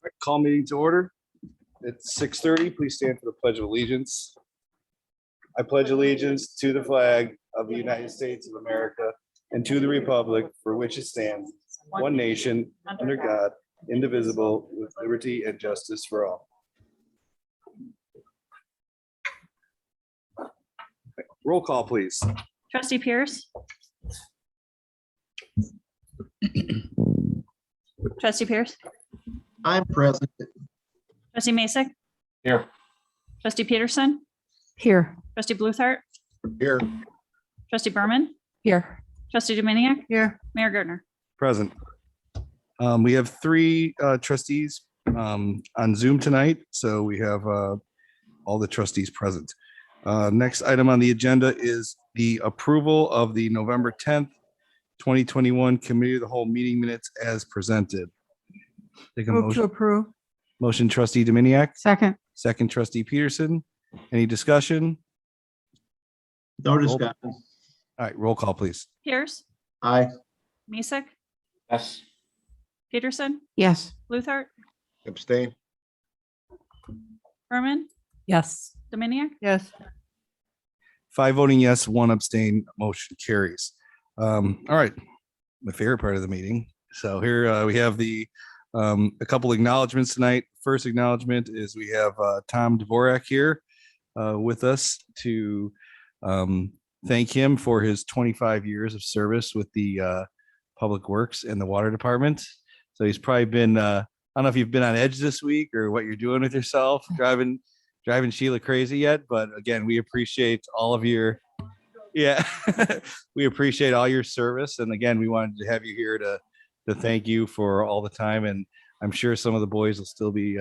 right, call meeting to order. It's 6:30. Please stand for the Pledge of Allegiance. I pledge allegiance to the flag of the United States of America and to the republic for which it stands, one nation, under God, indivisible, with liberty and justice for all. Roll call, please. Trustee Pierce. Trustee Pierce. I'm present. Trustee Masek. Here. Trustee Peterson. Here. Trustee Bluthart. Here. Trustee Berman. Here. Trustee Dominiac. Here. Mayor Gardner. Present. We have three trustees on Zoom tonight, so we have all the trustees present. Next item on the agenda is the approval of the November 10th, 2021 Committee of the Whole meeting minutes as presented. Take a Move to motion. approve. Motion trustee Dominiac, Second. second trustee Peterson. Any discussion? No discussion. All right, roll call, please. Pierce. Aye. Masek. Yes. Peterson. Yes. Bluthart. Abstain. Berman. Yes. Dominiac. Yes. 5 voting yes, 1 abstain, motion carries. All right, my favorite part of the meeting. So here we have a couple acknowledgements tonight. First acknowledgement is we have Tom Dvorak here with us to thank him for his 25 years of service with the Public Works and the Water Department. So he's probably been, I don't know if you've been on edge this week or what you're doing with yourself, driving Sheila crazy yet, but again, we appreciate all of your, we appreciate all your service. And again, we wanted to have you here to thank you for all the time. And I'm sure some of the boys will still be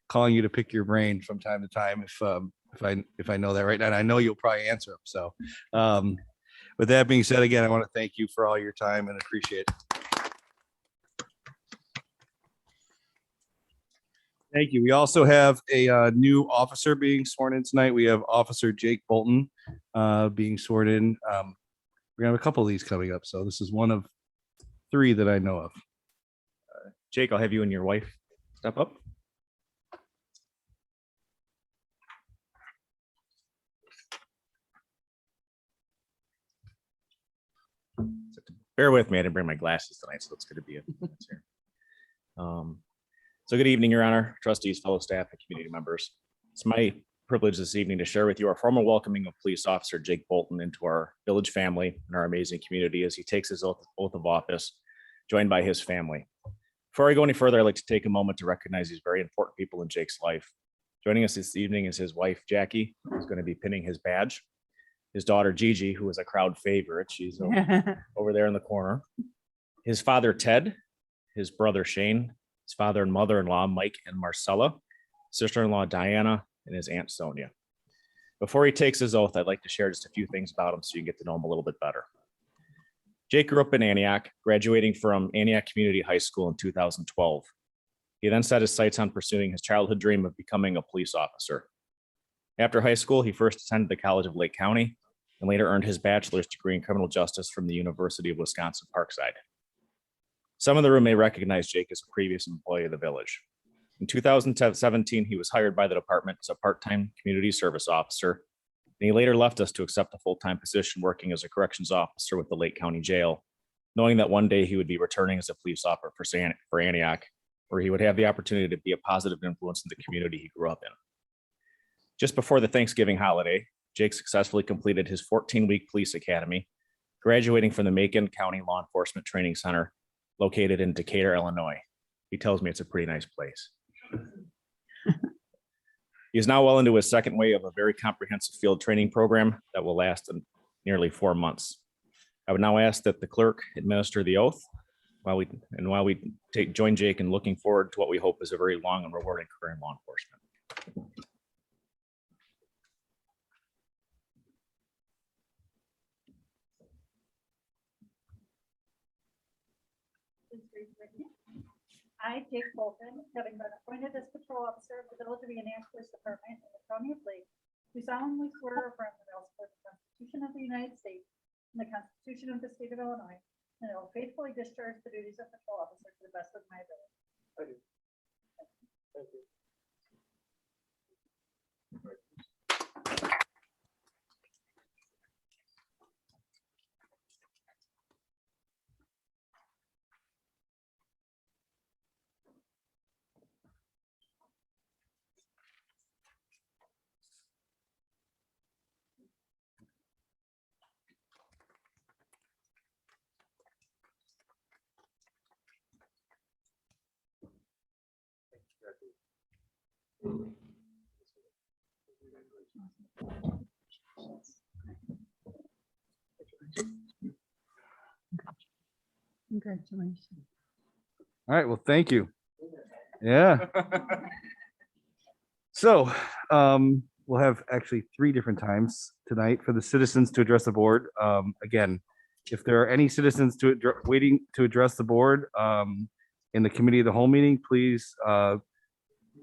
calling you to pick your brain from time to time if I know that right now. And I know you'll probably answer them. So with that being said, again, I want to thank you for all your time and appreciate it. Thank you. We also have a new officer being sworn in tonight. We have Officer Jake Bolton being sworn in. We're gonna have a couple of these coming up. So this is one of 3 that I know of. Jake, I'll have you and your wife step up. Bear with me, I didn't bring my glasses tonight, so it's good to be here. So good evening, Your Honor, trustees, fellow staff, and community members. It's my privilege this evening to share with you our formal welcoming of Police Officer Jake Bolton into our village family and our amazing community as he takes his oath of office, joined by his family. Before I go any further, I'd like to take a moment to recognize these very important people in Jake's life. Joining us this evening is his wife, Jackie, who's going to be pinning his badge. His daughter, Gigi, who is a crowd favorite. She's over there in the corner. His father, Ted, his brother, Shane, his father and mother-in-law, Mike and Marcella, sister-in-law, Diana, and his aunt, Sonia. Before he takes his oath, I'd like to share just a few things about him so you can get to know him a little bit better. Jake grew up in Antioch, graduating from Antioch Community High School in 2012. He then set his sights on pursuing his childhood dream of becoming a police officer. After high school, he first attended the College of Lake County and later earned his bachelor's degree in criminal justice from the University of Wisconsin Parkside. Some in the room may recognize Jake as a previous employee of the village. In 2017, he was hired by the department as a part-time community service officer, and he later left us to accept a full-time position working as a corrections officer with the Lake County Jail, knowing that one day he would be returning as a police officer for Antioch, where he would have the opportunity to be a positive influence in the community he grew up in. Just before the Thanksgiving holiday, Jake successfully completed his 14-week police academy, graduating from the Macon County Law Enforcement Training Center, located in Decatur, Illinois. He tells me it's a pretty nice place. He is now well into his second wave of a very comprehensive field training program that will last nearly 4 months. I would now ask that the clerk administer the oath while we join Jake in looking forward to what we hope is a very long and rewarding career in law enforcement. I, Jake Bolton, having been appointed as patrol officer of the Village of Antioch Police Department in the County of Lake, do solemnly swear or affirm that I will support the Constitution of the United States and the Constitution of the State of Illinois, and I will faithfully discharge the duties of patrol officer to the best of my ability. I do. Congratulations. All right, well, thank you. Yeah. So we'll have actually 3 different times tonight for the citizens to address the board. Again, if there are any citizens waiting to address the board in the committee of the whole meeting, please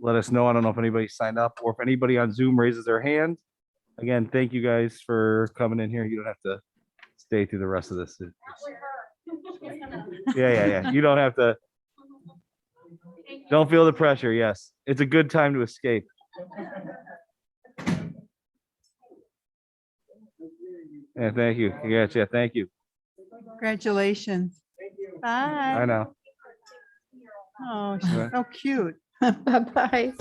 let us know. I don't know if anybody signed up or if anybody on Zoom raises their hand. Again, thank you guys for coming in here. You don't have to stay through the rest of this. Yeah. You don't have to. Don't feel the pressure. Yes, it's a good time to escape. Yeah, thank you. Yes, yeah, thank you. Congratulations. I Bye. know. Oh, she's so cute. Bye-bye.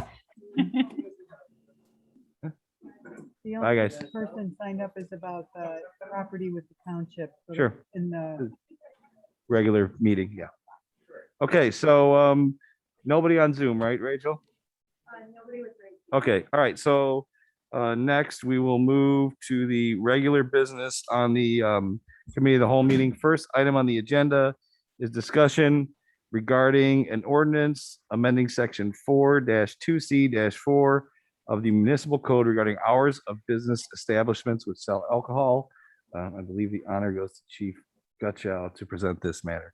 The Bye, only guys. person signed up is about the property with the township. so Sure. In the, Regular meeting, yeah. Okay, so nobody on Zoom, right, Rachel? nobody was great. Okay, all right, so next we will move to the regular business on the committee of the whole meeting. First item on the agenda is discussion regarding an ordinance amending section 4-2C-4 of the municipal code regarding hours of business establishments which sell alcohol. I believe the honor goes to Chief Gutchow to present this matter.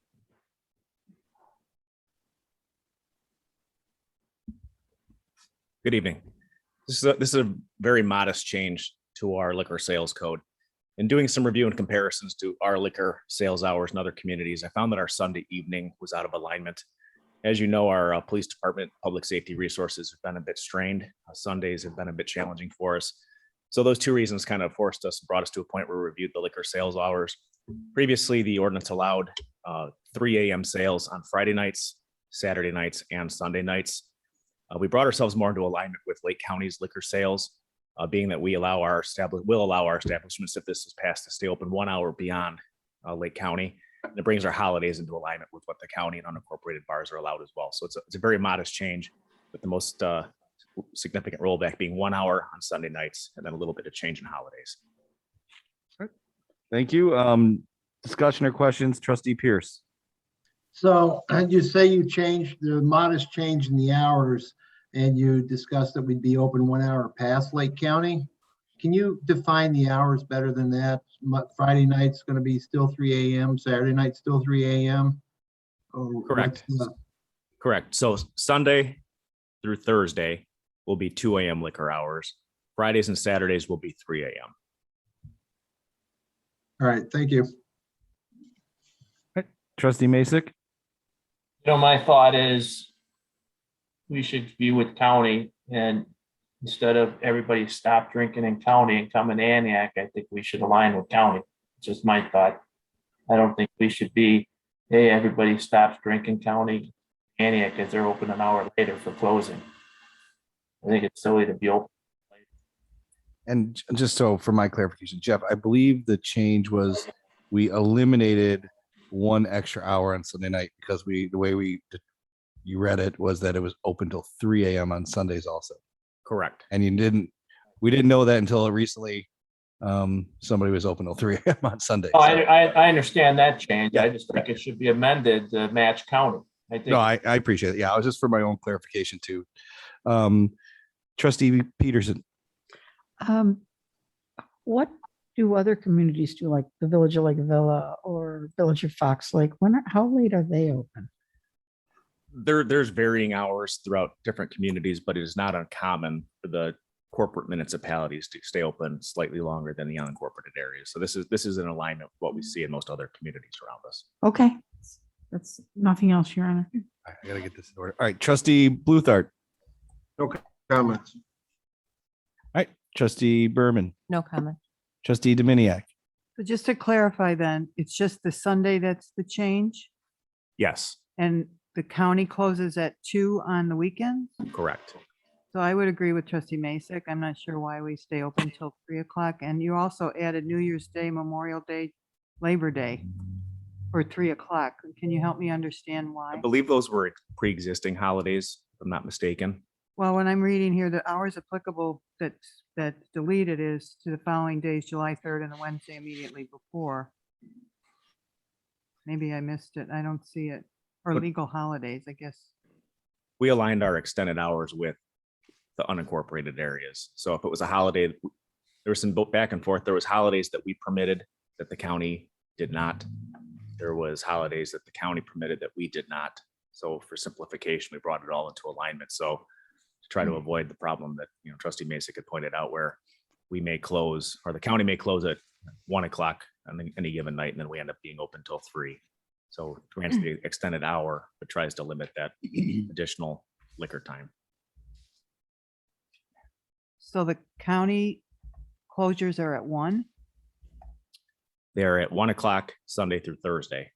Good evening. This is a very modest change to our liquor sales code. In doing some review and comparisons to our liquor sales hours in other communities, I found that our Sunday evening was out of alignment. As you know, our police department, public safety resources have been a bit strained. Sundays have been a bit challenging for us. So those 2 reasons kind of brought us to a point where we reviewed the liquor sales hours. Previously, the ordinance allowed 3 a.m. sales on Friday nights, Saturday nights, and Sunday nights. We brought ourselves more into alignment with Lake County's liquor sales, being that will allow our establishments, if this is passed, to stay open 1 hour beyond Lake County. And it brings our holidays into alignment with what the county and unincorporated bars are allowed as well. So it's a very modest change, with the most significant rollback being 1 hour on Sunday nights and then a little bit of change in holidays. Thank you. Discussion or questions, Trustee Pierce? So you say you changed the modest change in the hours and you discussed that we'd be open 1 hour past Lake County. Can you define the hours better than that? Friday night's going to be still 3 a.m., Saturday night still 3 a.m.? Correct. Correct. So Sunday through Thursday will be 2 a.m. liquor hours. Fridays and Saturdays will be 3 a.m. All right, thank you. Trustee Masek? My thought is we should be with county, and instead of everybody stop drinking in county and come in Antioch, I think we should align with county. It's just my thought. I don't think we should be, hey, everybody stops drinking county Antioch as they're open an hour later for closing. I think it's silly to be open. And just so for my clarification, Jeff, I believe the change was we eliminated 1 extra hour on Sunday night because the way you read it was that it was open till 3 a.m. on Sundays also. Correct. And we didn't know that until recently. Somebody was open till 3 a.m. on Sunday. Oh, So- I understand that change. Yeah. I just think it should be amended to match county. I think. No, I appreciate it. Yeah, I was just for my own clarification too. Trustee Peterson. What do other communities do, like the Village of Lake Villa or Village of Fox Lake? How late are they open? There's varying hours throughout different communities, but it is not uncommon for the corporate municipalities to stay open slightly longer than the unincorporated areas. So this is in alignment with what we see in most other communities around us. Okay, that's nothing else, Your Honor. I gotta get this in order. All right, Trustee Bluthart. Comments. All right, Trustee Berman. No comment. Trustee Dominiac. So just to clarify then, it's just the Sunday that's the change, Yes, and the county closes at 2 on the weekends? correct. So I would agree with Trustee Masek. I'm not sure why we stay open till 3 o'clock. And you also added New Year's Day, Memorial Day, Labor Day for 3 o'clock. Can you help me understand I why? believe those were pre-existing holidays, if I'm not mistaken. Well, when I'm reading here, the hours applicable that's deleted is to the following days, July 3rd and the Wednesday immediately before. Maybe I missed it. I don't see it. Or But- legal holidays, I guess. We aligned our extended hours with the unincorporated areas. So if it was a holiday, there was some back and forth. There was holidays that we permitted that the county did not. There was holidays that the county permitted that we did not. So for simplification, we brought it all into alignment. So to try to avoid the problem that, Trustee Mason had pointed out, where we may close, or the county may close at 1 o'clock on any given night, and then we end up being open till 3. So grants the extended hour, but tries to limit that additional liquor time. So the county closures are at 1. They're at 1 o'clock Sunday through Thursday,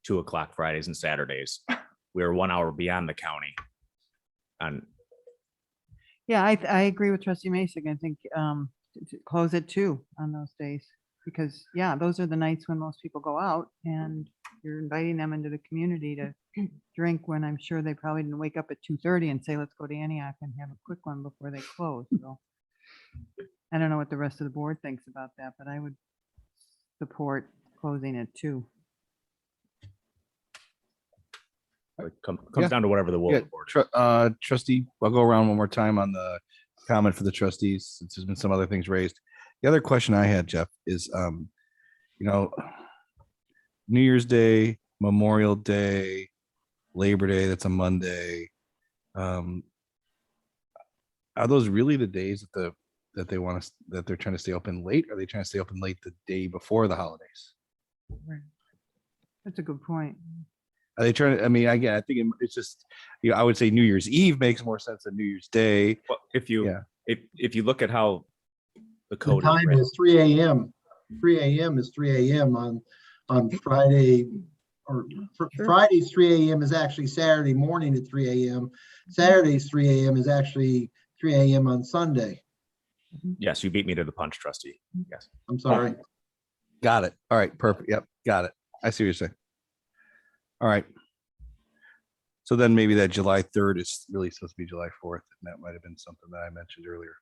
2 o'clock Fridays and Saturdays. We're 1 hour beyond the county. And Yeah, I agree with trustee Mason. I think to close at 2 on those days. Because, yeah, those are the nights when most people go out and you're inviting them into the community to drink when I'm sure they probably didn't wake up at 2:30 and say, let's go to Antioch and have a quick one before they close. So I don't know what the rest of the board thinks about that, but I would support closing at 2. it Yeah. comes down to whatever the will Yeah, of the board. trustee, I'll go around one more time on the comment for the trustees, since there's been some other things raised. The other question I had, Jeff, is, New Year's Day, Memorial Day, Labor Day, that's a Monday. Are those really the days that they want us, that they're trying to stay open late? Are they trying to stay open late the day before the holidays? That's a good point. Are they trying to, again, I think it's just, I would say New Year's Eve makes more sense than New Year's Day. Well, if you look at how the The code is time written, is 3 a.m. 3 a.m. is 3 a.m. on Friday, or Friday's 3 a.m. is actually Saturday morning at 3 a.m. Saturday's 3 a.m. is actually 3 a.m. on Sunday. yes, you beat me to the punch, trustee. Yes. I'm sorry. Got it. All right, perfect. Yep, got it. I see what you're saying. All right. So then maybe that July 3rd is really supposed to be July 4th, and that might have been something that I mentioned earlier.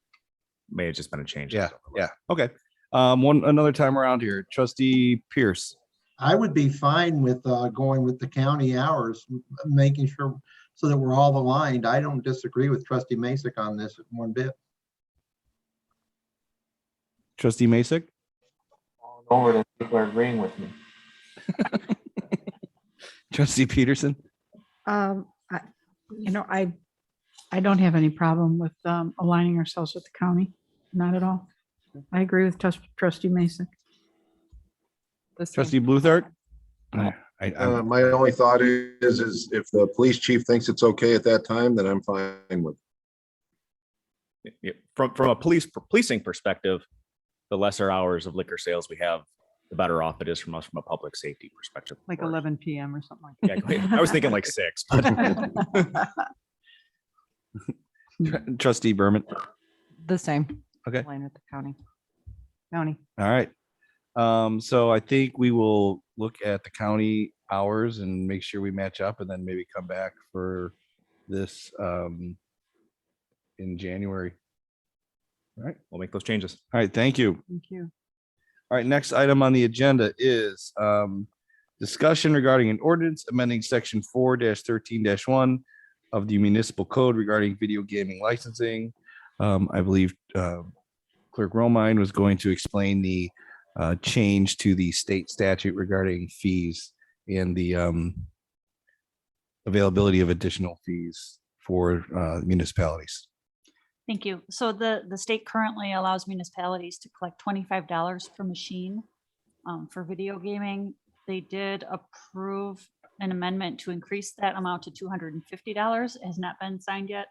May have just been a change. Yeah, yeah. Okay. Another time around here, trustee Pierce. I would be fine with going with the county hours, making sure so that we're all aligned. I don't disagree with trustee Masick on this one bit. Trustee Masick. Over that people are agreeing with me. Trustee Peterson. I don't have any problem with aligning ourselves with the county, not at all. I agree with trustee Mason. Trustee Bluthart. I'm My only thought is if the police chief thinks it's okay at that time, then I'm fine with it. From a policing perspective, the lesser hours of liquor sales we have, the better off it is from us from a public safety perspective. Like 11 PM or something like Yeah, go ahead. I was thinking like 6. But that. Trustee Berman. The same. Okay. Line with the county. County. All right. So I think we will look at the county hours and make sure we match up, and then maybe come back for this in January. All right. we'll make those changes. All right. Thank you. Thank you. All right, next item on the agenda is discussion regarding an ordinance amending section 4-13-1 of the municipal code regarding video gaming licensing. I believe Clerk Romine was going to explain the change to the state statute regarding fees and the availability of additional fees for municipalities. Thank you. So the state currently allows municipalities to collect $25 per machine for video gaming. They did approve an amendment to increase that amount to $250. It has not been signed yet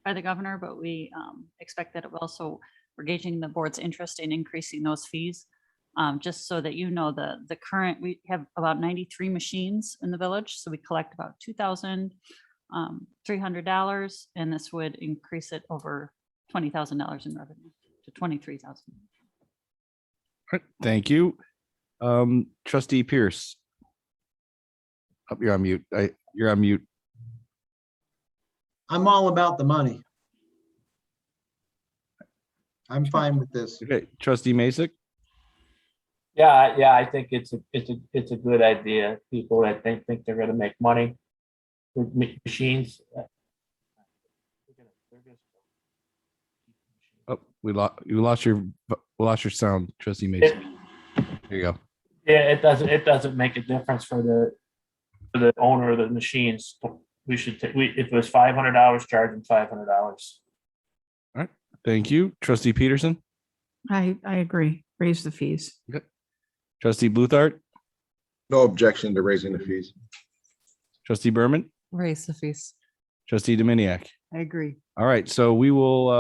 by the governor, but we expect that it will. So we're gauging the board's interest in increasing those fees. Just so that you know, the current, we have about 93 machines in the village. So we collect about $2,300, and this would increase it over $20,000 in revenue to $23,000. All right, thank you. Trustee Pierce. Oh, you're on mute. You're on mute. I'm all about the money. I'm fine with this. Okay, trustee Masek, Yeah, I think it's a good idea. People that think they're gonna make money with machines. oh, we lost your sound, trustee Mason. There you go. Yeah, it doesn't make a difference for the owner of the machines. We should, if it was $500, charge them $500. Thank you. Trustee Peterson, I agree. Raise the fees. trustee Bluthart, No objection to raising the fees. trustee Berman, Raise the fees. trustee Dominiac. I agree. All right, so we will,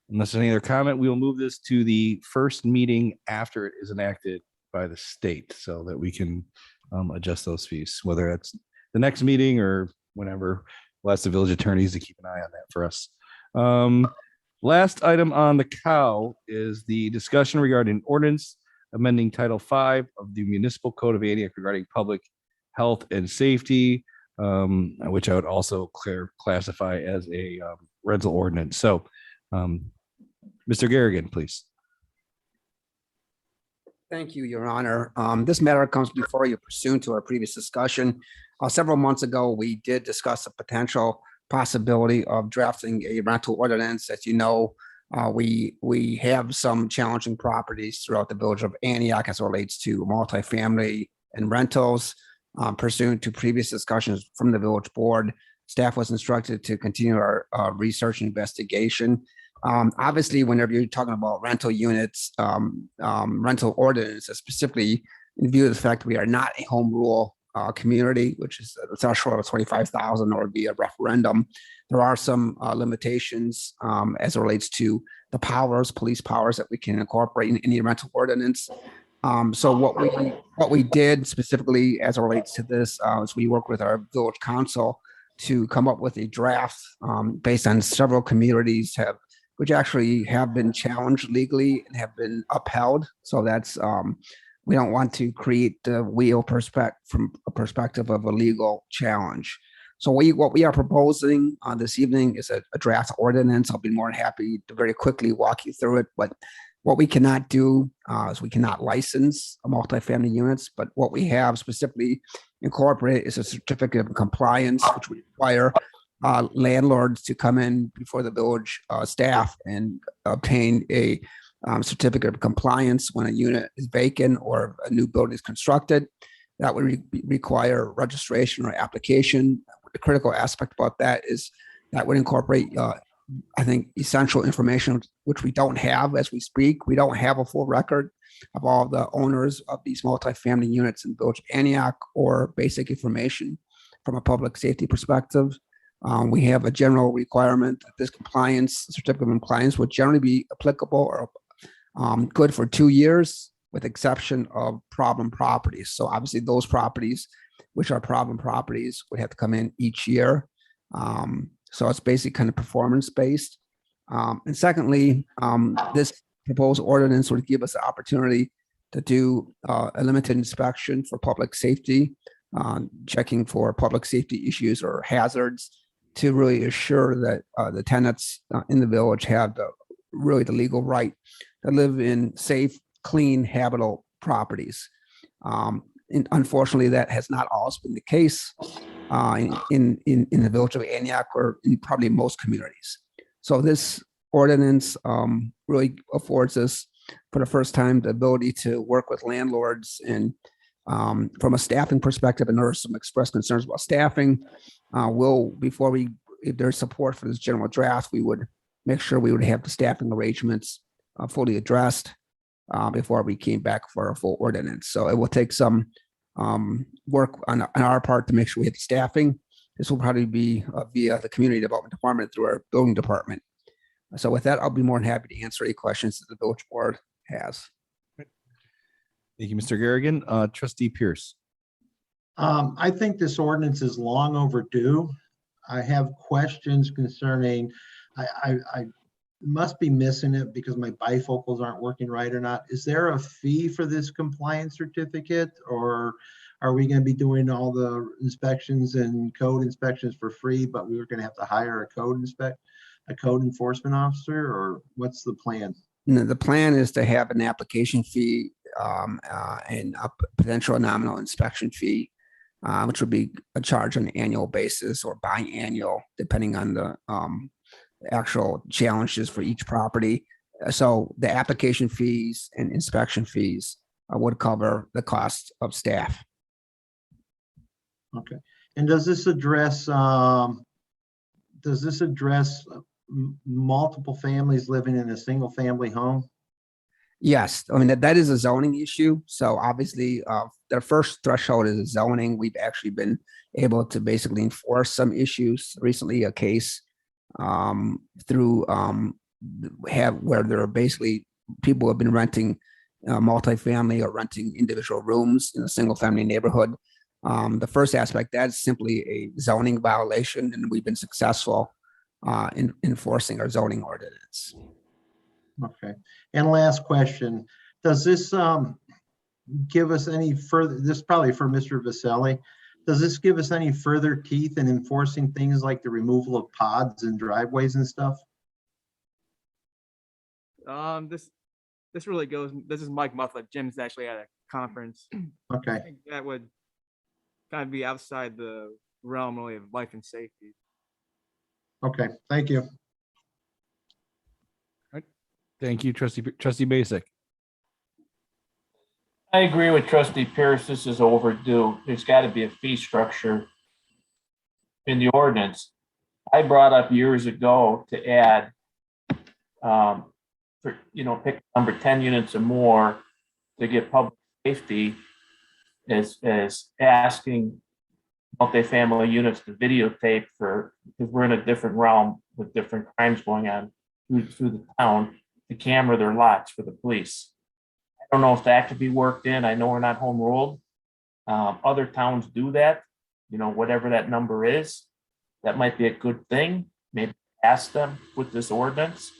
unless there's any other comment, we will move this to the first meeting after it is enacted by the state so that we can adjust those fees, whether it's the next meeting or whenever. We'll ask the village attorneys to keep an eye on that for us. Last item on the cow is the discussion regarding ordinance amending Title V of the Municipal Code of Antioch regarding public health and safety, which I would also classify as a rental ordinance. So, Mr. Garrigan, please. Thank you, Your Honor. This matter comes before you pursuant to our previous discussion. Several months ago, we did discuss a potential possibility of drafting a rental ordinance. As you know, we have some challenging properties throughout the village of Antioch as it relates to multifamily and rentals. Pursuant to previous discussions from the village board, staff was instructed to continue our research and investigation. Obviously, whenever you're talking about rental units, rental ordinances, specifically in view of the fact we are not a home rule community, which is a threshold of 25,000 or via referendum, there are some limitations as it relates to the powers, police powers that we can incorporate in any rental ordinance. So what we did specifically as it relates to this is we worked with our village council to come up with a draft based on several communities which actually have been challenged legally and have been upheld. So that's we don't want to create the wheel from a perspective of a legal challenge. So what we are proposing this evening is a draft ordinance. I'll be more than happy to very quickly walk you through it. But what we cannot do is we cannot license multifamily units. But what we have specifically incorporated is a certificate of compliance, which would require landlords to come in before the village staff and obtain a certificate of compliance when a unit is vacant or a new building is constructed. That would require registration or application. The critical aspect about that is that would incorporate, I think, essential information, which we don't have as we speak. We don't have a full record of all the owners of these multifamily units in Village of Antioch or basic information from a public safety perspective. We have a general requirement that this certificate of compliance would generally be applicable or good for 2 years, with exception of problem properties. So obviously those properties, which are problem properties, would have to come in each year. So it's basically kind of performance based. And secondly, this proposed ordinance would give us the opportunity to do a limited inspection for public safety, checking for public safety issues or hazards, to really assure that the tenants in the village have the legal right to live in safe, clean, habitable properties. And unfortunately, that has not always been the case in the village of Antioch or in probably most communities. So this ordinance really affords us, for the first time, the ability to work with landlords and from a staffing perspective, and there are some expressed concerns about staffing. If there's support for this general draft, we would make sure we would have the staffing arrangements fully addressed before we came back for a full ordinance. So it will take some work on our part to make sure we have the staffing. This will probably be via the community development department through our building department. So with that, I'll be more than happy to answer any questions that the village board has. Thank you, Mr. Garrigan. Trustee Pierce. I think this ordinance is long overdue. I have questions concerning, I must be missing it because my bifocals aren't working right or not. Is there a fee for this compliance certificate, or are we going to be doing all the inspections and code inspections for free, but we were going to have to hire a code a code enforcement officer, or what's the plan? The plan is to have an application fee and a potential nominal inspection fee, which would be a charge on an annual basis or biannual, depending on the actual challenges for each property. So the application fees and inspection fees would cover the cost of staff. Okay. And does this address multiple families living in a single family home? Yes, I mean, that is a zoning issue. So obviously, the first threshold is zoning. We've actually been able to basically enforce some issues. Recently, a case through where there are basically people have been renting multifamily or renting individual rooms in a single family neighborhood. The first aspect, that's simply a zoning violation, and we've been successful in enforcing our zoning ordinance. Okay. And last question, does this give us any further, this is probably for Mr. Vasselli, does this give us any further teeth in enforcing things like the removal of pods and driveways and stuff? This really goes, this is Mike Mufflet. Jim's actually at a conference. I Okay, think that would kind of be outside the realm really of life and safety. okay, thank you. Thank you, trustee Basic. I agree with trustee Pierce. This is overdue. There's got to be a fee structure in the ordinance. I brought up years ago to add, pick number 10 units or more to get public safety as asking multifamily units to videotape because we're in a different realm with different crimes going on through the town, to camera their lots for the police. I don't know if that could be worked in. I know we're not home ruled. Other towns do that, whatever that number is. That might be a good thing. Maybe ask them with this ordinance.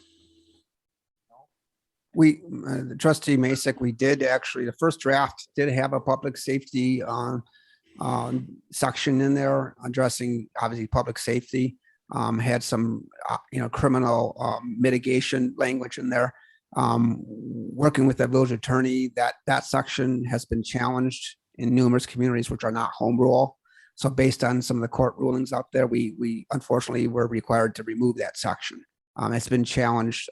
The trustee Masek, we did actually, the first draft did have a public safety section in there addressing obviously public safety. Had some, criminal mitigation language in there. Working with the village attorney, that section has been challenged in numerous communities which are not home rule. So based on some of the court rulings out there, we unfortunately were required to remove that section. It's been challenged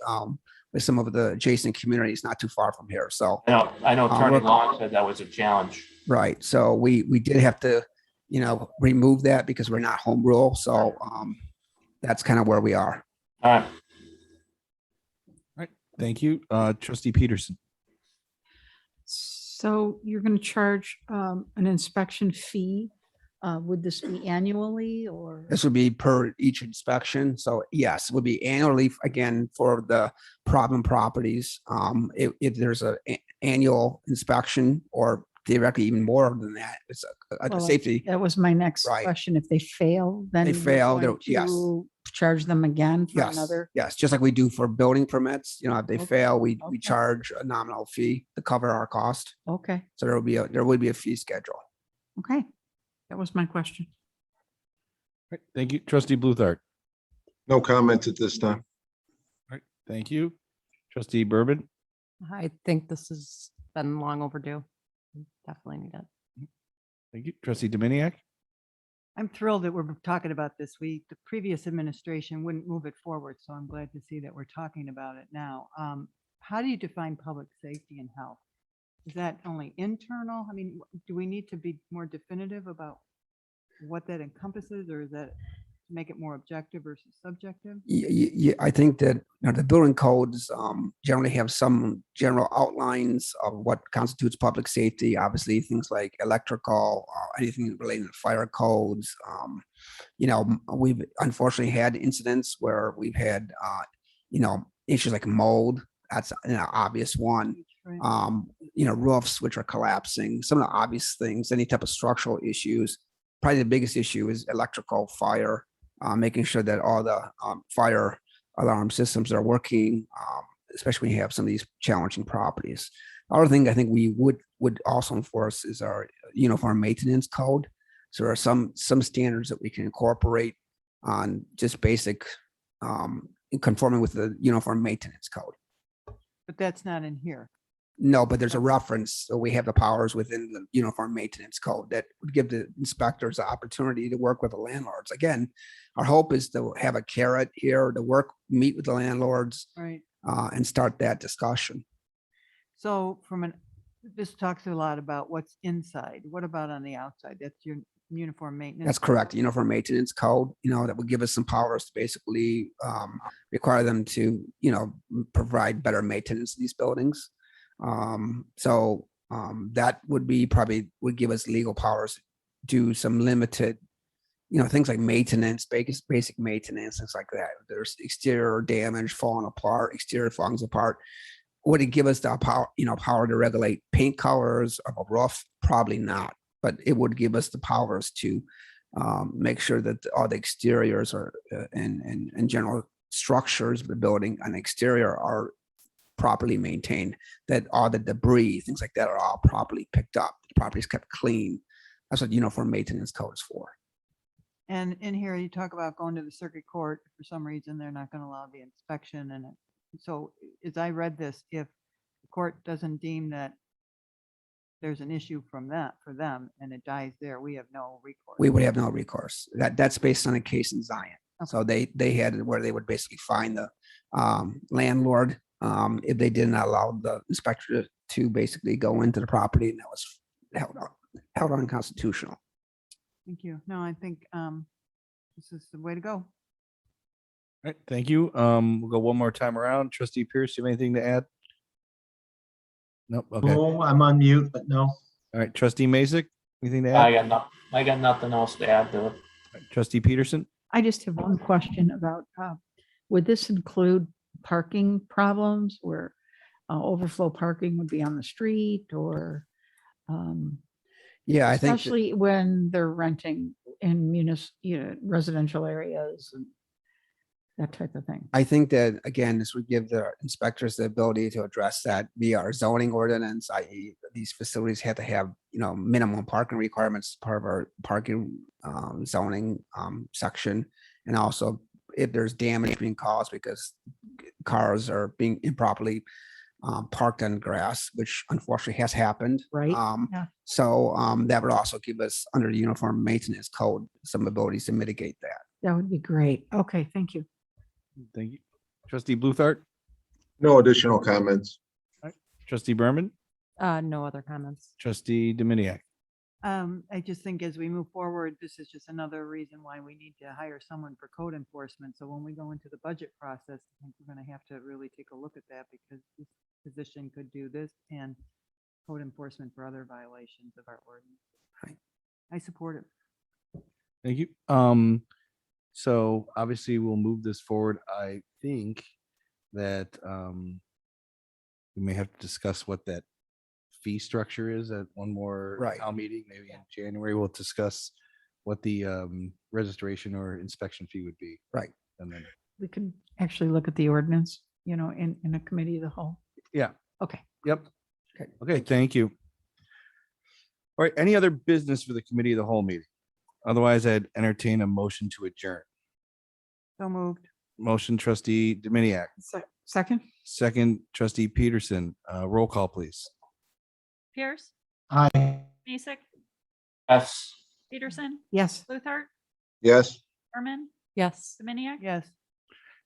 with some of the adjacent communities not too far from here. So I know Attorney Long said that was a challenge. right. So we did have to, remove that because we're not home rule. So that's kind of where we are. All right. Thank you, trustee Peterson. So you're going to charge an inspection fee. Would this be annually or? This would be per each inspection. So yes, it would be annually again for the problem properties. If there's an annual inspection or theoretically even more than that, it's a Well, safety. That was my next Right. question. If they fail, then They you're fail, going yes. to charge them again for Yes, another? yes, just like we do for building permits. If they Okay, fail, we okay. charge a nominal fee to cover our cost. Okay, So there would be a fee schedule. okay. That was my question. All right, thank you, trustee Bluthart. No comments at this time. All right, thank you, trustee Bourbon. I think this has been long overdue. Definitely need it. Thank you, trustee Dominiac. I'm thrilled that we're talking about this. The previous administration wouldn't move it forward, so I'm glad to see that we're talking about it now. How do you define public safety and health? Is that only internal? I mean, do we need to be more definitive about what that encompasses, or is that to make it more objective versus subjective? Yeah, I think that the building codes generally have some general outlines of what constitutes public safety. Obviously, things like electrical, anything related to fire codes. We've unfortunately had incidents where we've had, issues like mold. That's an obvious one. Right. Roofs which are collapsing. Some of the obvious things. Any type of structural issues. Probably the biggest issue is electrical fire. Making sure that all the fire alarm systems are working, especially when you have some of these challenging properties. Other thing I think we would also enforce is our uniform maintenance code. So there are some standards that we can incorporate on just basic conforming with the Uniform Maintenance Code. But that's not in here. No, but there's a reference. So we have the powers within the Uniform Maintenance Code that would give the inspectors the opportunity to work with the landlords. Again, our hope is to have a carrot here to meet with the landlords Right. and start that discussion. So this talks a lot about what's inside. What about on the outside? That's your uniform maintenance. That's correct. Uniform Maintenance Code, that would give us some powers to basically require them to, provide better maintenance of these buildings. That would give us legal powers to do some limited, things like maintenance, basic maintenance, things like that. There's exterior damage falling apart, exterior falling apart. Would it give us the power to regulate paint colors of a roof? Probably not, but it would give us the powers to make sure that all the exteriors are and general structures of the building on the exterior are properly maintained, that all the debris, things like that are all properly picked up, the property is kept clean. That's what Uniform Maintenance Code is for. And in here, you talk about going to the circuit court. For some reason, they're not going to allow the inspection. And so as I read this, if the court doesn't deem that there's an issue for them and it dies there, we have no recourse. We would have no recourse. That's based on a case in Zion. So they had where they would basically find the landlord if they did not allow the inspector to basically go into the property, and that was held unconstitutional. Thank you. No, I think this is the way to go. All right, thank you. We'll go one more time around. Trustee Pierce, you have anything to add? Nope. Okay. All No, I'm on mute, but no. right. Trustee Mason, anything to add? I got nothing else to add to it. All right, Trustee Peterson? I just have one question about, would this include parking problems where overflow parking would be on the street or Yeah, I think especially when they're renting in residential areas and that type of thing? I think that, again, this would give the inspectors the ability to address that via our zoning ordinance, i.e. these facilities have to have, minimum parking requirements, part of our parking zoning section. And also if there's damage being caused because cars are being improperly parked on grass, which unfortunately has happened. Right. Yeah. So that would also give us, under the Uniform Maintenance Code, some abilities to mitigate that. That would be great. Okay, thank you. Thank you. Trustee Bluthart? No additional comments. Trustee Berman? No other comments. Trustee Dominiac? I just think as we move forward, this is just another reason why we need to hire someone for code enforcement. So when we go into the budget process, I think we're going to have to really take a look at that, because this position could do this and code enforcement for other violations of our ordinance. Right. I support it. Thank you. So obviously we'll move this forward. I think that we may have to discuss what that fee structure is at one more Right. town meeting, maybe in January. We'll discuss what the registration or inspection fee would be. Right. And then, We can actually look at the ordinance, in a committee of the whole. yeah. Okay. Yep. Okay. Okay, thank you. All right, any other business for the committee of the whole meeting? Otherwise, I'd entertain a motion to adjourn. So moved. Motion, Trustee Dominiac. Second? Second, Trustee Peterson. Roll call, please. Pierce, Aye. Mason, Yes. Peterson, Yes. Luthart, Yes. Berman, Yes. Dominiac. Yes.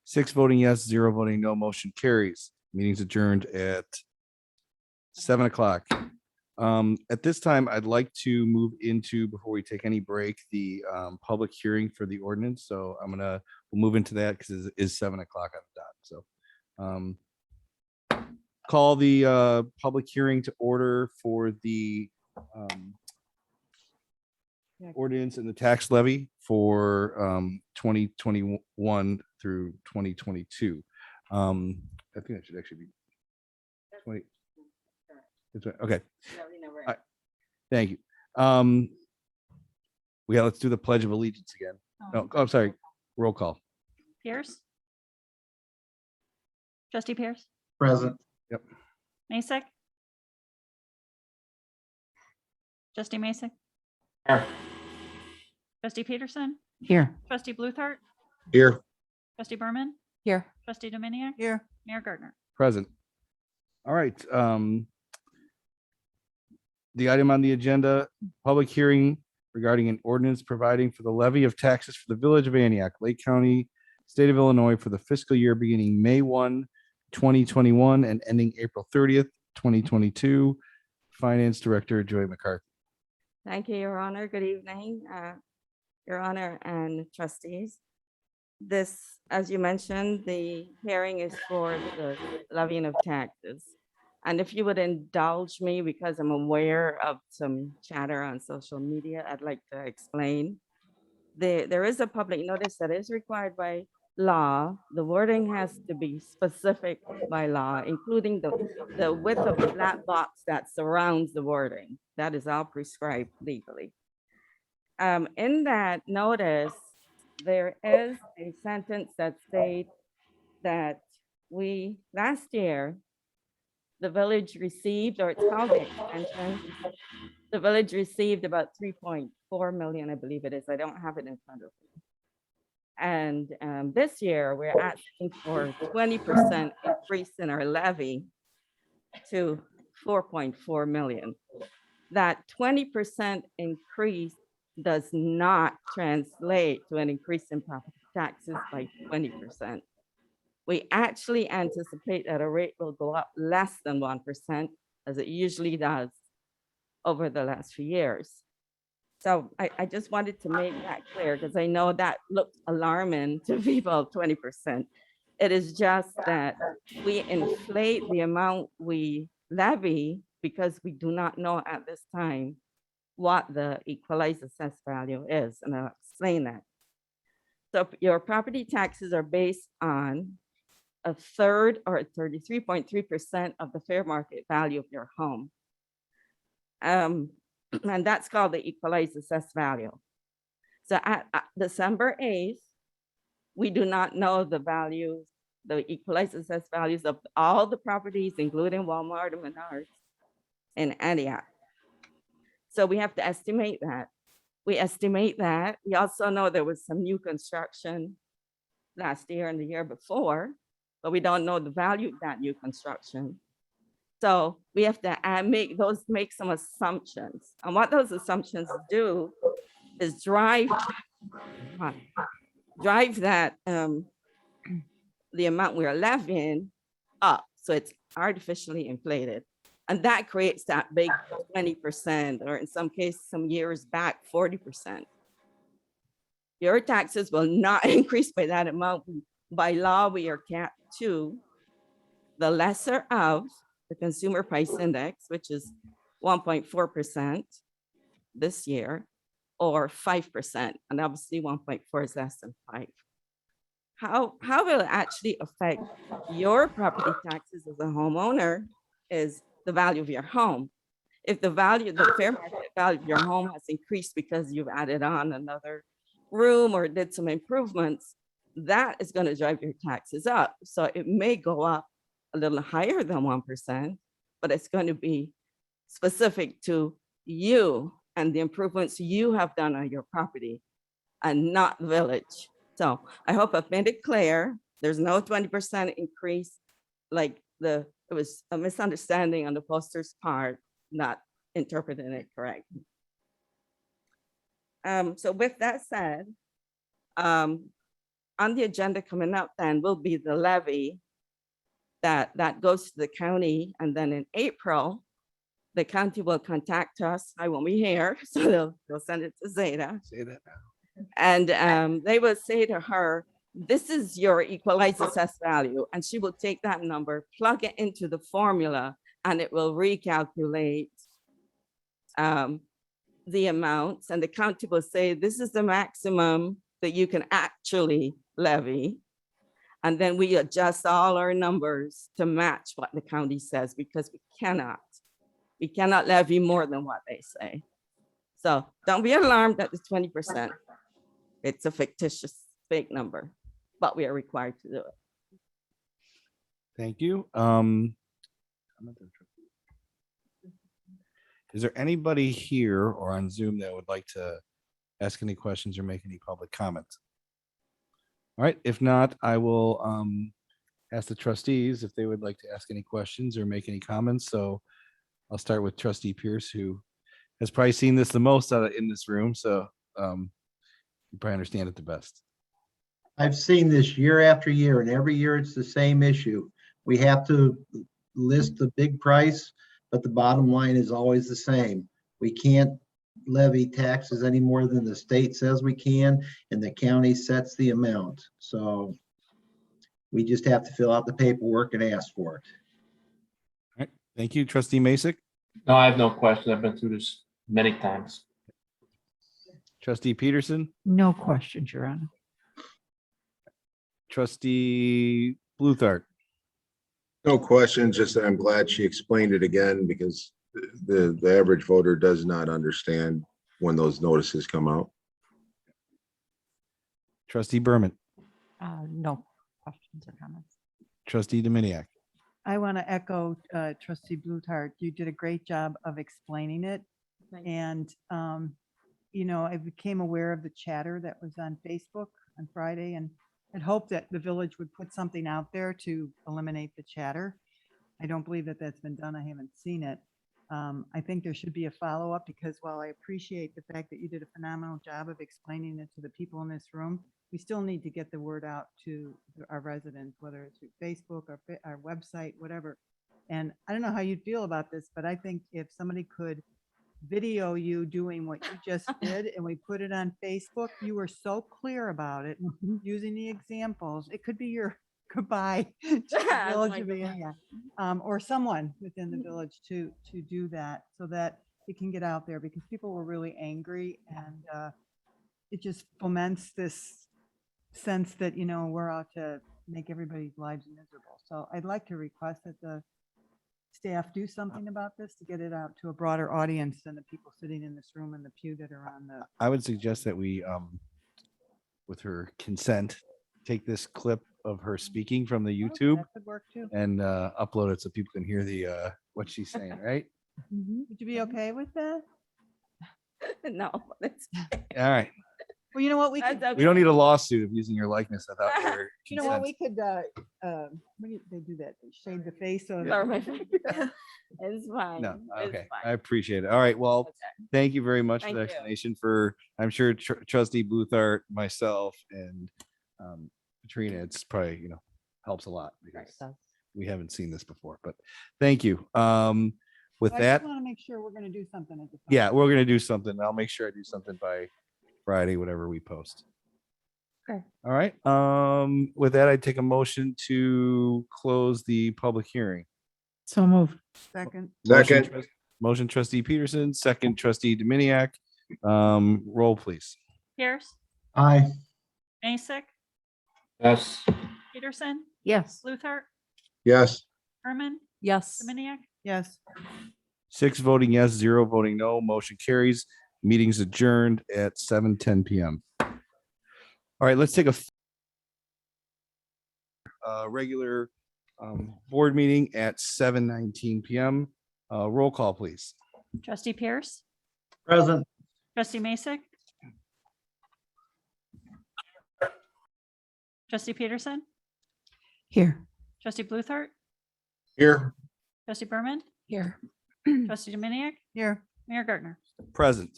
6 voting yes, 0 voting no, motion carries. Meeting's adjourned at 7 o'clock. At this time, I'd like to move into, before we take any break, the public hearing for the ordinance. So we'll move into that because it is 7 o'clock on the dot. So call the public hearing to order for the ordinance and the tax levy for 2021 through 2022. I think that should actually be 20. Okay. Thank you. Let's do the Pledge of Allegiance again. No, I'm sorry. Roll call. Pierce. Trustee Pierce, Present. Yep. Mason. Trustee Mason, Here. Trustee Peterson, Here. Trustee Bluthart, Here. Trustee Berman, Here. Trustee Dominiac? Here. Mayor Gardner? Present. All right. The item on the agenda, public hearing regarding an ordinance providing for the levy of taxes for the village of Antioch, Lake County, state of Illinois for the fiscal year beginning May 1, 2021 and ending April 30th, 2022. Finance Director Joy McCarthy. Thank you, Your Honor. Good evening, Your Honor and trustees. This, as you mentioned, the hearing is for the levying of taxes. And if you would indulge me, because I'm aware of some chatter on social media, I'd like to explain. There is a public notice that is required by law. The wording has to be specific by law, including the width of the black box that surrounds the wording. That is all prescribed legally. In that notice, there is a sentence that states that last year, the village received, or it's called the extension, the village received about 3.4 million, I believe it is. I don't have it in front of me. And this year, we're asking for 20% increase in our levy to 4.4 million. That 20% increase does not translate to an increase in property taxes by 20%. We actually anticipate that a rate will go up less than 1%, as it usually does over the last few years. So I just wanted to make that clear, because I know that looks alarming to people, 20%. It is just that we inflate the amount we levy because we do not know at this time what the equalized assessed value is, and I'll explain that. So your property taxes are based on a third, or 33.3% of the fair market value of your home. And that's called the equalized assessed value. So at December 8th, we do not know the values, the equalized assessed values of all the properties, including Walmart and Menards in Antioch. So we have to estimate that. We estimate that. We also know there was some new construction last year and the year before, but we don't know the value of that new construction. So we have to make some assumptions. And what those assumptions do is drive that the amount we're levying up. So it's artificially inflated. And that creates that big 20%, or in some cases, some years back, 40%. Your taxes will not increase by that amount. By law, we are capped to the lesser of the consumer price index, which is 1.4% this year, or 5%. And obviously 1.4 is less than 5. How will it actually affect your property taxes as a homeowner is the value of your home. If the fair market value of your home has increased because you've added on another room or did some improvements, that is going to drive your taxes up. So it may go up a little higher than 1%, but it's going to be specific to you and the improvements you have done on your property and not the village. So I hope I've made it clear. There's no 20% increase, like it was a misunderstanding on the poster's part, not interpreting it correctly. So with that said, on the agenda coming up then will be the levy that goes to the county, and then in April, the county will contact us. I won't be here, so they'll send it to Zeta. Say that now. And they will say to her, this is your equalized assessed value. And she will take that number, plug it into the formula, and it will recalculate the amounts. And the county will say, this is the maximum that you can actually levy. And then we adjust all our numbers to match what the county says, because we cannot levy more than what they say. So don't be alarmed at the 20%. It's a fictitious fake number, but we are required to do it. Thank you. Is there anybody here or on Zoom that would like to ask any questions or make any public comments? All right, if not, I will ask the trustees if they would like to ask any questions or make any comments. So I'll start with trustee Pierce, who has probably seen this the most in this room. So you probably understand it the best. I've seen this year after year, and every year it's the same issue. We have to list the big price, but the bottom line is always the same. We can't levy taxes any more than the state says we can, and the county sets the amount. So we just have to fill out the paperwork and ask for it. All right. Thank you, trustee Masek. No, I have no question. I've been through this many times. Trustee Peterson, No questions, Your Honor. trustee Bluthart, No question, just that I'm glad she explained it again because the average voter does not understand when those notices come out. trustee Berman, No questions or comments. trustee Dominiac. I want to echo trustee Bluthart. You did a great job of explaining it. And, I became aware of the chatter that was on Facebook on Friday and had hoped that the village would put something out there to eliminate the chatter. I don't believe that that's been done. I haven't seen it. I think there should be a follow-up because while I appreciate the fact that you did a phenomenal job of explaining it to the people in this room, we still need to get the word out to our residents, whether it's through Facebook or our website, whatever. And I don't know how you'd feel about this, but I think if somebody could video you doing what you just did and we put it on Facebook, you were so clear about it, using the examples. It could be your goodbye to the That's village my of goodbye. Antioch, or someone within the village to do that so that it can get out there because people were really angry and it just foments this sense that, we're out to make everybody's lives miserable. So I'd like to request that the staff do something about this to get it out to a broader audience than the people sitting in this room and the pew that are on the. I would suggest that we, with her consent, take this clip of her speaking from the YouTube That could work too. and upload it so people can hear the what she's saying, right? Would you be okay with that? No, it's, All right. Well, you know what, we could, that's We don't okay. need a lawsuit of using your likeness without your you know what, consent. we could, when they do that, they shade the face of. Sorry, my friend. It's fine. No, It's okay. I fine. appreciate it. All right. Well, Okay. thank you very much for Thank the you. explanation I'm sure trustee Bluthart, myself, and Katrina, it's probably, helps a lot because Does. we haven't seen this before, but thank you. With I that, just want to make sure we're going to do something at the. yeah, we're going to do something. I'll make sure I do something by Friday, whatever we post. Okay. All right. With that, I take a motion to close the public hearing. So moved. Second, Second. Motion trustee Peterson, second trustee Dominiac. Roll please. Pierce, Aye. Mason, Yes. Peterson, Yes. Luther, Yes. Herman, Yes. Dominiac. yes. 6 voting yes, 0 voting no. Motion carries. Meeting's adjourned at 7:10 PM. All right, let's take a regular board meeting at 7:19 PM. Roll call, please. Trustee Pierce, Present. trustee Mason, trustee Peterson, Here. trustee Bluthart, Here. trustee Berman, Here. trustee Dominiac, Here. Mayor Gardner. Present.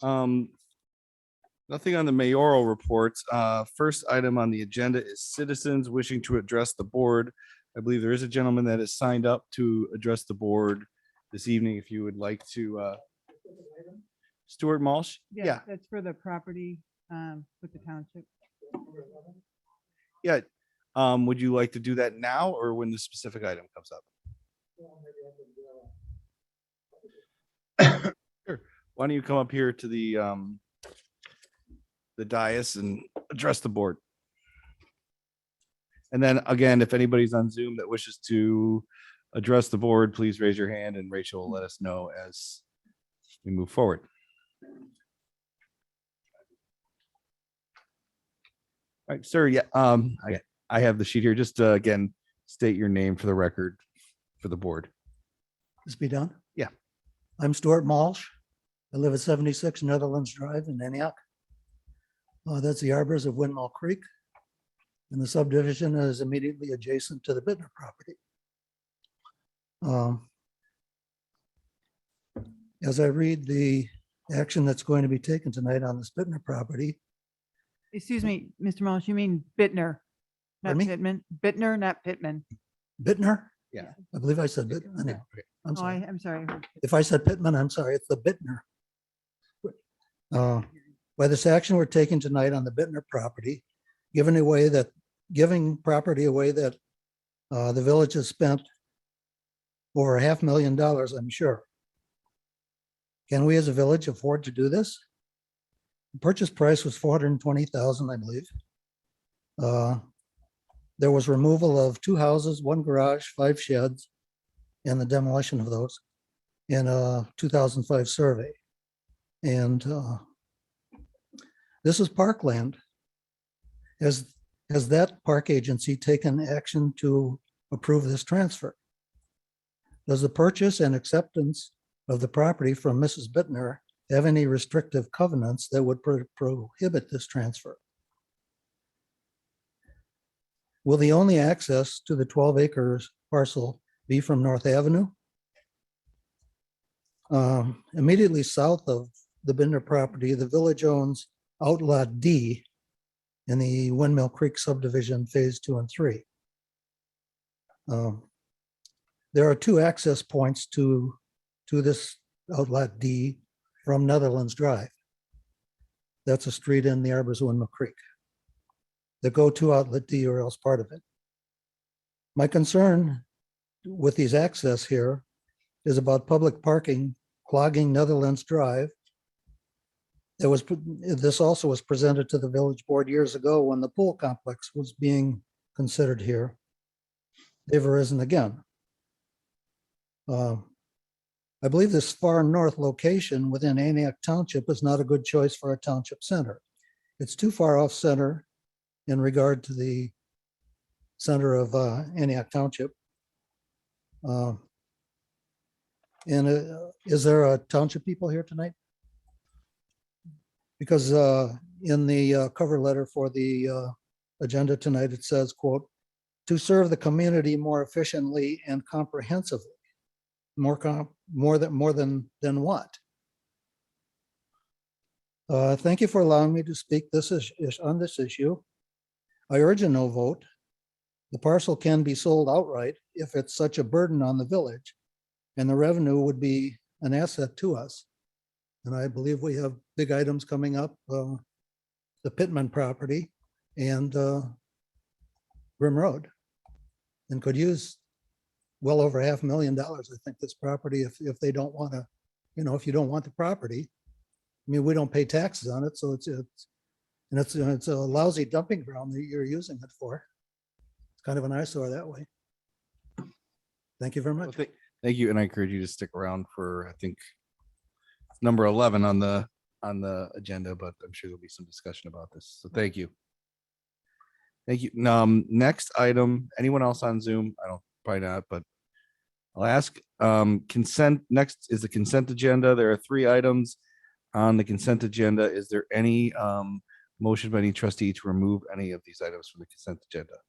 Nothing on the mayoral reports. First item on the agenda is citizens wishing to address the board. I believe there is a gentleman that has signed up to address the board this evening. If you would like to, Stuart Malsh? Yeah, That's for the property with the township. yeah. Would you like to do that now or when the specific item comes up? Sure. Why don't you come up here to the dais and address the board? And then again, if anybody's on Zoom that wishes to address the board, please raise your hand and Rachel will let us know as we move forward. All right, sir. Yeah, I have the sheet here. Just again, state your name for the record for the board. This be done? Yeah. I'm Stuart Malsh. I live at 76 Netherlands Drive in Antioch. That's the arbors of Windmill Creek. And the subdivision is immediately adjacent to the Bittner property. As I read the action that's going to be taken tonight on this Bittner property, Excuse me, Mr. Mulch, you mean Bittner, not Pardon me? Pittman? Bittner, not Pittman. Bittner? Yeah. I believe I said Bittner. Anyway, I'm Oh, sorry. I'm sorry. If I said Pittman, I'm sorry, it's the Bittner. By this action we're taking tonight on the Bittner property, giving property away that the village has spent over $500,000, I'm sure. Can we as a village afford to do this? The purchase price was $420,000, I believe. There was removal of 2 houses, 1 garage, 5 sheds, and the demolition of those in a 2005 survey. And this is parkland. Has that park agency taken action to approve this transfer? Does the purchase and acceptance of the property from Mrs. Bittner have any restrictive covenants that would prohibit this transfer? Will the only access to the 12 acres parcel be from North Avenue? Immediately south of the Bittner property, the village owns Outlot D in the Windmill Creek subdivision, phase 2 and 3. There are 2 access points to this Outlot D from Netherlands Drive. That's a street in the Arbors of Windmill Creek. The go-to outlet D or else part of it. My concern with these access here is about public parking clogging Netherlands Drive. This also was presented to the village board years ago when the pool complex was being considered here. They've arisen again. I believe this far north location within Antioch Township is not a good choice for a township center. It's too far off center in regard to the center of Antioch Township. Is there a township people here tonight? Because in the cover letter for the agenda tonight, it says, quote, "To serve the community more efficiently and comprehensively." More than what? Thank you for allowing me to speak on this issue. I urge a no vote. The parcel can be sold outright if it's such a burden on the village, and the revenue would be an asset to us. And I believe we have big items coming up, the Pittman property and Grim Road, and could use well over $500,000, I think, this property, if they don't want to, if you don't want the property. I mean, we don't pay taxes on it, so it's a lousy dumping ground that you're using it for. It's kind of an eyesore that way. Thank you very much. Thank you, and I encourage you to stick around for, I think, number 11 on the agenda, but I'm sure there'll be some discussion about this. So thank you. Thank you. Next item, anyone else on Zoom? I don't, probably not, but I'll ask. Consent, next is the consent agenda. There are 3 items on the consent agenda. Is there any motion by any trustee to remove any of these items from the consent agenda?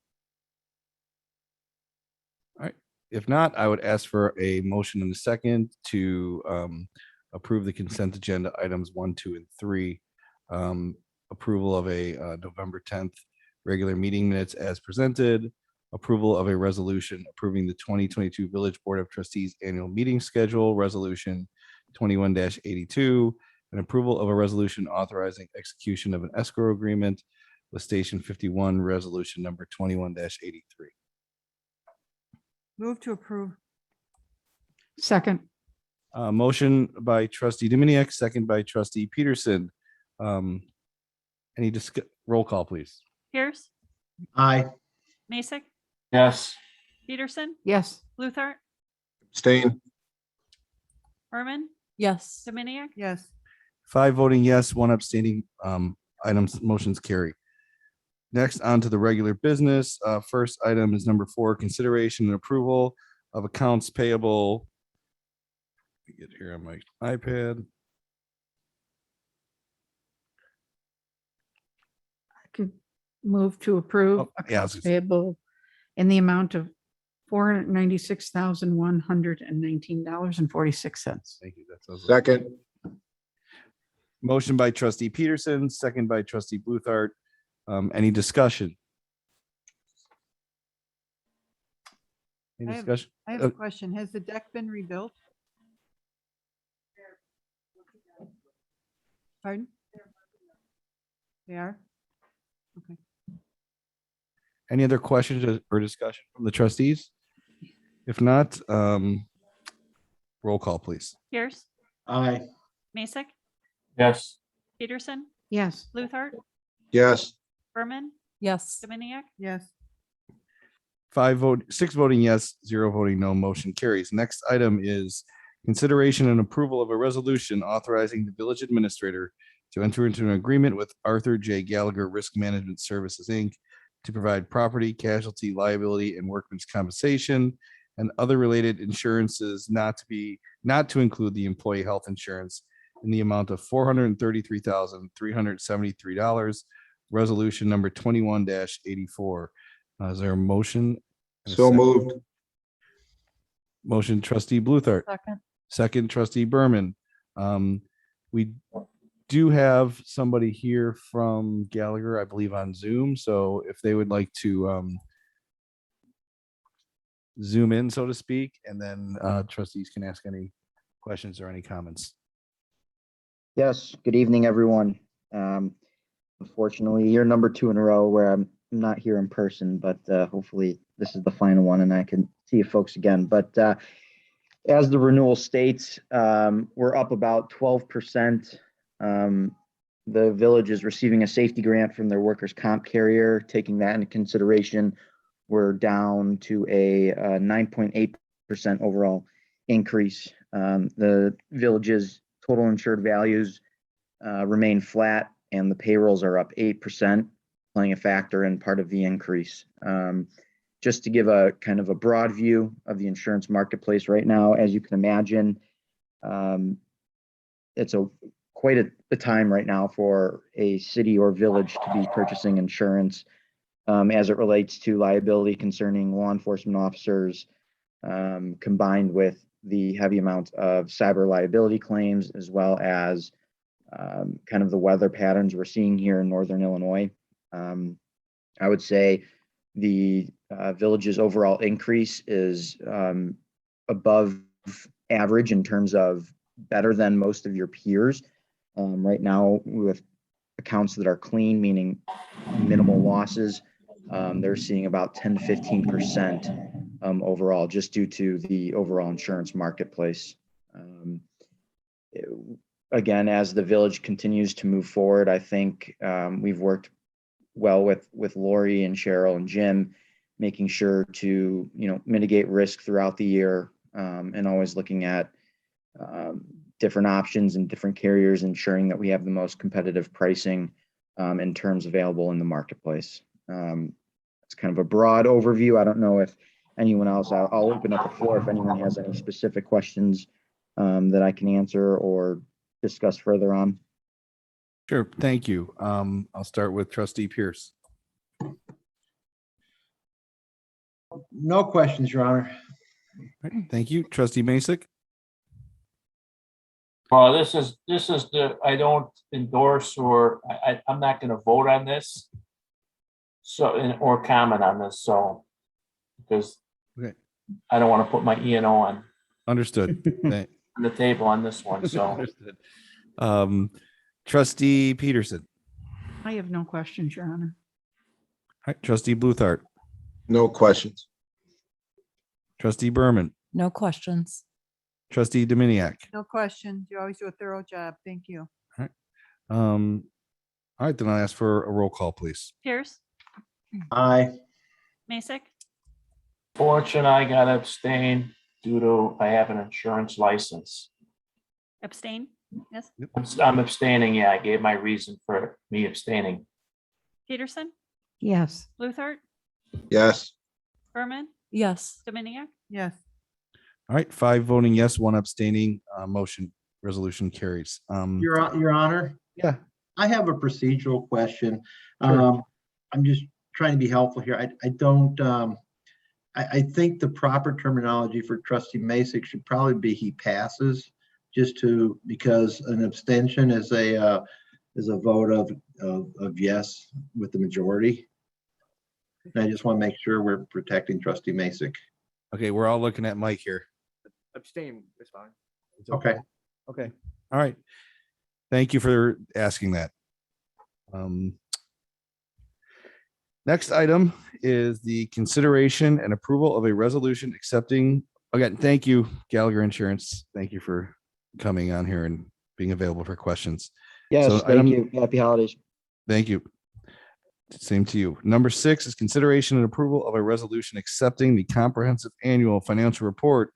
All right. If not, I would ask for a motion in a second to approve the consent agenda items 1, 2, and 3. Approval of a November 10th regular meeting minutes as presented. Approval of a resolution approving the 2022 Village Board of Trustees annual meeting schedule, resolution 21-82, and approval of a resolution authorizing execution of an escrow agreement with Station 51, resolution number 21-83. Move to approve. Second, Motion by trustee Dominiac, second by trustee Peterson. Any roll call, please? Pierce, Aye. Mason, Yes. Peterson, yes. Luther, Abstain. Berman, Yes. Dominiac, Yes. 5 voting yes, 1 abstaining. Motions carry. Next, on to the regular business. First item is number 4, consideration and approval of accounts payable. Let me get here on my iPad. Move to approve Oh, yeah, I was accounts gonna say- payable in the amount of $496,119.46. Thank you. That's Second, motion by trustee Peterson, second by trustee Bluthart. Any discussion? Any I have- discussion? I have a question. Has the deck been rebuilt? Pardon? They are? Okay. Any other questions or discussion from the trustees? If not, roll call, please. Pierce, Aye. Mason, Yes. Peterson, Yes. Bluthart, yes, Berman, Yes. Dominiac, Yes. 6 voting yes, 0 voting no, motion carries. Next item is consideration and approval of a resolution authorizing the village administrator to enter into an agreement with Arthur J. Gallagher Risk Management Services, Inc. to provide property, casualty, liability, and workman's compensation and other related insurances not to include the employee health insurance in the amount of $433,373. Resolution number 21-84. Is there a motion? and a so second? moved. Motion trustee Bluthart, Second. second trustee Berman. We do have somebody here from Gallagher, I believe, on Zoom. So if they would like to zoom in, so to speak, and then trustees can ask any questions or any comments. Yes, good evening, everyone. Unfortunately, you're number 2 in a row where I'm not here in person, but hopefully this is the final one and I can see you folks again. But as the renewal states, we're up about 12%. The village is receiving a safety grant from their workers' comp carrier. Taking that into consideration, we're down to a 9.8% overall increase. The village's total insured values remain flat, and the payrolls are up 8%, playing a factor in part of the increase. Just to give a kind of a broad view of the insurance marketplace right now, as you can imagine, it's quite a time right now for a city or village to be purchasing insurance as it relates to liability concerning law enforcement officers, combined with the heavy amount of cyber liability claims, as well as kind of the weather patterns we're seeing here in Northern Illinois. I would say the village's overall increase is above average in terms of better than most of your peers. Right now, with accounts that are clean, meaning minimal losses, they're seeing about 10 to 15% overall, just due to the overall insurance marketplace. Again, as the village continues to move forward, I think we've worked well with Lori and Cheryl and Jim, making sure to mitigate risk throughout the year, and always looking at different options and different carriers, ensuring that we have the most competitive pricing in terms available in the marketplace. It's kind of a broad overview. I don't know if anyone else, I'll open up the floor if anyone has any specific questions that I can answer or discuss further on. Sure, thank you. I'll start with trustee Pierce. No questions, Your Honor. All right, thank you. Trustee Masek? Well, this is I don't endorse or I'm not gonna vote on this. So, or comment on this, so, because Okay. I don't want to put my E&O on Understood. Thank- the table on this one, so. Understood. Trustee Peterson. I have no questions, Your Honor. All right, trustee Bluthart, No questions. trustee Berman, No questions. trustee Dominiac. No questions. You always do a thorough job. Thank you. All right, then I'll ask for a roll call, please. Pierce, Aye. Mason, Fortune, I gotta abstain due to, I have an insurance license. abstain, yes, I'm abstaining, yeah, I gave my reason for me abstaining. Peterson, Yes. Bluthart, Yes, Berman, Yes. Dominiac, Yes. All right, 5 voting yes, 1 abstaining, motion resolution carries. Your Honor, Yeah, I have a procedural question. Sure. I'm just trying to be helpful here. I don't, I think the proper terminology for trustee Masick should probably be he passes, just to, because an abstention is a vote of yes with the majority. And I just want to make sure we're protecting trustee Masick. Okay, we're all looking at Mike here. Abstain is fine. Okay. Okay, all right. Thank you for asking that. Next item is the consideration and approval of a resolution accepting, again, thank you, Gallagher Insurance. Thank you for coming on here and being available for questions. Yes, So thank item- you. Happy holidays. Thank you. Same to you. Number 6 is consideration and approval of a resolution accepting the comprehensive annual financial report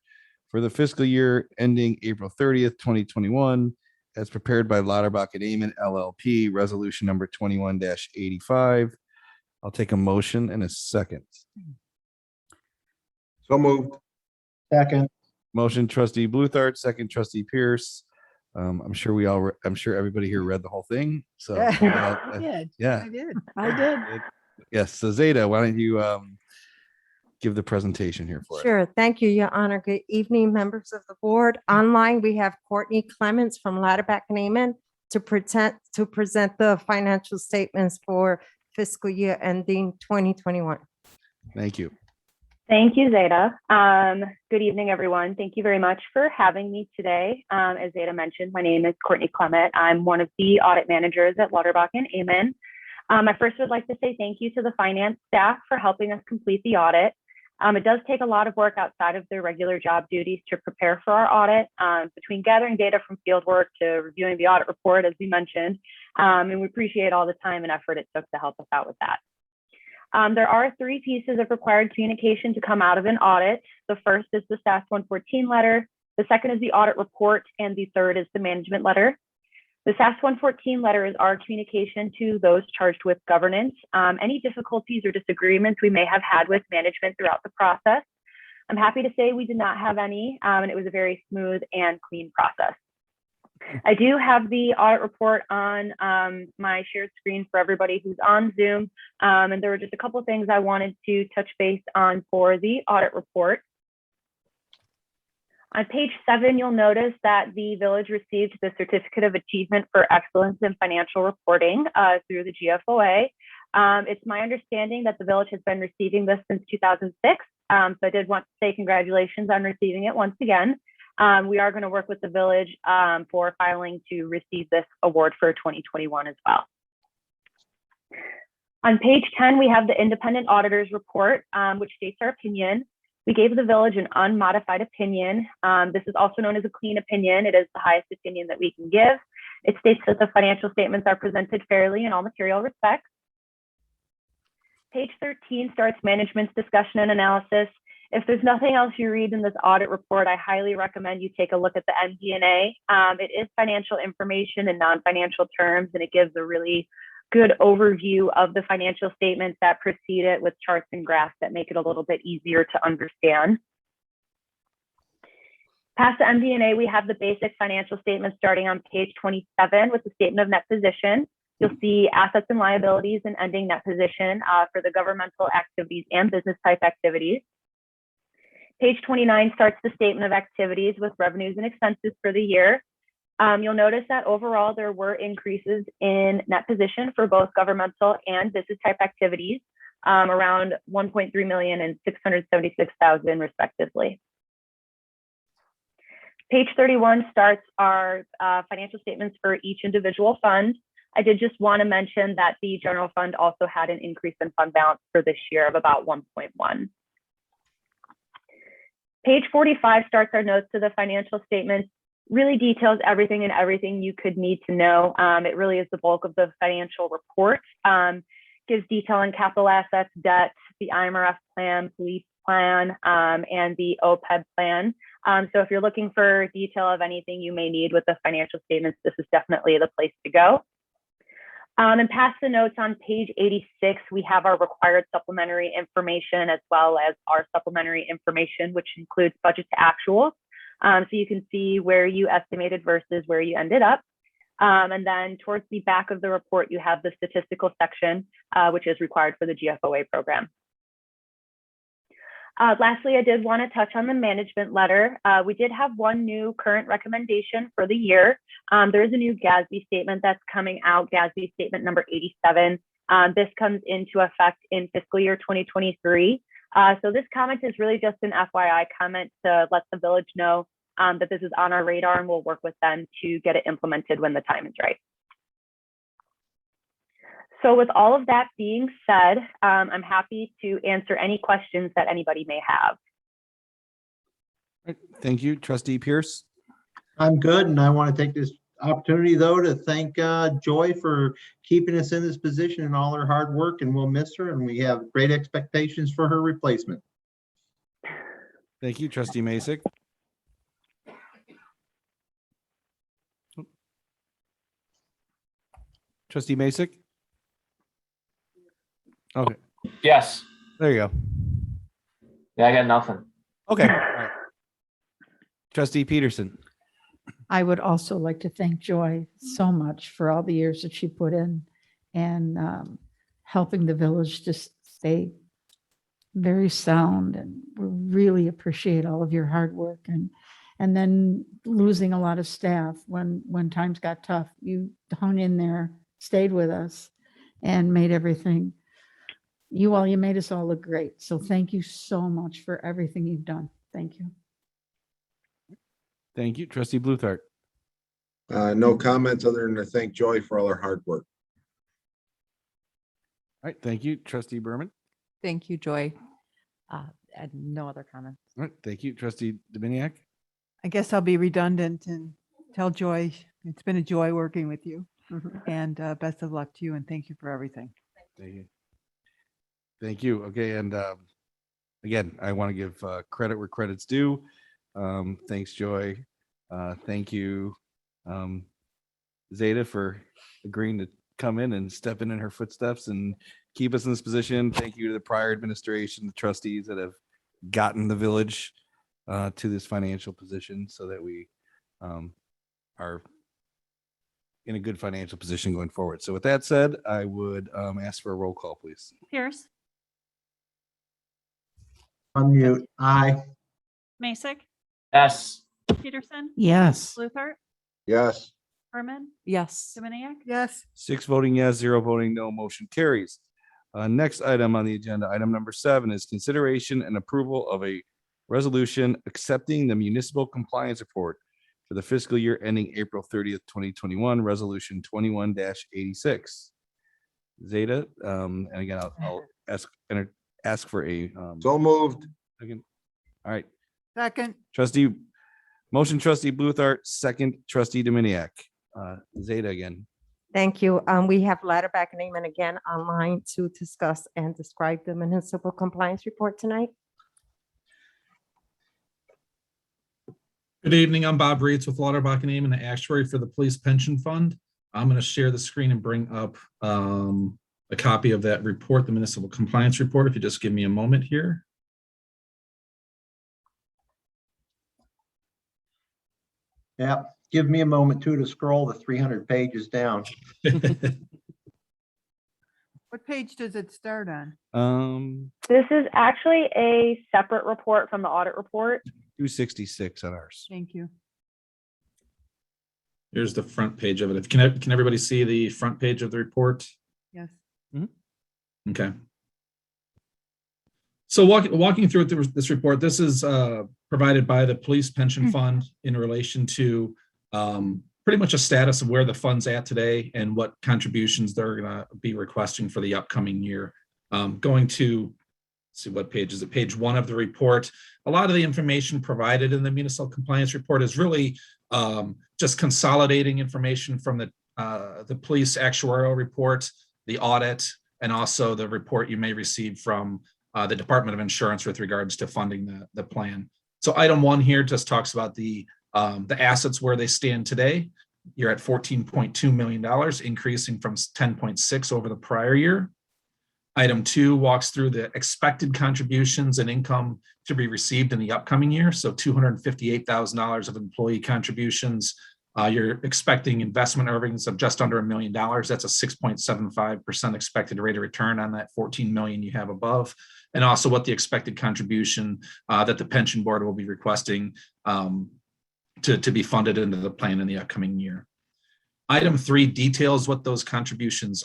for the fiscal year ending April 30th, 2021, as prepared by Lauterbach and Amon LLP, resolution number 21-85. I'll take a motion in a second. So moved. Second. Motion trustee Bluthart, second trustee Pierce. I'm sure everybody here read the whole thing. So I did. yeah. I did. I did. Yes. So Zeta, why don't you give the presentation here for us? Sure. Thank you, Your Honor. Good evening, members of the board. Online, we have Courtney Clements from Lauterbach and Amon to present the financial statements for fiscal year ending 2021. Thank you. Thank you, Zeta. Good evening, everyone. Thank you very much for having me today. As Zeta mentioned, my name is Courtney Clement. I'm one of the audit managers at Lauterbach and Amon. I first would like to say thank you to the finance staff for helping us complete the audit. It does take a lot of work outside of their regular job duties to prepare for our audit, between gathering data from field work to reviewing the audit report, as we mentioned, and we appreciate all the time and effort it took to help us out with that. There are 3 pieces of required communication to come out of an audit. The first is the SAS 114 letter, the second is the audit report, and the third is the management letter. The SAS 114 letter is our communication to those charged with governance, any difficulties or disagreements we may have had with management throughout the process. I'm happy to say we did not have any, and it was a very smooth and clean process. I do have the audit report on my shared screen for everybody who's on Zoom, and there were just a couple of things I wanted to touch base on for the audit report. On page 7, you'll notice that the village received the Certificate of Achievement for Excellence in Financial Reporting through the GFOA. It's my understanding that the village has been receiving this since 2006, so I did want to say congratulations on receiving it once again. We are going to work with the village for filing to receive this award for 2021 as well. On page 10, we have the independent auditor's report, which states our opinion. We gave the village an unmodified opinion. This is also known as a clean opinion. It is the highest opinion that we can give. It states that the financial statements are presented fairly in all material respects. Page 13 starts management's discussion and analysis. If there's nothing else you read in this audit report, I highly recommend you take a look at the MD&A. It is financial information in non-financial terms, and it gives a really good overview of the financial statements that precede it with charts and graphs that make it a little bit easier to understand. Past the MD&A, we have the basic financial statements starting on page 27 with the statement of net position. You'll see assets and liabilities and ending net position for the governmental activities and business type activities. Page 29 starts the statement of activities with revenues and expenses for the year. You'll notice that overall there were increases in net position for both governmental and business type activities, around 1.3 million and 676,000 respectively. Page 31 starts our financial statements for each individual fund. I did just want to mention that the general fund also had an increase in fund balance for this year of about 1.1. Page 45 starts our notes to the financial statements, really details everything you could need to know. It really is the bulk of the financial report. Gives detail on capital assets, debt, the IMRF plan, police plan, and the OPEB plan. So if you're looking for detail of anything you may need with the financial statements, this is definitely the place to go. And past the notes on page 86, we have our required supplementary information as well as our supplementary information, which includes budget to actual. So you can see where you estimated versus where you ended up. And then towards the back of the report, you have the statistical section, which is required for the GFOA program. Lastly, I did want to touch on the management letter. We did have one new current recommendation for the year. There is a new GASB statement that's coming out, GASB statement number 87. This comes into effect in fiscal year 2023. So this comment is really just an FYI comment to let the village know that this is on our radar, and we'll work with them to get it implemented when the time is right. So with all of that being said, I'm happy to answer any questions that anybody may have. Right, thank you, Trustee Pierce. I'm good, and I want to take this opportunity, though, to thank Joy for keeping us in this position and all her hard work, and we'll miss her, and we have great expectations for her replacement. Thank you, Trustee Masek. Trustee Masek? Okay, Yes. there you go. Yeah, I got nothing. Okay. All right. Trustee Peterson. I would also like to thank Joy so much for all the years that she put in and helping the village to stay very sound, and we really appreciate all of your hard work, and then losing a lot of staff when times got tough. You hung in there, stayed with us, and made everything. You made us all look great. So thank you so much for everything you've done. Thank you. Thank you, Trustee Bluthart. No comments other than to thank Joy for all her hard work. All right, thank you, Trustee Berman. Thank you, Joy. And no other comments. All right, thank you, Trustee Dominiac. I guess I'll be redundant and tell Joy it's been a joy working with you, and best of luck to you, and thank you for everything. Thank you. Thank you. Okay, and again, I want to give credit where credit's due. Thanks, Joy. Thank you, Zeta, for agreeing to come in and step in her footsteps and keep us in this position. Thank you to the prior administration, the trustees that have gotten the village to this financial position so that we are in a good financial position going forward. So with that said, I would ask for a roll call, please. Pierce, Unmute. Aye. Masek, Yes. Peterson, Yes. Bluthart, Yes. Berman, Yes. Dominiac. Yes. 6 voting yes, 0 voting no, motion carries. Next item on the agenda, item number 7, is consideration and approval of a resolution accepting the municipal compliance report for the fiscal year ending April 30th, 2021, resolution 21-86. Zeta, and again, I'll ask for a So moved. second. All right, Second. motion trustee Bluthart, second trustee Dominiac. Zeta again. Thank you. We have Ladderback and Amon again online to discuss and describe the municipal compliance report tonight. Good evening. I'm Bob Reitz with Lauterbach and Amon, the actuary for the police pension fund. I'm going to share the screen and bring up a copy of that report, the municipal compliance report. If you just give me a moment here. Yeah, give me a moment too to scroll the 300 pages down. What page does it start on? This is actually a separate report from the audit report. 266 on ours. Thank you. Here's the front page of it. Can everybody see the front page of the report? Yes. Okay. So walking through this report, this is provided by the police pension fund in relation to pretty much a status of where the fund's at today and what contributions they're going to be requesting for the upcoming year. Going to see what page is it, page 1 of the report. A lot of the information provided in the municipal compliance report is really just consolidating information from the police actuarial report, the audit, and also the report you may receive from the Department of Insurance with regards to funding the plan. So item 1 here just talks about the assets where they stand today. You're at $14.2 million, increasing from 10.6 over the prior year. Item 2 walks through the expected contributions and income to be received in the upcoming year. So $258,000 of employee contributions, You're expecting investment earnings of just under $1 million. That's a 6.75% expected rate of return on that 14 million you have above. And also what the expected contribution that the pension board will be requesting to be funded into the plan in the upcoming year. Item 3 details what those contributions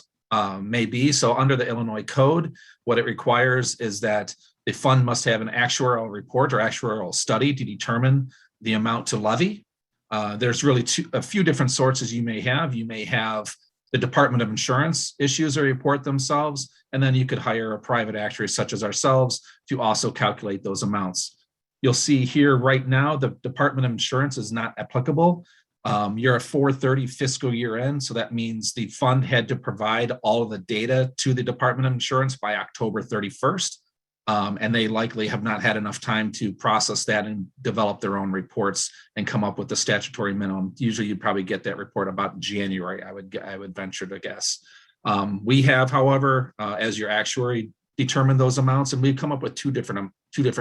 may be. So under the Illinois code, what it requires is that the fund must have an actuarial report or actuarial study to determine the amount to levy. There's really a few different sources you may have. You may have the Department of Insurance issues a report themselves, and then you could hire a private actuary such as ourselves to also calculate those amounts. You'll see here right now, the Department of Insurance is not applicable. You're a 4/30 fiscal year end, so that means the fund had to provide all of the data to the Department of Insurance by October 31st. And they likely have not had enough time to process that and develop their own reports and come up with the statutory minimum. Usually you'd probably get that report about January, I would venture to guess. We have, however, as your actuary, determined those amounts, and we've come up with two different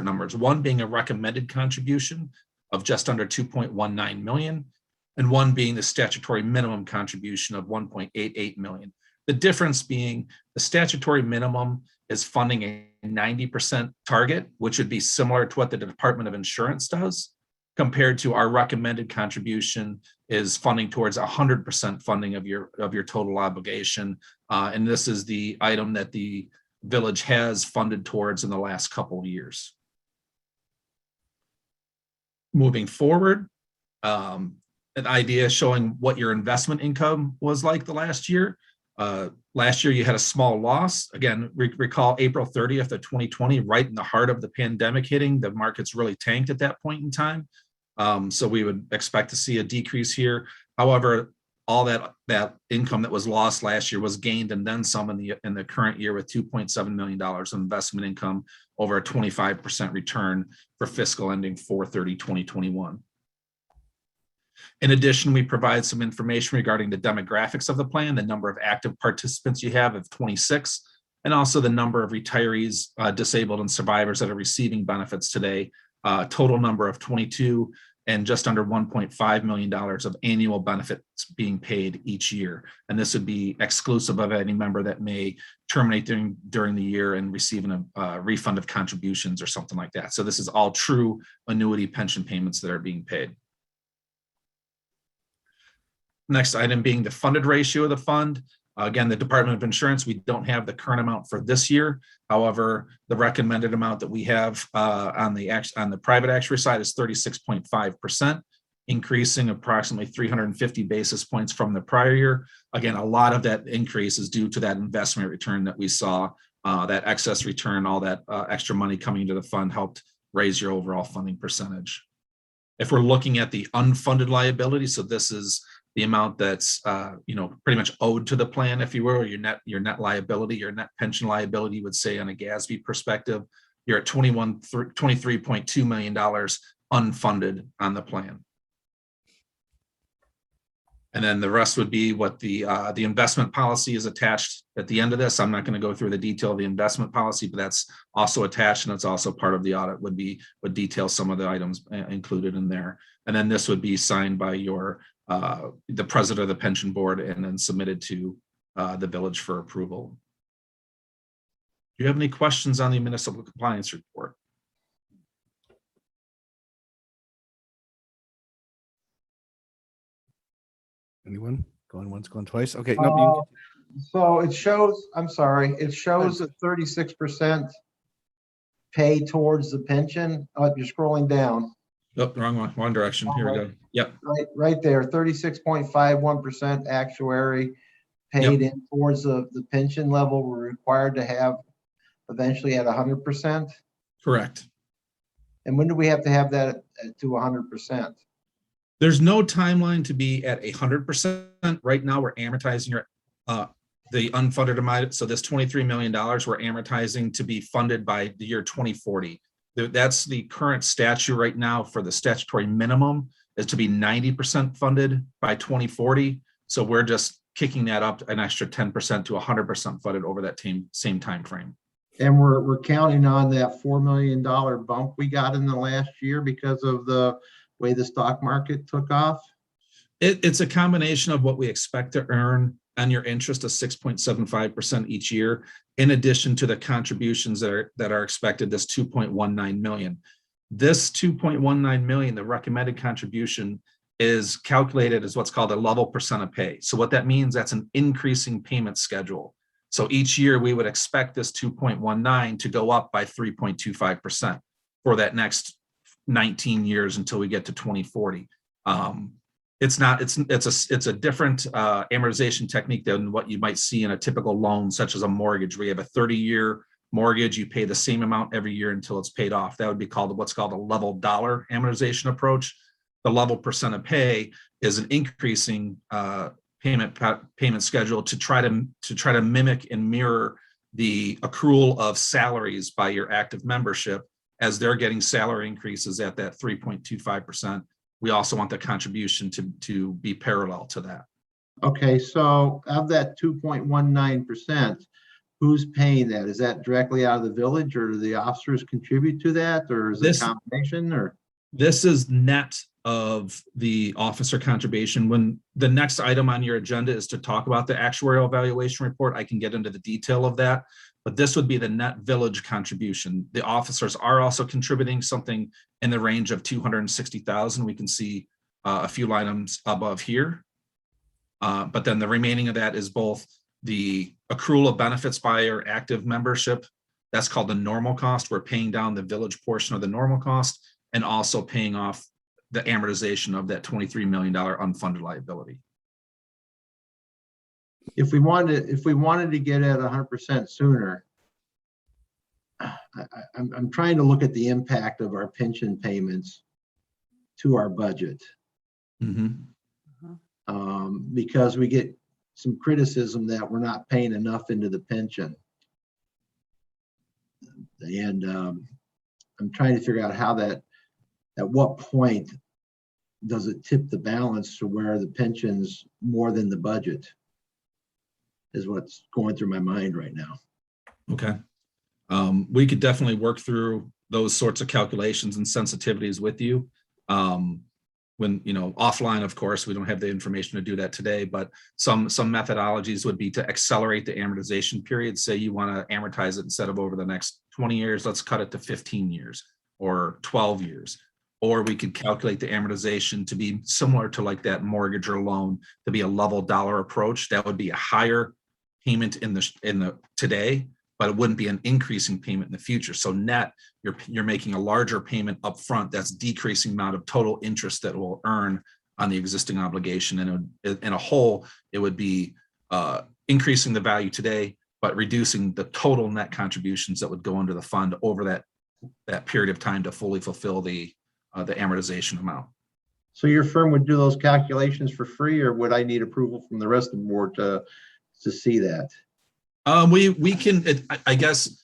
numbers, one being a recommended contribution of just under 2.19 million, and one being the statutory minimum contribution of 1.88 million. The difference being the statutory minimum is funding a 90% target, which would be similar to what the Department of Insurance does, compared to our recommended contribution is funding towards 100% funding of your total obligation. And this is the item that the village has funded towards in the last couple of years. Moving forward, an idea showing what your investment income was like the last year. Last year you had a small loss. Again, recall April 30th of 2020, right in the heart of the pandemic hitting. The markets really tanked at that point in time. So we would expect to see a decrease here. However, all that income that was lost last year was gained and then some in the current year with $2.7 million of investment income over a 25% return for fiscal ending 4/30/2021. In addition, we provide some information regarding the demographics of the plan, the number of active participants you have of 26, and also the number of retirees, disabled, and survivors that are receiving benefits today, total number of 22, and just under $1.5 million of annual benefits being paid each year. And this would be exclusive of any member that may terminate during the year and receiving a refund of contributions or something like that. So this is all true annuity pension payments that are being paid. Next item being the funded ratio of the fund. Again, the Department of Insurance, we don't have the current amount for this year. However, the recommended amount that we have on the private actuary side is 36.5%, increasing approximately 350 basis points from the prior year. Again, a lot of that increase is due to that investment return that we saw, that excess return, all that extra money coming into the fund helped raise your overall funding percentage. If we're looking at the unfunded liability, so this is the amount that's pretty much owed to the plan, if you will, or your net liability, your net pension liability, you would say on a GASB perspective, you're at $23.2 million unfunded on the plan. And then the rest would be what the investment policy is attached at the end of this. I'm not going to go through the detail of the investment policy, but that's also attached, and it's also part of the audit would detail some of the items included in there. And then this would be signed by the president of the pension board and then submitted to the village for approval. Do you have any questions on the municipal compliance report? Anyone? Going once, going twice? Okay. Nope, So it shows, I'm sorry, it shows that 36% pay towards the pension. Oh, you're scrolling down. Oh, wrong one, wrong direction. Here we go. Yep. Right there, 36.51% actuary paid in towards the pension level we're required to have eventually at 100%. Correct. And when do we have to have that to 100%? There's no timeline to be at 100%. Right now, we're amortizing the unfunded amount. So this $23 million we're amortizing to be funded by the year 2040. That's the current statute right now for the statutory minimum is to be 90% funded by 2040. So we're just kicking that up an extra 10% to 100% funded over that same time frame. And we're counting on that $4 million bump we got in the last year because of the way the stock market took off. It's a combination of what we expect to earn on your interest of 6.75% each year, in addition to the contributions that are expected, this 2.19 million. This 2.19 million, the recommended contribution, is calculated as what's called a level percent of pay. So what that means, that's an increasing payment schedule. So each year we would expect this 2.19 to go up by 3.25% for that next 19 years until we get to 2040. It's a different amortization technique than what you might see in a typical loan, such as a mortgage, where you have a 30-year mortgage, you pay the same amount every year until it's paid off. That would be called what's called a level dollar amortization approach. The level percent of pay is an increasing payment schedule to try to mimic and mirror the accrual of salaries by your active membership as they're getting salary increases at that 3.25%. We also want the contribution to be parallel to that. Okay, so of that 2.19%, who's paying that? Is that directly out of the village, or do the officers contribute to that, or is it a combination, or? This is net of the officer contribution. When the next item on your agenda is to talk about the actuarial evaluation report, I can get into the detail of that, but this would be the net village contribution. The officers are also contributing something in the range of 260,000. We can see a few items above here. But then the remaining of that is both the accrual of benefits by our active membership. That's called the normal cost. We're paying down the village portion of the normal cost and also paying off the amortization of that $23 million unfunded liability. If we wanted to get at 100% sooner, I'm trying to look at the impact of our pension payments to our budget. Because we get some criticism that we're not paying enough into the pension. And I'm trying to figure out how that, at what point does it tip the balance to where the pension's more than the budget, is what's going through my mind right now. Okay. We could definitely work through those sorts of calculations and sensitivities with you. When, offline, of course, we don't have the information to do that today, but some methodologies would be to accelerate the amortization period. Say you want to amortize it instead of over the next 20 years, let's cut it to 15 years or 12 years. Or we could calculate the amortization to be similar to like that mortgage or loan, to be a level dollar approach. That would be a higher payment in the today, but it wouldn't be an increasing payment in the future. So net, you're making a larger payment up front. That's decreasing amount of total interest that will earn on the existing obligation. And in a whole, it would be increasing the value today, but reducing the total net contributions that would go into the fund over that period of time to fully fulfill the amortization amount. So your firm would do those calculations for free, or would I need approval from the rest of the board to see that? We can, I guess,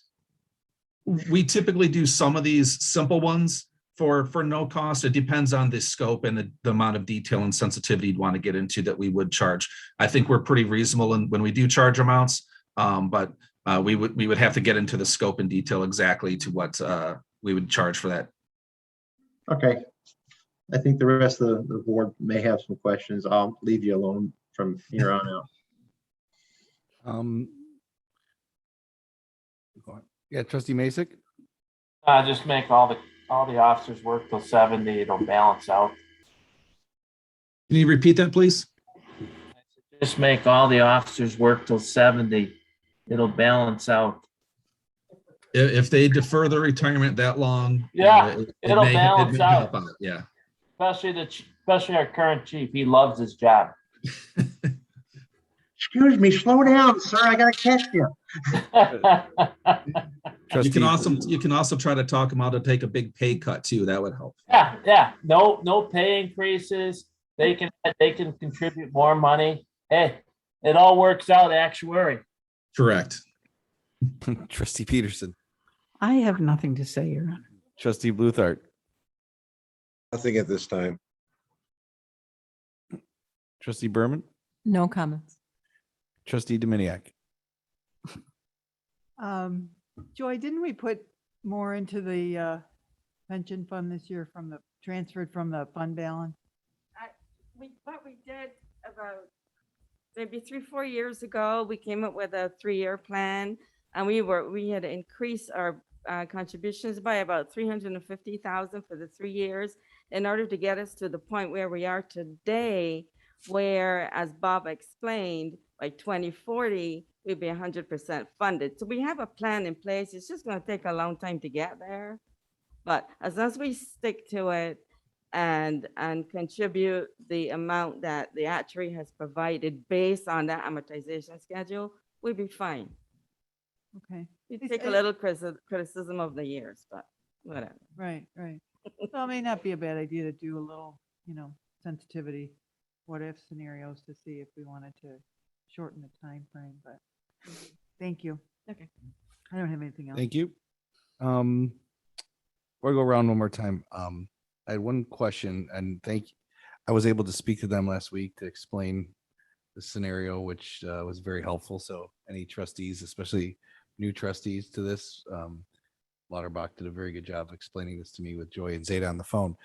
we typically do some of these simple ones for no cost. It depends on the scope and the amount of detail and sensitivity you'd want to get into that we would charge. I think we're pretty reasonable when we do charge amounts, but we would have to get into the scope and detail exactly to what we would charge for that. Okay. I think the rest of the board may have some questions. I'll leave you alone from here on out. Yeah, Trustee Masek. Just make all the officers work till 70, it'll balance out. Can you repeat that, please? Just make all the officers work till 70, it'll balance out. If they defer their retirement that long, Yeah, it it'll may balance out. help out. Yeah. Especially our current chief, he loves his job. Excuse me, slow down, sir. I gotta catch you. You can also try to talk them out to take a big pay cut too. That would help. Yeah. No pay increases. They can contribute more money. Hey, it all works out actuary. Correct. Trustee Peterson. I have nothing to say, Your Honor. Trustee Bluthart. Nothing at this time. Trustee Berman. No comments. Trustee Dominiac. Joy, didn't we put more into the pension fund this year transferred from the fund balance? What we did about maybe 3-4 years ago, we came up with a 3-year plan, and we had increased our contributions by about 350,000 for the 3 years in order to get us to the point where we are today, where, as Bob explained, by 2040, we'll be 100% funded. So we have a plan in place. It's just going to take a long time to get there. But as long as we stick to it and contribute the amount that the actuary has provided based on that amortization schedule, we'll be fine. Okay. We take a little criticism of the years, but whatever. Right. So it may not be a bad idea to do a little, sensitivity, what if scenarios to see if we wanted to shorten the time frame, but thank you. Okay. I don't have anything else. Thank you. We'll go around one more time. I had one question, and I was able to speak to them last week to explain the scenario, which was very helpful. So any trustees, especially new trustees to this, Lauterbach did a very good job of explaining this to me with Joy and Zeta on the phone.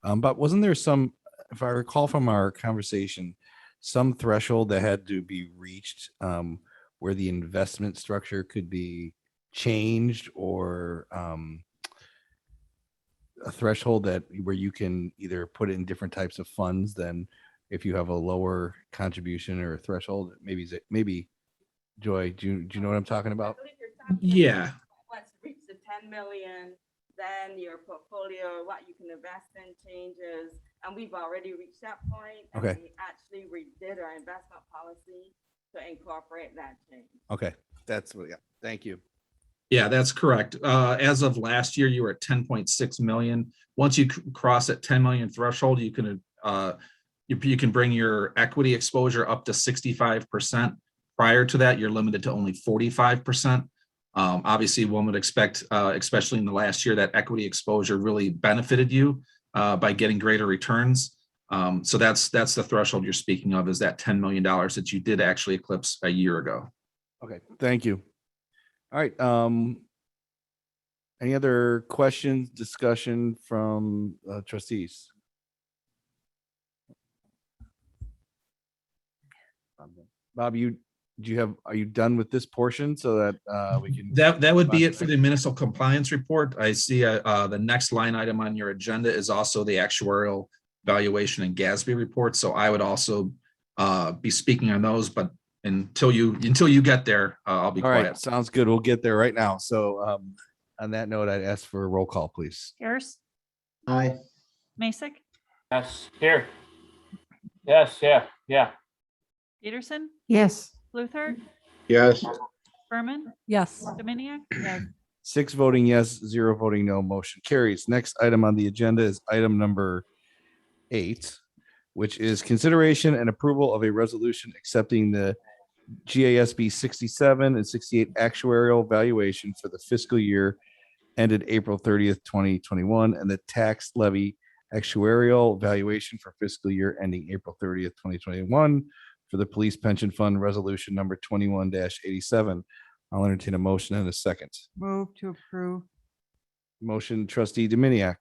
But wasn't there some, if I recall from our conversation, some threshold that had to be reached where the investment structure could be changed, or a threshold where you can either put it in different types of funds than if you have a lower contribution or a threshold? Maybe Joy, do you know what I'm talking about? Yeah. Once you reach the 10 million, then your portfolio, what you can invest in changes. And we've already reached that point. And Okay. we actually redid our investment policy to incorporate that change. Okay, that's what. Yeah, thank you. Yeah, that's correct. As of last year, you were at 10.6 million. Once you cross that 10 million threshold, you can bring your equity exposure up to 65%. Prior to that, you're limited to only 45%. Obviously, one would expect, especially in the last year, that equity exposure really benefited you by getting greater returns. So that's the threshold you're speaking of, is that $10 million that you did actually eclipse a year ago. Okay, thank you. All right. Any other questions, discussion from trustees? Bob, are you done with this portion so that we can? That would be it for the municipal compliance report. I see the next line item on your agenda is also the actuarial valuation and GASB report. So I would also be speaking on those, but until you get there, I'll be All quiet. right, sounds good. We'll get there right now. So on that note, I'd ask for a roll call, please. Harris, Aye. Mason, Yes, here. Yes, yeah. Peterson, Yes. Luther, Yes. Berman, Yes. Dominiac, 6 voting yes, 0 voting no, motion carries. Next item on the agenda is item number 8, which is consideration and approval of a resolution accepting the GASB 67 and 68 actuarial valuation for the fiscal year ended April 30th, 2021, and the tax levy actuarial valuation for fiscal year ending April 30th, 2021 for the police pension fund resolution number 21-87. I'll entertain a motion in a second. Move to approve. Motion trustee Dominiac,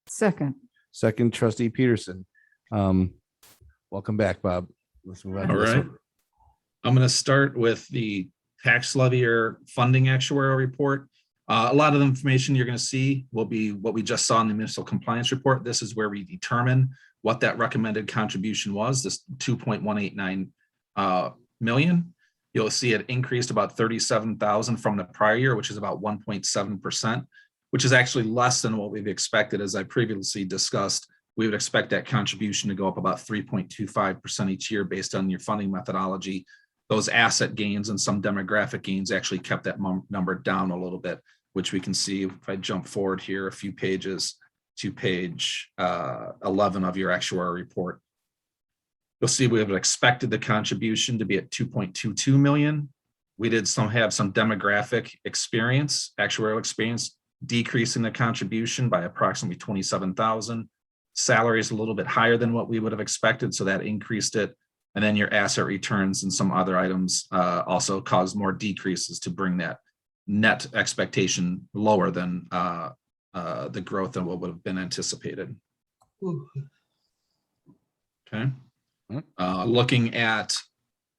Second. second trustee Peterson. Welcome back, Bob. Let's move on. All to this right. one. I'm going to start with the tax Levier funding actuarial report. A lot of the information you're going to see will be what we just saw in the municipal compliance report. This is where we determine what that recommended contribution was, this 2.189 million. You'll see it increased about 37,000 from the prior year, which is about 1.7%, which is actually less than what we've expected. As I previously discussed, we would expect that contribution to go up about 3.25% each year based on your funding methodology. Those asset gains and some demographic gains actually kept that number down a little bit, which we can see if I jump forward here a few pages to page 11 of your actuarial report. You'll see we have expected the contribution to be at 2.22 million. We did have some demographic experience, actuarial experience, decreasing the contribution by approximately 27,000. Salary is a little bit higher than what we would have expected, so that increased it. And then your asset returns and some other items also caused more decreases to bring that net expectation lower than the growth than what would have been anticipated. Okay. Looking at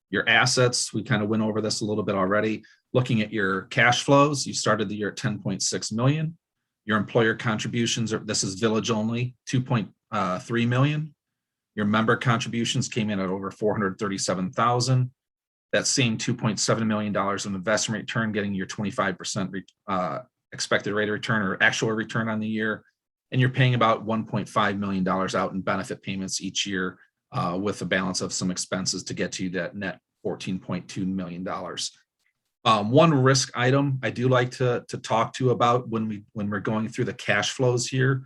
your assets, we kind of went over this a little bit already. Looking at your cash flows, you started the year at 10.6 million. Your employer contributions are, this is village only, 2.3 million. Your member contributions came in at over 437,000. That same $2.7 million in investment return, getting your 25% expected rate of return or actual return on the year. And you're paying about $1.5 million out in benefit payments each year with a balance of some expenses to get to that net $14.2 million. One risk item I do like to talk to about when we're going through the cash flows here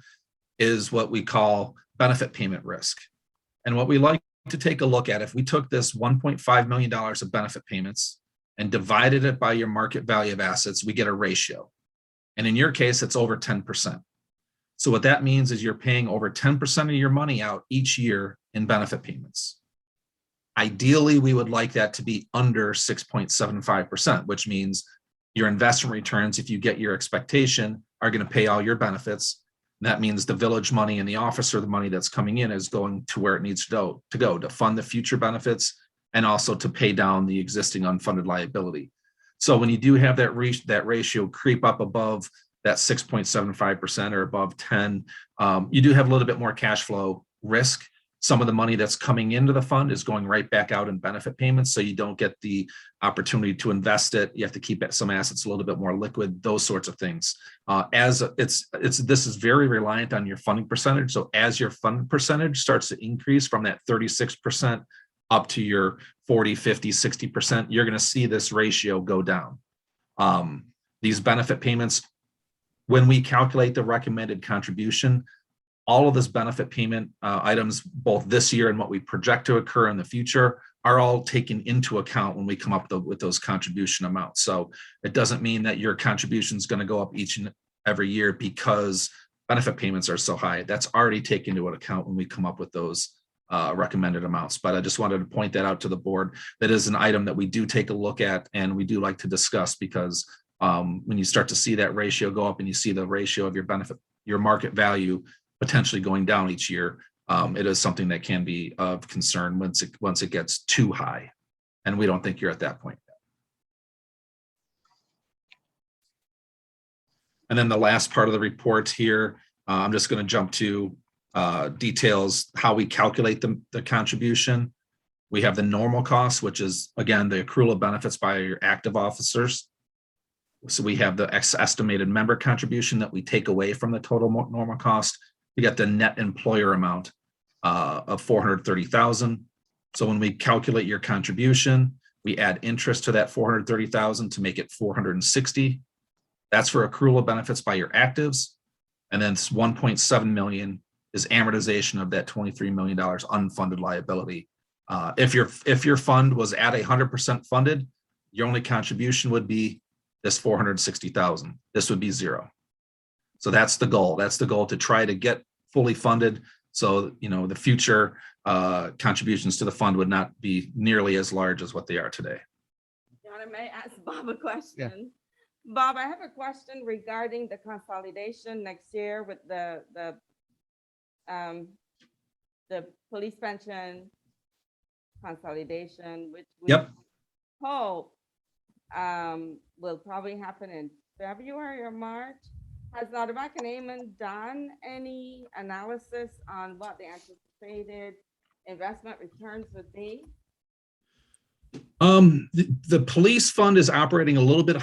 is what we call benefit payment risk. And what we like to take a look at, if we took this $1.5 million of benefit payments and divided it by your market value of assets, we get a ratio. And in your case, it's over 10%. So what that means is you're paying over 10% of your money out each year in benefit payments. Ideally, we would like that to be under 6.75%, which means your investment returns, if you get your expectation, are going to pay all your benefits. And that means the village money and the officer, the money that's coming in is going to where it needs to go to fund the future benefits and also to pay down the existing unfunded liability. So when you do have that ratio creep up above that 6.75% or above 10, you do have a little bit more cash flow risk. Some of the money that's coming into the fund is going right back out in benefit payments. So you don't get the opportunity to invest it. You have to keep some assets a little bit more liquid, those sorts of things. This is very reliant on your funding percentage. So as your funding percentage starts to increase from that 36% up to your 40, 50, 60%, you're going to see this ratio go down. These benefit payments, when we calculate the recommended contribution, all of this benefit payment items, both this year and what we project to occur in the future, are all taken into account when we come up with those contribution amounts. So it doesn't mean that your contribution is going to go up each and every year because benefit payments are so high. That's already taken into account when we come up with those recommended amounts. But I just wanted to point that out to the board. That is an item that we do take a look at and we do like to discuss, because when you start to see that ratio go up and you see the ratio of your market value potentially going down each year, it is something that can be of concern once it gets too high. And we don't think you're at that point yet. And then the last part of the report here, I'm just going to jump to details how we calculate the contribution. We have the normal cost, which is, again, the accrual of benefits by your active officers. So we have the estimated member contribution that we take away from the total normal cost. We get the net employer amount of 430,000. So when we calculate your contribution, we add interest to that 430,000 to make it 460. That's for accrual of benefits by your actives. And then 1.7 million is amortization of that $23 million unfunded liability. If your fund was at 100% funded, your only contribution would be this 460,000. This would be zero. So that's the goal. That's the goal, to try to get fully funded. So, the future contributions to the fund would not be nearly as large as what they are today. Your Honor, may I ask Bob a question? Yeah. Bob, I have a question regarding the consolidation next year with the police pension consolidation, which we hope will probably happen in February or March. Has Lauterbach and Amon done any analysis on what the anticipated investment returns would be? The police fund is operating a little bit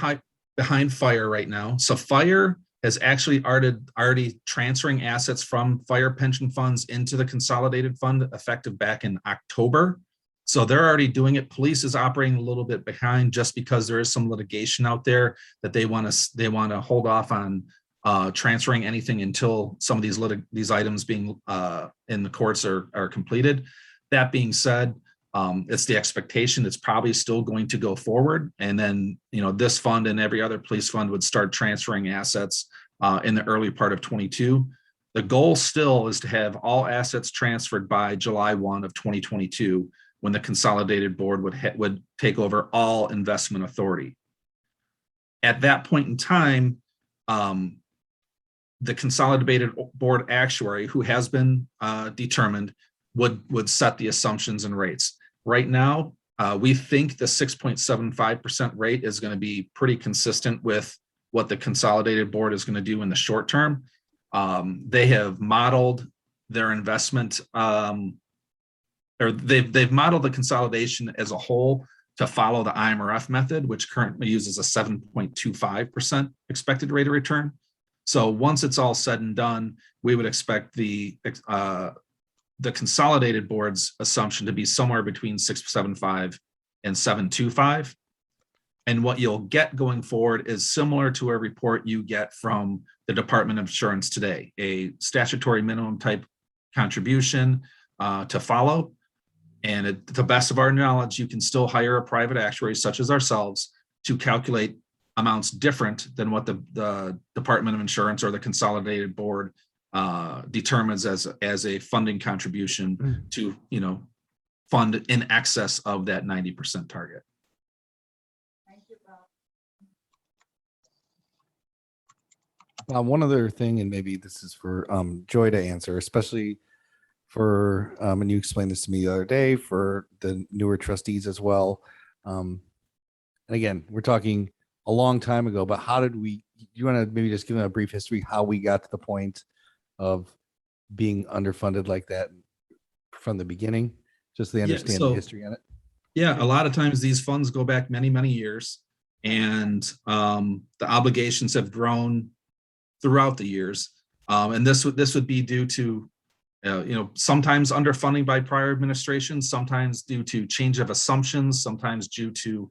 behind fire right now. So fire has actually already transferring assets from fire pension funds into the consolidated fund effective back in October. So they're already doing it. Police is operating a little bit behind just because there is some litigation out there that they want to hold off on transferring anything until some of these items being in the courts are completed. That being said, it's the expectation it's probably still going to go forward. And then, this fund and every other police fund would start transferring assets in the early part of 22. The goal still is to have all assets transferred by July 1 of 2022, when the consolidated board would take over all investment authority. At that point in time, the consolidated board actuary, who has been determined, would set the assumptions and rates. Right now, we think the 6.75% rate is going to be pretty consistent with what the consolidated board is going to do in the short term. They have modeled their investment, or they've modeled the consolidation as a whole to follow the IMRF method, which currently uses a 7.25% expected rate of return. So once it's all said and done, we would expect the consolidated board's assumption to be somewhere between 6.75 and 7.25. And what you'll get going forward is similar to a report you get from the Department of Insurance today, a statutory minimum type contribution to follow. And to the best of our knowledge, you can still hire a private actuary such as ourselves to calculate amounts different than what the Department of Insurance or the consolidated board determines as a funding contribution to, fund in excess of that 90% target. One other thing, and maybe this is for Joy to answer, especially for, and you explained this to me the other day, for the newer trustees as well. And again, we're talking a long time ago, but how did we, you want to maybe just give them a brief history, how we got to the point of being underfunded like that from the beginning, just so they understand the history on it? Yeah, a lot of times these funds go back many, many years, and the obligations have grown throughout the years. And this would be due to, sometimes underfunding by prior administrations, sometimes due to change of assumptions, sometimes due to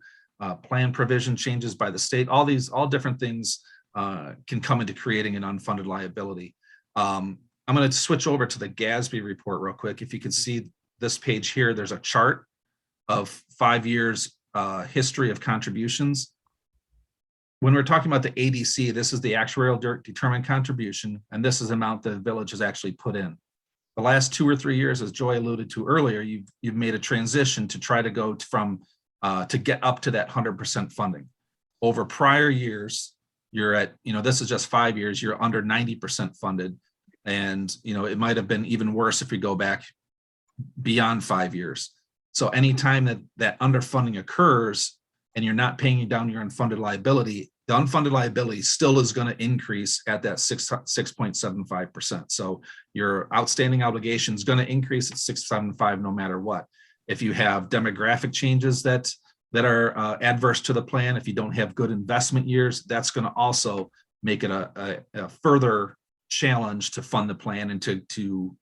plan provision changes by the state. All different things can come into creating an unfunded liability. I'm going to switch over to the GASB report real quick. If you can see this page here, there's a chart of 5 years history of contributions. When we're talking about the ADC, this is the actuarial determined contribution, and this is the amount the village has actually put in. The last 2 or 3 years, as Joy alluded to earlier, you've made a transition to try to go from to get up to that 100% funding. Over prior years, you're at, this is just 5 years, you're under 90% funded. And, it might have been even worse if we go back beyond 5 years. So anytime that underfunding occurs and you're not paying down your unfunded liability, the unfunded liability still is going to increase at that 6.75%. So your outstanding obligation is going to increase at 6.75 no matter what. If you have demographic changes that are adverse to the plan, if you don't have good investment years, that's going to also make it a further challenge to fund the plan and to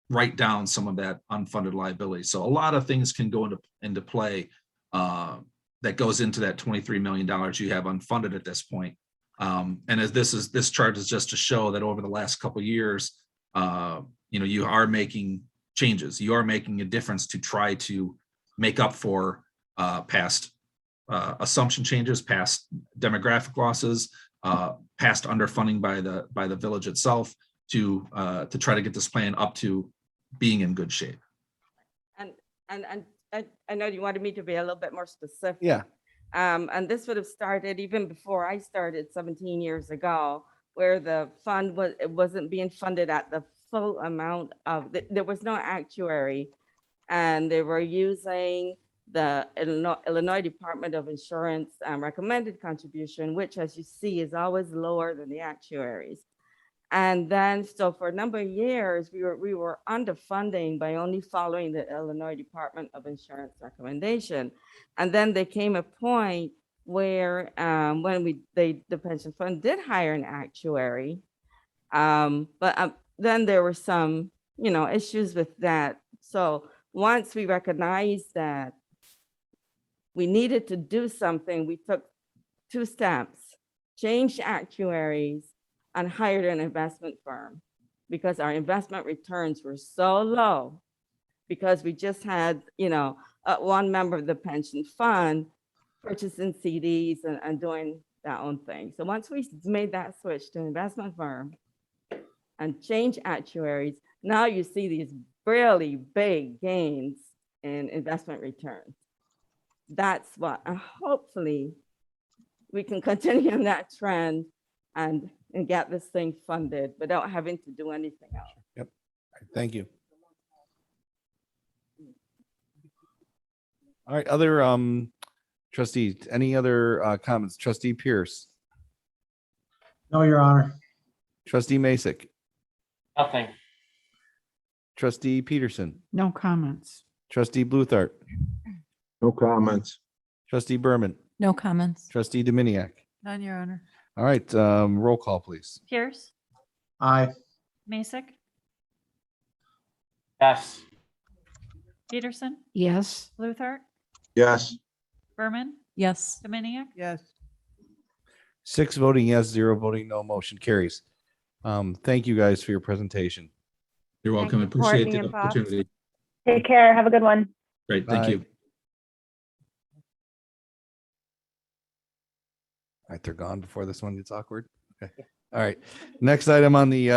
write down some of that unfunded liability. So a lot of things can go into play that goes into that $23 million you have unfunded at this point. And as this chart is just to show that over the last couple of years, you are making changes. You are making a difference to try to make up for past assumption changes, past demographic losses, past underfunding by the village itself to try to get this plan up to being in good shape. And I know you wanted me to be a little bit more specific. Yeah. And this would have started even before I started 17 years ago, where the fund wasn't being funded at the full amount of, there was no actuary, and they were using the Illinois Department of Insurance recommended contribution, which, as you see, is always lower than the actuaries. And then, so for a number of years, we were underfunding by only following the Illinois Department of Insurance recommendation. And then there came a point where when the pension fund did hire an actuary, but then there were some, issues with that. So once we recognized that we needed to do something, we took 2 steps: changed actuaries and hired an investment firm, because our investment returns were so low, because we just had, one member of the pension fund purchasing CDs and doing their own thing. So once we made that switch to an investment firm and change actuaries, now you see these really big gains in investment returns. That's what, hopefully we can continue on that trend and get this thing funded without having to do anything else. Yep. Thank you. All right, other trustees, any other comments? Trustee Pierce, No, Your Honor. trustee Masek, Nothing. trustee Peterson, No comments. trustee Bluthart, No comments. trustee Berman, No comments. trustee Dominiac. None, Your Honor. All right, roll call, please. Pierce, Aye. Mason, Yes. Peterson, Yes. Luther, Yes. Berman, Yes. Dominiac. Yes. 6 voting yes, 0 voting no, motion carries. Thank you guys for your presentation. You're Thank welcome. I you, appreciate Courtney the and Bob. opportunity. Take care. Have a good one. Great, thank Bye. you. All right, they're gone before this one gets awkward. Okay. All right. Next item on the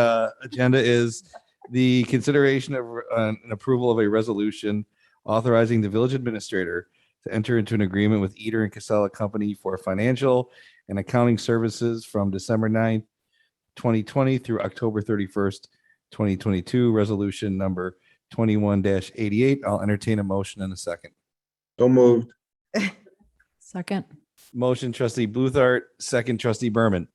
agenda is the consideration of an approval of a resolution authorizing the village administrator to enter into an agreement with Eater and Casella Company for financial and accounting services from December 9th, 2020 through October 31st, 2022, resolution number 21-88. I'll entertain a motion in a second. So moved. Second. Motion trustee Bluthart, second trustee Berman.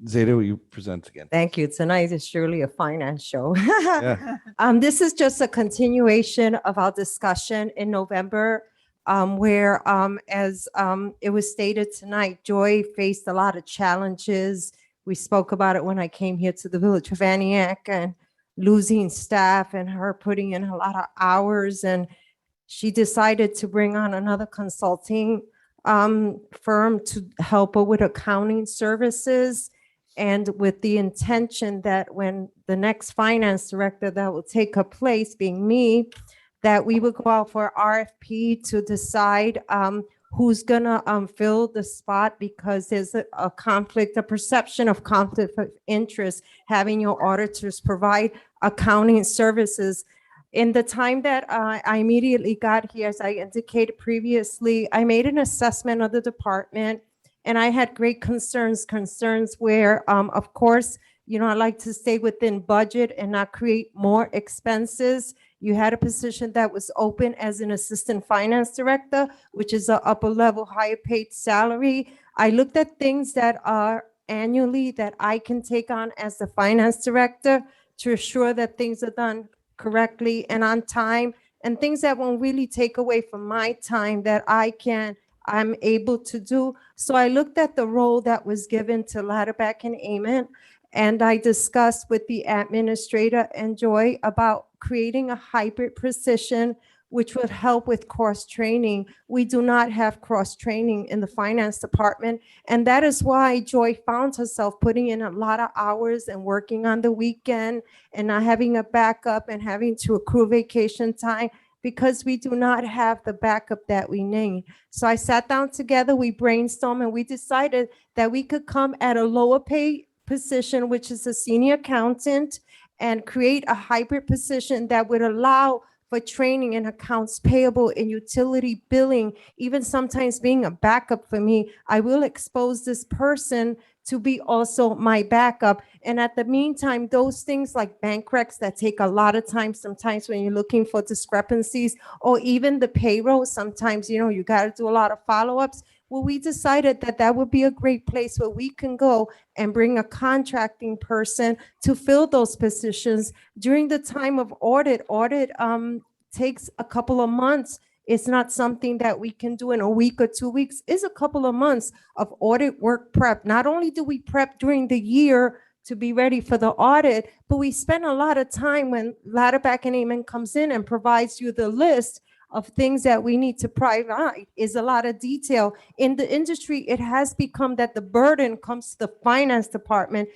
Zeta, will you present again? Thank you. Tonight is surely a finance show. Yeah. This is just a continuation of our discussion in November, where, as it was stated tonight, Joy faced a lot of challenges. We spoke about it when I came here to the village of Antioch, and losing staff and her putting in a lot of hours. And she decided to bring on another consulting firm to help her with accounting services, and with the intention that when the next finance director that will take her place, being me, that we would go out for RFP to decide who's gonna fill the spot, because there's a conflict, a perception of conflict of interest, having your auditors provide accounting services. In the time that I immediately got here, as I indicated previously, I made an assessment of the department, and I had great concerns where, of course, I like to stay within budget and not create more expenses. You had a position that was open as an assistant finance director, which is an upper level, higher paid salary. I looked at things that are annually that I can take on as the finance director to assure that things are done correctly and on time, and things that won't really take away from my time that I'm able to do. So I looked at the role that was given to Ladderback and Amen, and I discussed with the administrator and Joy about creating a hybrid position which would help with cross training. We do not have cross training in the finance department, and that is why Joy found herself putting in a lot of hours and working on the weekend and not having a backup and having to accrue vacation time, because we do not have the backup that we need. So I sat down together, we brainstormed, and we decided that we could come at a lower pay position, which is a senior accountant, and create a hybrid position that would allow for training in accounts payable and utility billing, even sometimes being a backup for me. I will expose this person to be also my backup. And at the meantime, those things like bank recs that take a lot of time, sometimes when you're looking for discrepancies, or even the payroll, sometimes, you got to do a lot of follow-ups. Well, we decided that that would be a great place where we can go and bring a contracting person to fill those positions during the time of audit. Audit takes a couple of months. It's not something that we can do in a week or 2 weeks. It's a couple of months of audit work prep. Not only do we prep during the year to be ready for the audit, but we spend a lot of time when Ladderback and Amen comes in and provides you the list of things that we need to provide. Is a lot of detail. In the industry, it has become that the burden comes to the finance department.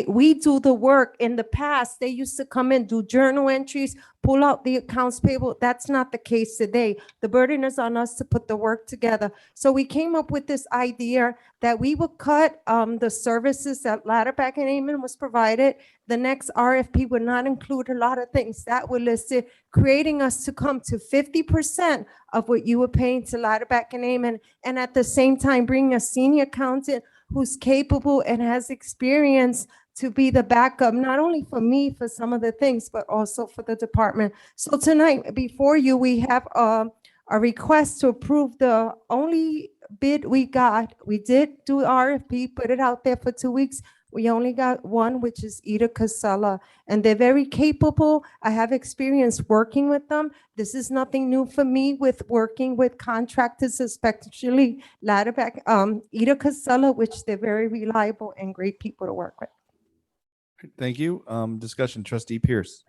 We do the work. In the past, they used to come in, do journal entries, pull out the accounts payable. That's not the case today. The burden is on us to put the work together. So we came up with this idea that we would cut the services that Ladderback and Amen was provided. The next RFP would not include a lot of things that were listed, creating us to come to 50% of what you were paying to Ladderback and Amen, and at the same time bring a senior accountant who's capable and has experience to be the backup, not only for me, for some of the things, but also for the department. So tonight, before you, we have a request to approve the only bid we got. We did do RFP, put it out there for 2 weeks. We only got one, which is Ida Casella, and they're very capable. I have experience working with them. This is nothing new for me with working with contractors, especially Ladderback, Ida Casella, which they're very reliable and great people to work with. Thank you. Discussion, trustee Pierce.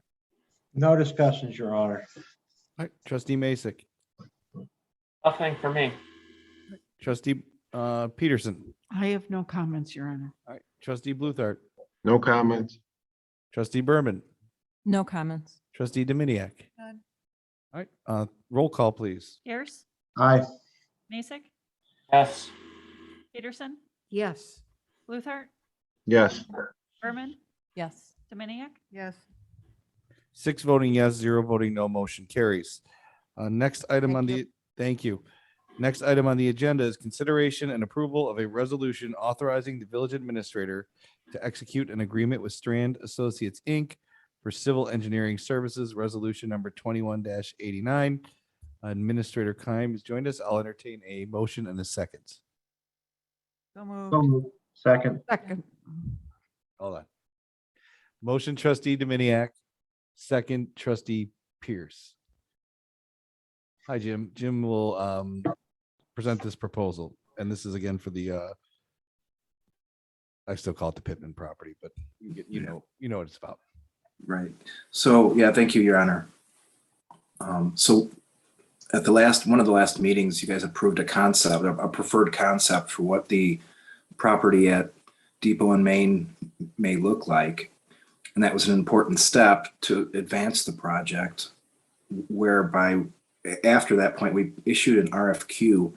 No discussions, Your Honor. All right, trustee Masek, Nothing for me. trustee Peterson. I have no comments, Your Honor. All right, trustee Bluthart, No comments. trustee Berman, No comments. trustee Dominiac. None. All right, roll call, please. Pierce, Aye. Mason, Yes. Peterson, Yes. Luther, Yes. Berman, Yes. Dominiac. Yes. 6 voting yes, 0 voting no, motion carries. Next item on the, thank you. Next item on the agenda is consideration and approval of a resolution authorizing the village administrator to execute an agreement with Strand Associates, Inc. for civil engineering services, resolution number 21-89. Administrator Keim has joined us. I'll entertain a motion and a second. So moved. So moved. Second. Second. Hold on. Motion trustee Dominiac, second trustee Pierce. Hi, Jim. Jim will present this proposal, and this is again for the I still call it the Pittman property, but you know what it's about. Right. So, yeah, thank you, Your Honor. So at one of the last meetings, you guys approved a concept, a preferred concept for what the property at Depot and Main may look like. And that was an important step to advance the project, whereby after that point, we issued an RFQ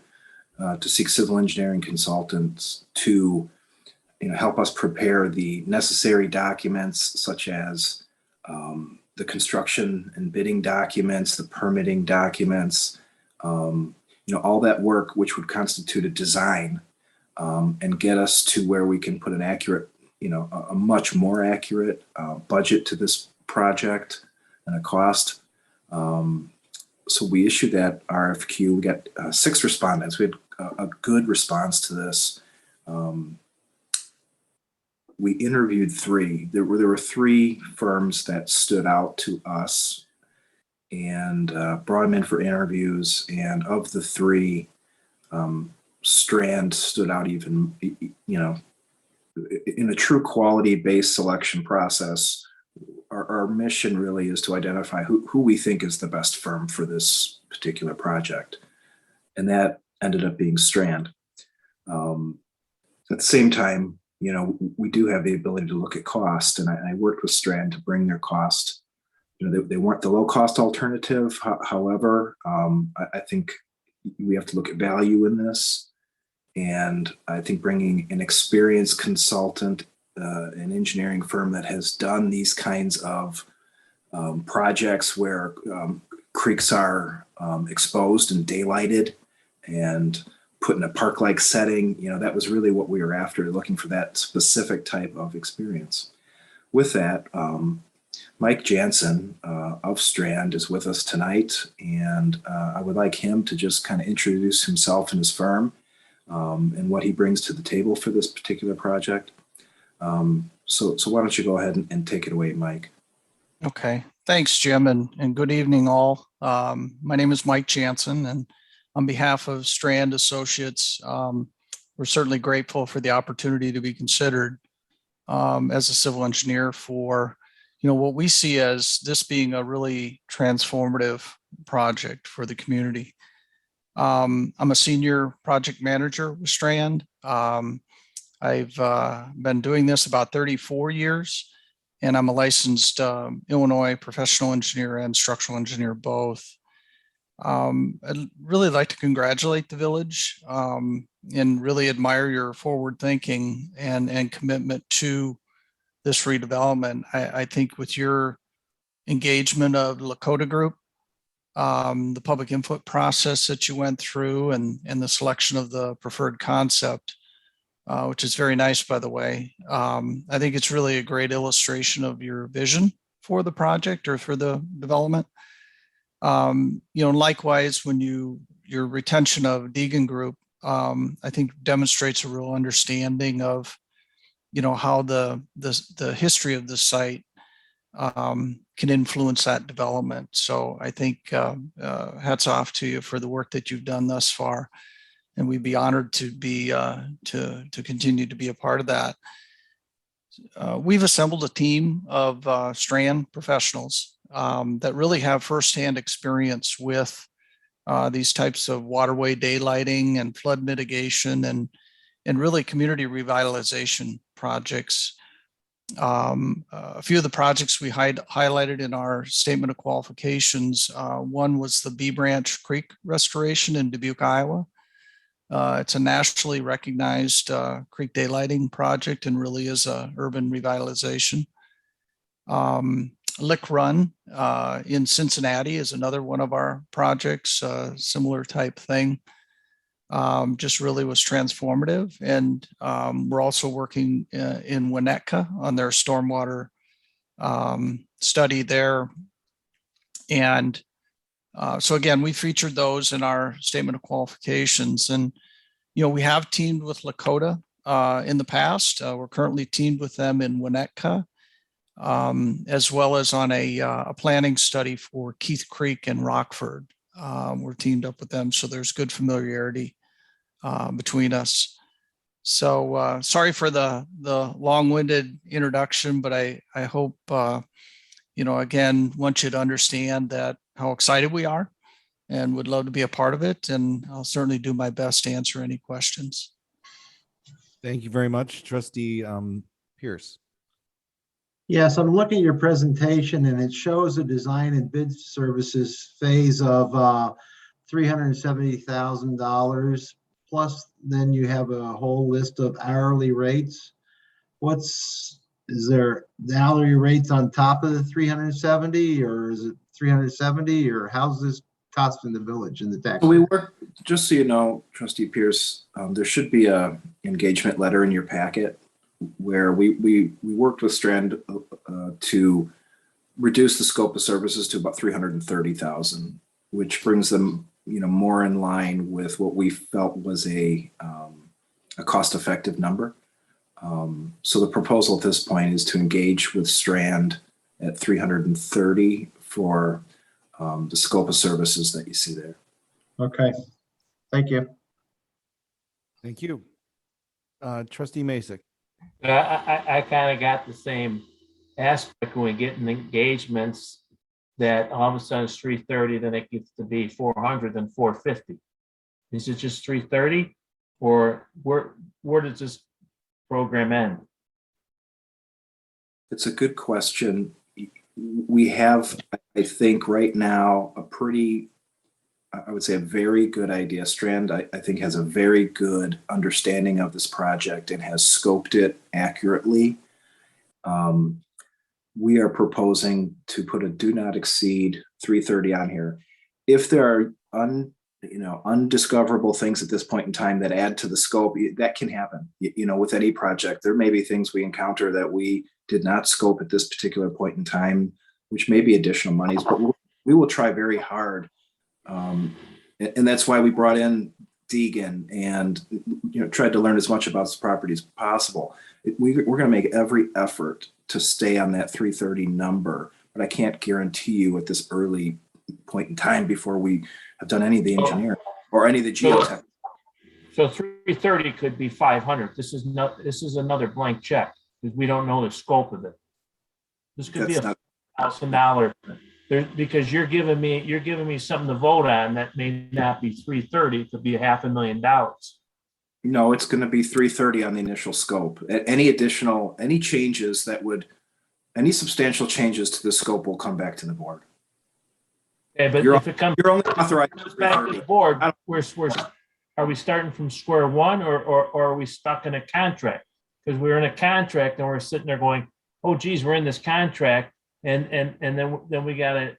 to seek civil engineering consultants to help us prepare the necessary documents such as the construction and bidding documents, the permitting documents, all that work which would constitute a design and get us to where we can put an accurate, a much more accurate budget to this project and a cost. So we issued that RFQ. We got 6 respondents. We had a good response to this. We interviewed 3. There were 3 firms that stood out to us and brought them in for interviews. And of the 3, Strand stood out even, in a true quality-based selection process. Our mission really is to identify who we think is the best firm for this particular project. And that ended up being Strand. At the same time, we do have the ability to look at cost, and I worked with Strand to bring their cost. They weren't the low cost alternative. However, I think we have to look at value in this. And I think bringing an experienced consultant, an engineering firm that has done these kinds of projects where creeks are exposed and daylighted and put in a park-like setting, that was really what we were after, looking for that specific type of experience. With that, Mike Jansen of Strand is with us tonight, and I would like him to just kind of introduce himself and his firm and what he brings to the table for this particular project. So why don't you go ahead and take it away, Mike? Okay, thanks, Jim, and good evening, all. My name is Mike Jansen, and on behalf of Strand Associates, we're certainly grateful for the opportunity to be considered as a civil engineer for, what we see as this being a really transformative project for the community. I'm a senior project manager with Strand. I've been doing this about 34 years, and I'm a licensed Illinois professional engineer and structural engineer both. I'd really like to congratulate the village and really admire your forward thinking and commitment to this redevelopment. I think with your engagement of the Lakota Group, the public input process that you went through and the selection of the preferred concept, which is very nice, by the way. I think it's really a great illustration of your vision for the project or for the development. Likewise, when your retention of Deegan Group, I think demonstrates a real understanding of, how the history of the site can influence that development. So I think hats off to you for the work that you've done thus far, and we'd be honored to be to continue to be a part of that. We've assembled a team of Strand professionals that really have firsthand experience with these types of waterway daylighting and flood mitigation and really community revitalization projects. A few of the projects we highlighted in our statement of qualifications. One was the Bee Branch Creek restoration in Dubuque, Iowa. It's a nationally recognized creek daylighting project and really is a urban revitalization. Lick Run in Cincinnati is another one of our projects, similar type thing. Just really was transformative. And we're also working in Winnetka on their stormwater study there. And so again, we featured those in our statement of qualifications. And, we have teamed with Lakota in the past. We're currently teamed with them in Winnetka, as well as on a planning study for Keith Creek and Rockford. We're teamed up with them, so there's good familiarity between us. So sorry for the long-winded introduction, but I hope, again, want you to understand that how excited we are and would love to be a part of it. And I'll certainly do my best to answer any questions. Thank you very much, Trustee Pierce. Yes, I'm looking at your presentation and it shows a design and bid services phase of $370,000. Plus, then you have a whole list of hourly rates. Is there the hourly rates on top of the 370, or is it 370, or how's this costing the village in the tax? We work, just so you know, Trustee Pierce, there should be a engagement letter in your packet where we worked with Strand to reduce the scope of services to about 330,000, which brings them, more in line with what we felt was a cost-effective number. So the proposal at this point is to engage with Strand at 330 for the scope of services that you see there. Okay, thank you. Thank you. Trustee Masek. I kind of got the same aspect when we get in engagements that all of a sudden it's 330, then it gets to be 400, then 450. Is it just 330, or where does this program end? It's a good question. We have, I think, right now I would say a very good idea. Strand, I think, has a very good understanding of this project and has scoped it accurately. We are proposing to put a do not exceed 330 on here. If there are undiscoverable things at this point in time that add to the scope, that can happen. With any project, there may be things we encounter that we did not scope at this particular point in time, which may be additional monies, but we will try very hard. And that's why we brought in Deegan and tried to learn as much about this property as possible. We're going to make every effort to stay on that 330 number, but I can't guarantee you at this early point in time before we have done any of the engineering or any of the geotech. So 330 could be 500. This is another blank check because we don't know the scope of it. This could be $1,000 because you're giving me something to vote on that may not be 330. It could be $500,000. No, it's going to be 330 on the initial scope. Any changes any substantial changes to the scope will come back to the board. Okay, but You're if it comes only authorized back to the board, are we starting from square one, or are we stuck in a contract? Because we're in a contract and we're sitting there going, oh geez, we're in this contract, and then we gotta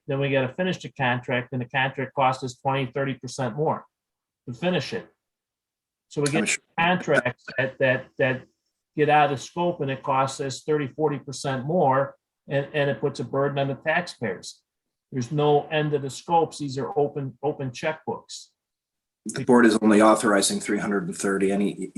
finish the contract, and the contract costs us 20-30% more to finish it. So we get contracts that get out of scope and it costs us 30-40% more, and it puts a burden on the taxpayers. There's no end of the scopes. These are open checkbooks. The board is only authorizing 330. Any,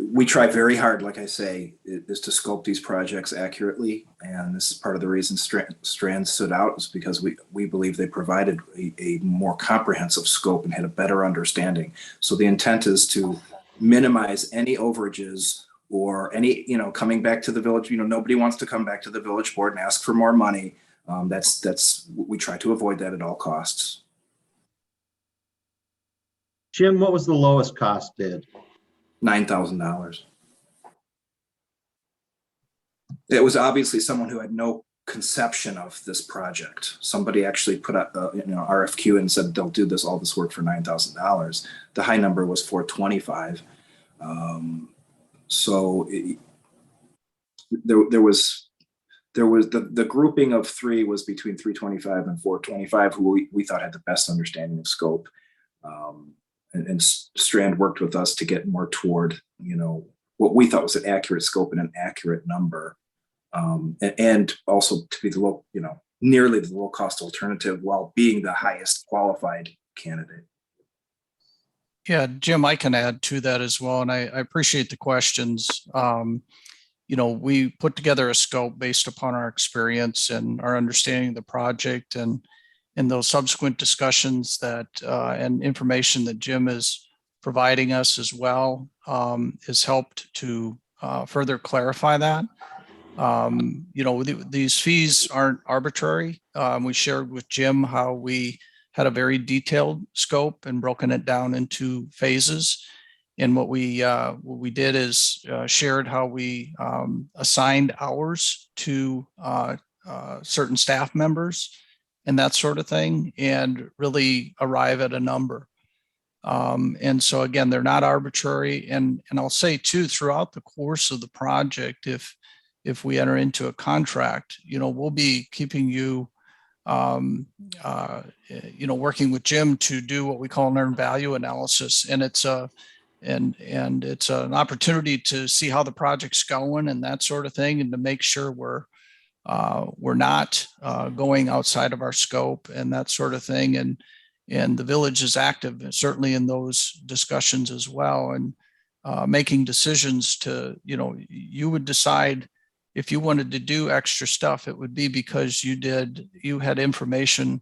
we try very hard, like I say, is to scope these projects accurately. And this is part of the reason Strand stood out, is because we believe they provided a more comprehensive scope and had a better understanding. So the intent is to minimize any overages or any, coming back to the village. Nobody wants to come back to the village board and ask for more money. We try to avoid that at all costs. Jim, what was the lowest cost bid? $9,000. It was obviously someone who had no conception of this project. Somebody actually put up, RFQ and said they'll do all this work for $9,000. The high number was $425. There was the grouping of three was between $325 and $425, who we thought had the best understanding of scope. And Strand worked with us to get more toward, what we thought was an accurate scope and an accurate number. And also to be the low, nearly the low cost alternative while being the highest qualified candidate. Yeah, Jim, I can add to that as well. And I appreciate the questions. We put together a scope based upon our experience and our understanding of the project, and those subsequent discussions that and information that Jim is providing us as well has helped to further clarify that. These fees aren't arbitrary. We shared with Jim how we had a very detailed scope and broken it down into phases. And what we did is shared how we assigned hours to certain staff members and that sort of thing, and really arrive at a number. And so again, they're not arbitrary. And I'll say too, throughout the course of the project, if we enter into a contract, we'll be keeping you, working with Jim to do what we call an earned value analysis. And it's it's an opportunity to see how the project's going and that sort of thing, and to make sure we're not going outside of our scope and that sort of thing. And the village is active, certainly in those discussions as well, and making decisions to, you would decide if you wanted to do extra stuff, it would be because you had information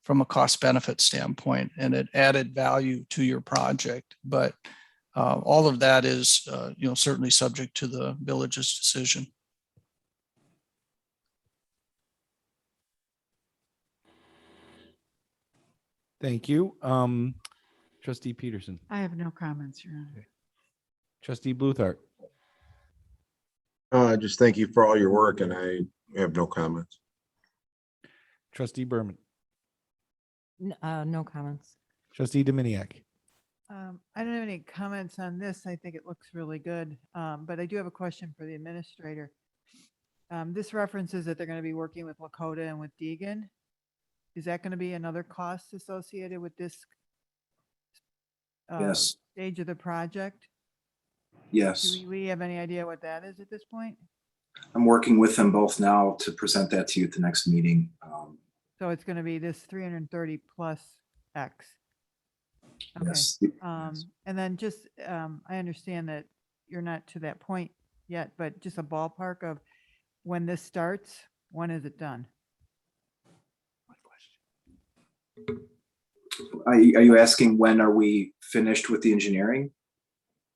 from a cost benefit standpoint and it added value to your project. But all of that is, certainly subject to the village's decision. Thank you. Trustee Peterson. I have no comments, Your Honor. Trustee Bluthart. Just thank you for all your work, and I have no comments. Trustee Berman. No comments. Trustee Dominiac. I don't have any comments on this. I think it looks really good. But I do have a question for the administrator. This references that they're going to be working with Lakota and with Deegan. Is that going to be another cost associated with this Yes. stage of the project? Yes. Do we have any idea what that is at this point? I'm working with them both now to present that to you at the next meeting. So it's going to be this 330 plus X. Okay. Yes. And then just, I understand that you're not to that point yet, but just a ballpark of when this starts, when is it done? Are you asking when are we finished with the engineering?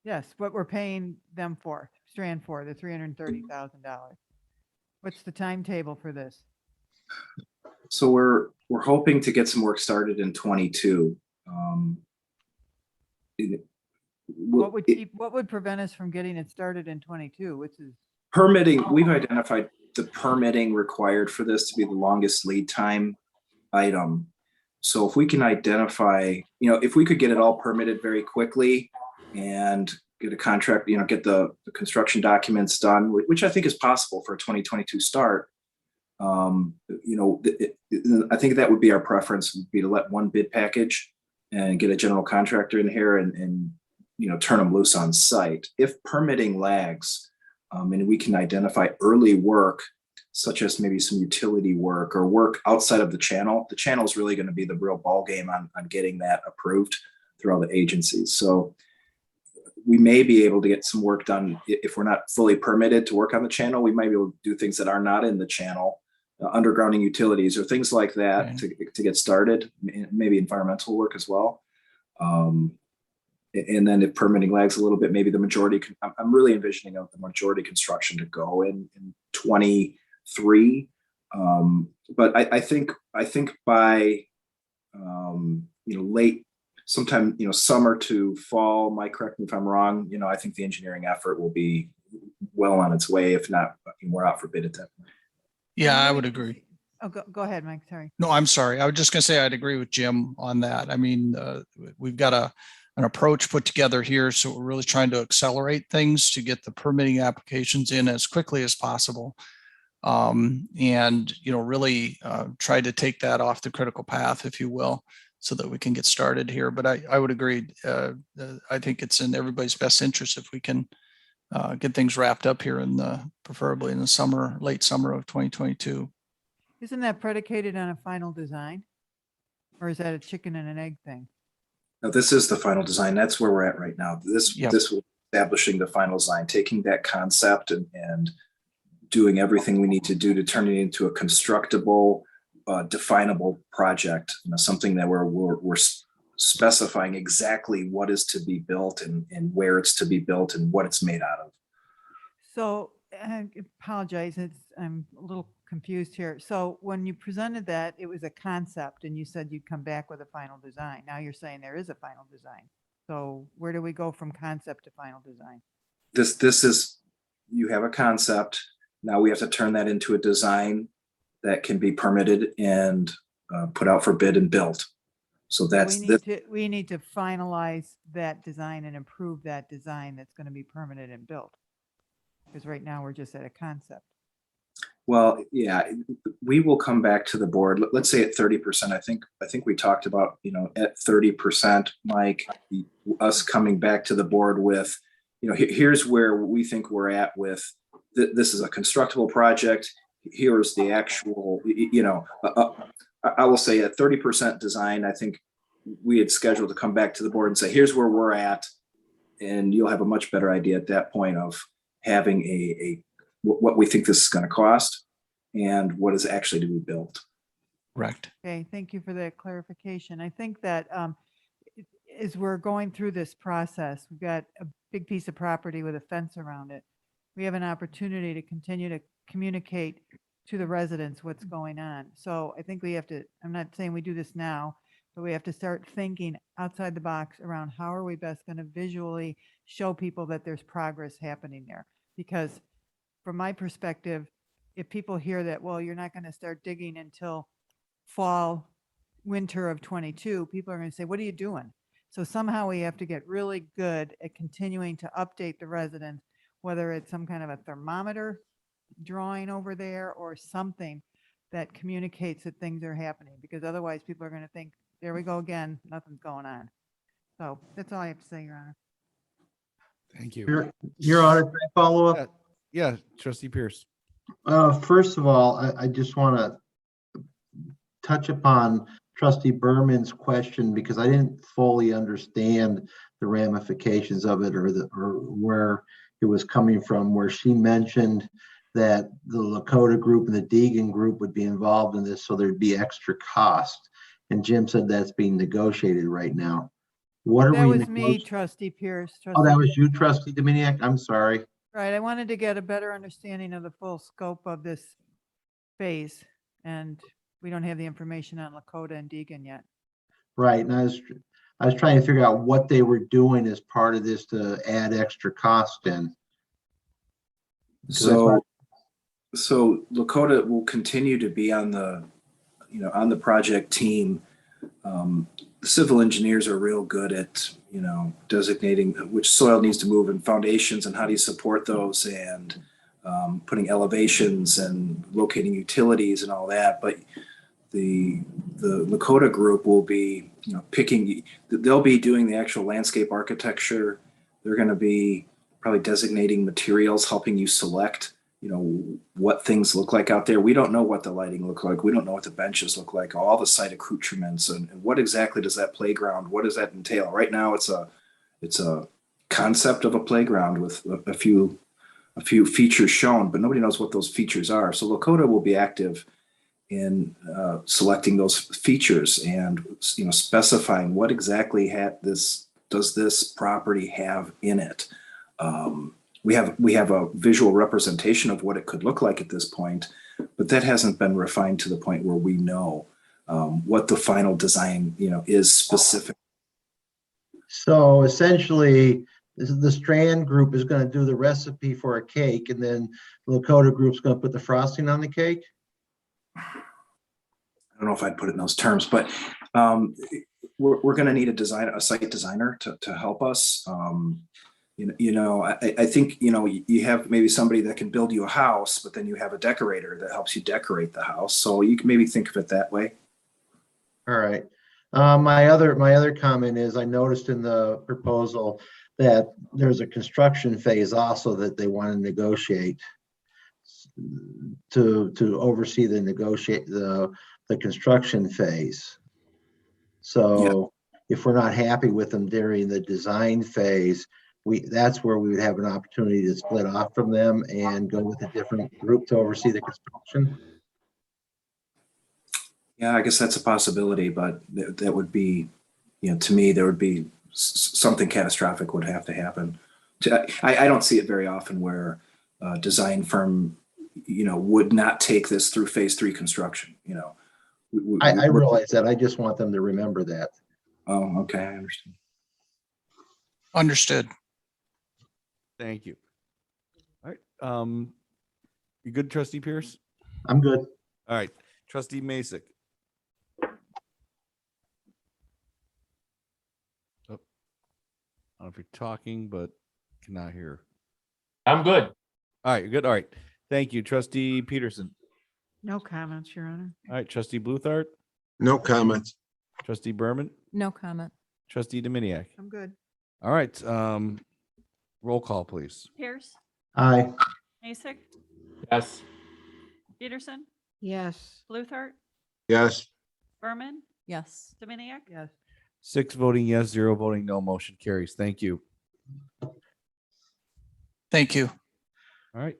Yes, what we're paying them for, Strand for, the $330,000. What's the timetable for this? So we're hoping to get some work started in 22. What would prevent us from getting it started in 22, which is? Permitting, we've identified the permitting required for this to be the longest lead time item. So if we can identify, if we could get it all permitted very quickly and get a contract, get the construction documents done, which I think is possible for a 2022 start. I think that would be our preference, would be to let one bid package and get a general contractor in here and turn them loose on site. If permitting lags, and we can identify early work, such as maybe some utility work or work outside of the channel is really going to be the real ball game on getting that approved through all the agencies. So we may be able to get some work done if we're not fully permitted to work on the channel. We might be able to do things that are not in the channel, undergrounding utilities or things like that to get started, maybe environmental work as well. And then if permitting lags a little bit, maybe the majority, I'm really envisioning of the majority construction to go in 23. But I think by, late, sometime, summer to fall, Mike, correct me if I'm wrong, I think the engineering effort will be well on its way. If not, we're out for bid at that point. Yeah, I would agree. Oh, go ahead, Mike, sorry. No, I'm sorry. I was just going to say I'd agree with Jim on that. I mean, we've got an approach put together here, so we're really trying to accelerate things to get the permitting applications in as quickly as possible, and really try to take that off the critical path, if you will, so that we can get started here. But I would agree. I think it's in everybody's best interest if we can get things wrapped up here preferably in the summer, late summer of 2022. Isn't that predicated on a final design? Or is that a chicken and an egg thing? No, this is the final design. That's where we're at right now. This will establishing the final design, taking that concept and doing everything we need to do to turn it into a constructible, definable project. Something that we're specifying exactly what is to be built and where it's to be built and what it's made out of. So I apologize. I'm a little confused here. So when you presented that, it was a concept and you said you'd come back with a final design. Now you're saying there is a final design. So where do we go from concept to final design? This is, you have a concept. Now we have to turn that into a design that can be permitted and put out for bid and built. So that's we need to finalize that design and improve that design that's going to be permitted and built. Because right now we're just at a concept. Well, yeah, we will come back to the board. Let's say at 30%. I think we talked about, at 30%, Mike, us coming back to the board with, here's where we think we're at with this is a constructible project. Here's the actual, I will say at 30% design, I think we had scheduled to come back to the board and say, here's where we're at. And you'll have a much better idea at that point of having what we think this is going to cost and what is actually to be built. Correct. Okay, thank you for that clarification. I think that as we're going through this process, we've got a big piece of property with a fence around it. We have an opportunity to continue to communicate to the residents what's going on. So I think we have to, I'm not saying we do this now, but we have to start thinking outside the box around how are we best going to visually show people that there's progress happening there. Because from my perspective, if people hear that, well, you're not going to start digging until fall, winter of 22, people are going to say, what are you doing? So somehow we have to get really good at continuing to update the residents, whether it's some kind of a thermometer drawing over there or something that communicates that things are happening, because otherwise people are going to think, there we go again, nothing's going on. So that's all I have to say, Your Honor. Thank you. Your Honor, can I follow up? Yeah, Trustee Pierce. First of all, I just want to touch upon Trustee Berman's question because I didn't fully understand the ramifications of it or where it was coming from, where she mentioned that the Lakota group and the Deegan group would be involved in this, so there'd be extra cost. And Jim said that's being negotiated right now. What are That we? was me, Trustee Pierce. Oh, that was you, Trustee Dominiac? I'm sorry. Right, I wanted to get a better understanding of the full scope of this phase, and we don't have the information on Lakota and Deegan yet. Right, and I was trying to figure out what they were doing as part of this to add extra cost in. So Lakota will continue to be on the project team. The civil engineers are real good at, designating which soil needs to move and foundations and how do you support those and putting elevations and locating utilities and all that. But the Lakota group will be, they'll be doing the actual landscape architecture They're going to be probably designating materials, helping you select, what things look like out there. We don't know what the lighting look like. We don't know what the benches look like, all the site accoutrements, and what exactly does that playground, what does that entail? Right now, it's a concept of a playground with a few features shown, but nobody knows what those features are. So Lakota will be active in selecting those features and specifying what exactly does this property have in it. We have a visual representation of what it could look like at this point, but that hasn't been refined to the point where we know what the final design is specific. So essentially, the Strand group is going to do the recipe for a cake, and then the Lakota group's going to put the frosting on the cake. I don't know if I'd put it in those terms, but we're going to need a site designer to help us. I think, you have maybe somebody that can build you a house, but then you have a decorator that helps you decorate the house. So you can maybe think of it that way. All right. My other comment is I noticed in the proposal that there's a construction phase also that they want to negotiate to oversee the construction phase. So if we're not happy with them during the design phase, that's where we would have an opportunity to split off from them and go with a different group to oversee the construction. Yeah, I guess that's a possibility, but that would be, to me, there would be something catastrophic would have to happen. I don't see it very often where a design firm, would not take this through phase 3 construction. I realize that. I just want them to remember that. Oh, okay, I understand. Understood. Thank you. All right. You good, Trustee Pierce? I'm good. All right. Trustee Masek. Oh, I don't know if you're talking, but cannot hear. I'm good. All right, you're good. All right. Thank you. Trustee Peterson. No comments, Your Honor. All right. Trustee Bluthart. No comments. Trustee Berman. No comment. Trustee Dominiac. I'm good. All right. Roll call, please. Pierce, Aye. Mason, Yes. Peterson, Yes. Bluthart, Yes. Berman, Yes. Dominiac. Yes. 6 voting yes, 0 voting no. Motion carries. Thank you. Thank you. All right.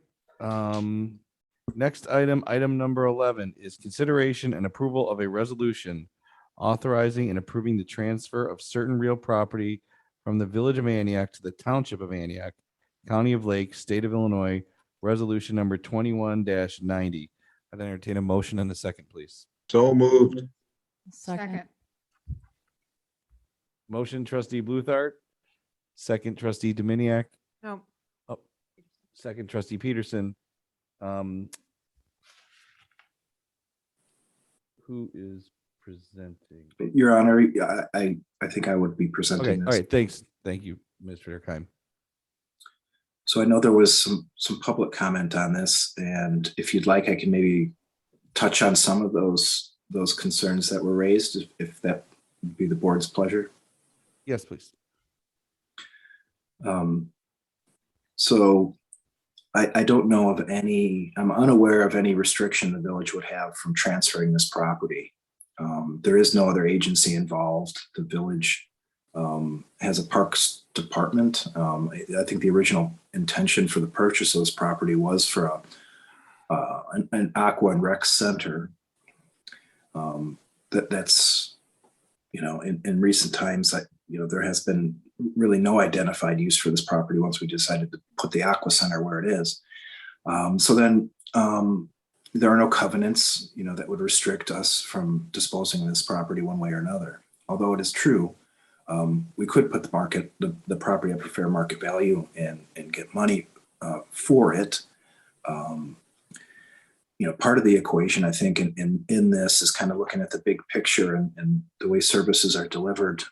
Next item number 11 is consideration and approval of a resolution authorizing and approving the transfer of certain real property from the Village of Antioch to the Township of Antioch, County of Lake, State of Illinois, resolution number 21-90. I'd entertain a motion in a second, please. So moved. Second. Motion, Trustee Bluthart. Second, Trustee Dominiac. No. Oh, second, Trustee Peterson. Who is presenting? Your Honor, I think I would be presenting Okay, this. all right, thanks. Thank you, Mr. Durkheim. So I know there was some public comment on this, and if you'd like, I can maybe touch on some of those concerns that were raised, if that would be the board's pleasure. Yes, please. So I don't know of any, I'm unaware of any restriction the village would have from transferring this property. There is no other agency involved. The village has a parks department. I think the original intention for the purchase of this property was for an aqua and rec center. That's, in recent times, there has been really no identified use for this property once we decided to put the aqua center where it is. So then there are no covenants, that would restrict us from disposing of this property one way or another. Although it is true, we could put the property up for fair market value and get money for it. Part of the equation, I think, in this is kind of looking at the big picture and the way services are delivered,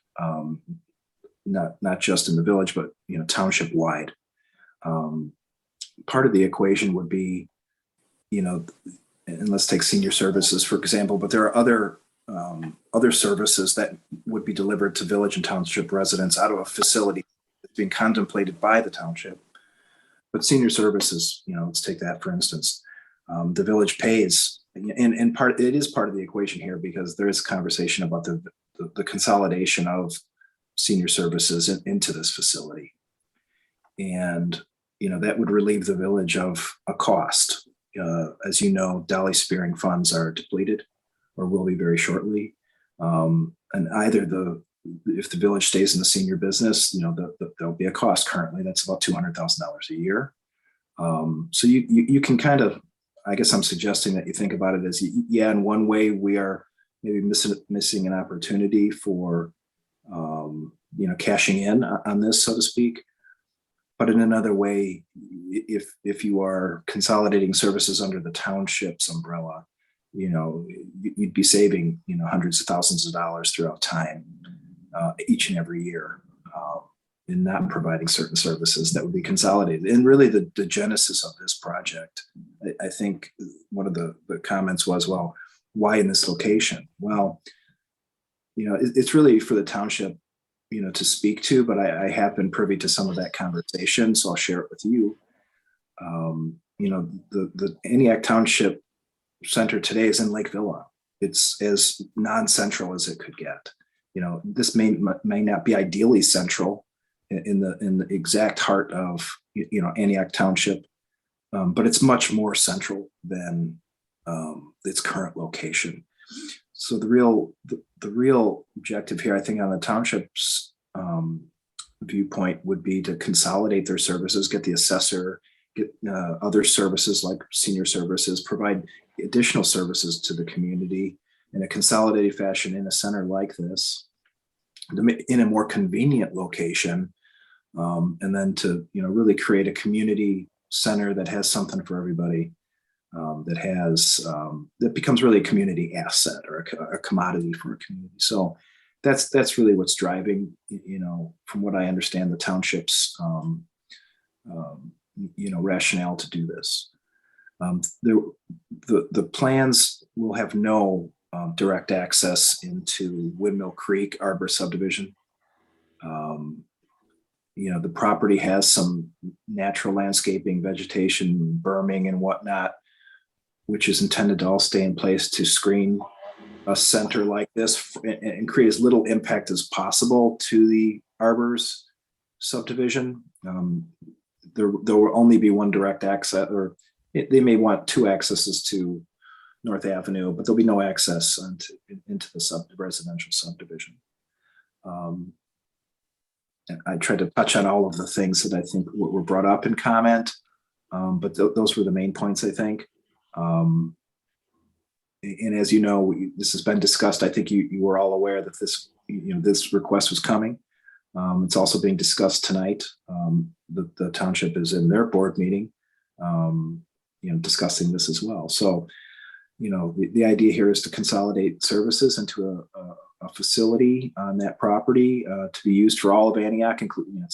not just in the village, but township wide. Part of the equation would be, and let's take senior services for example, but there are other services that would be delivered to village and township residents out of a facility being contemplated by the township. But senior services, let's take that for instance. The village pays, and it is part of the equation here because there is conversation about the consolidation of senior services into this facility. And, that would relieve the village of a cost. As you know, Dolly Spearing funds are depleted or will be very shortly. And either if the village stays in the senior business, there'll be a cost currently. That's about $200,000 a year. So you can kind of, I guess I'm suggesting that you think about it as, in one way we are maybe missing an opportunity for, cashing in on this, so to speak. But in another way, if you are consolidating services under the township's umbrella, you'd be saving, hundreds of thousands of dollars throughout time, each and every year, in not providing certain services that would be consolidated. And really the genesis of this project, I think one of the comments was, well, why in this location? Well, it's really for the township, to speak to, but I have been privy to some of that conversation, so I'll share it with you. The Antioch Township Center today is in Lake Villa. It's as non-central as it could get. This may not be ideally central in the exact heart of Antioch Township, but it's much more central than its current location. So the real objective here, I think, on the township's viewpoint would be to consolidate their services, get the assessor, get other services like senior services, provide additional services to the community in a consolidated fashion in a center like this, in a more convenient location, and then to really create a community center that has something for everybody. That becomes really a community asset or a commodity for a community. So that's really what's driving, from what I understand, the township's, rationale to do this. The plans will have no direct access into Windmill Creek Arbor subdivision. The property has some natural landscaping, vegetation, berming and whatnot, which is intended to all stay in place to screen a center like this and create as little impact as possible to the Arbors subdivision. There will only be one direct access, or they may want two accesses to North Avenue, but there'll be no access into the residential subdivision. And I tried to touch on all of the things that I think were brought up in comment, but those were the main points, I think. And as you know, this has been discussed. I think you were all aware that this request was coming. It's also being discussed tonight. The township is in their board meeting, discussing this as well. So, the idea here is to consolidate services into a facility on that property to be used for all of Antioch, including,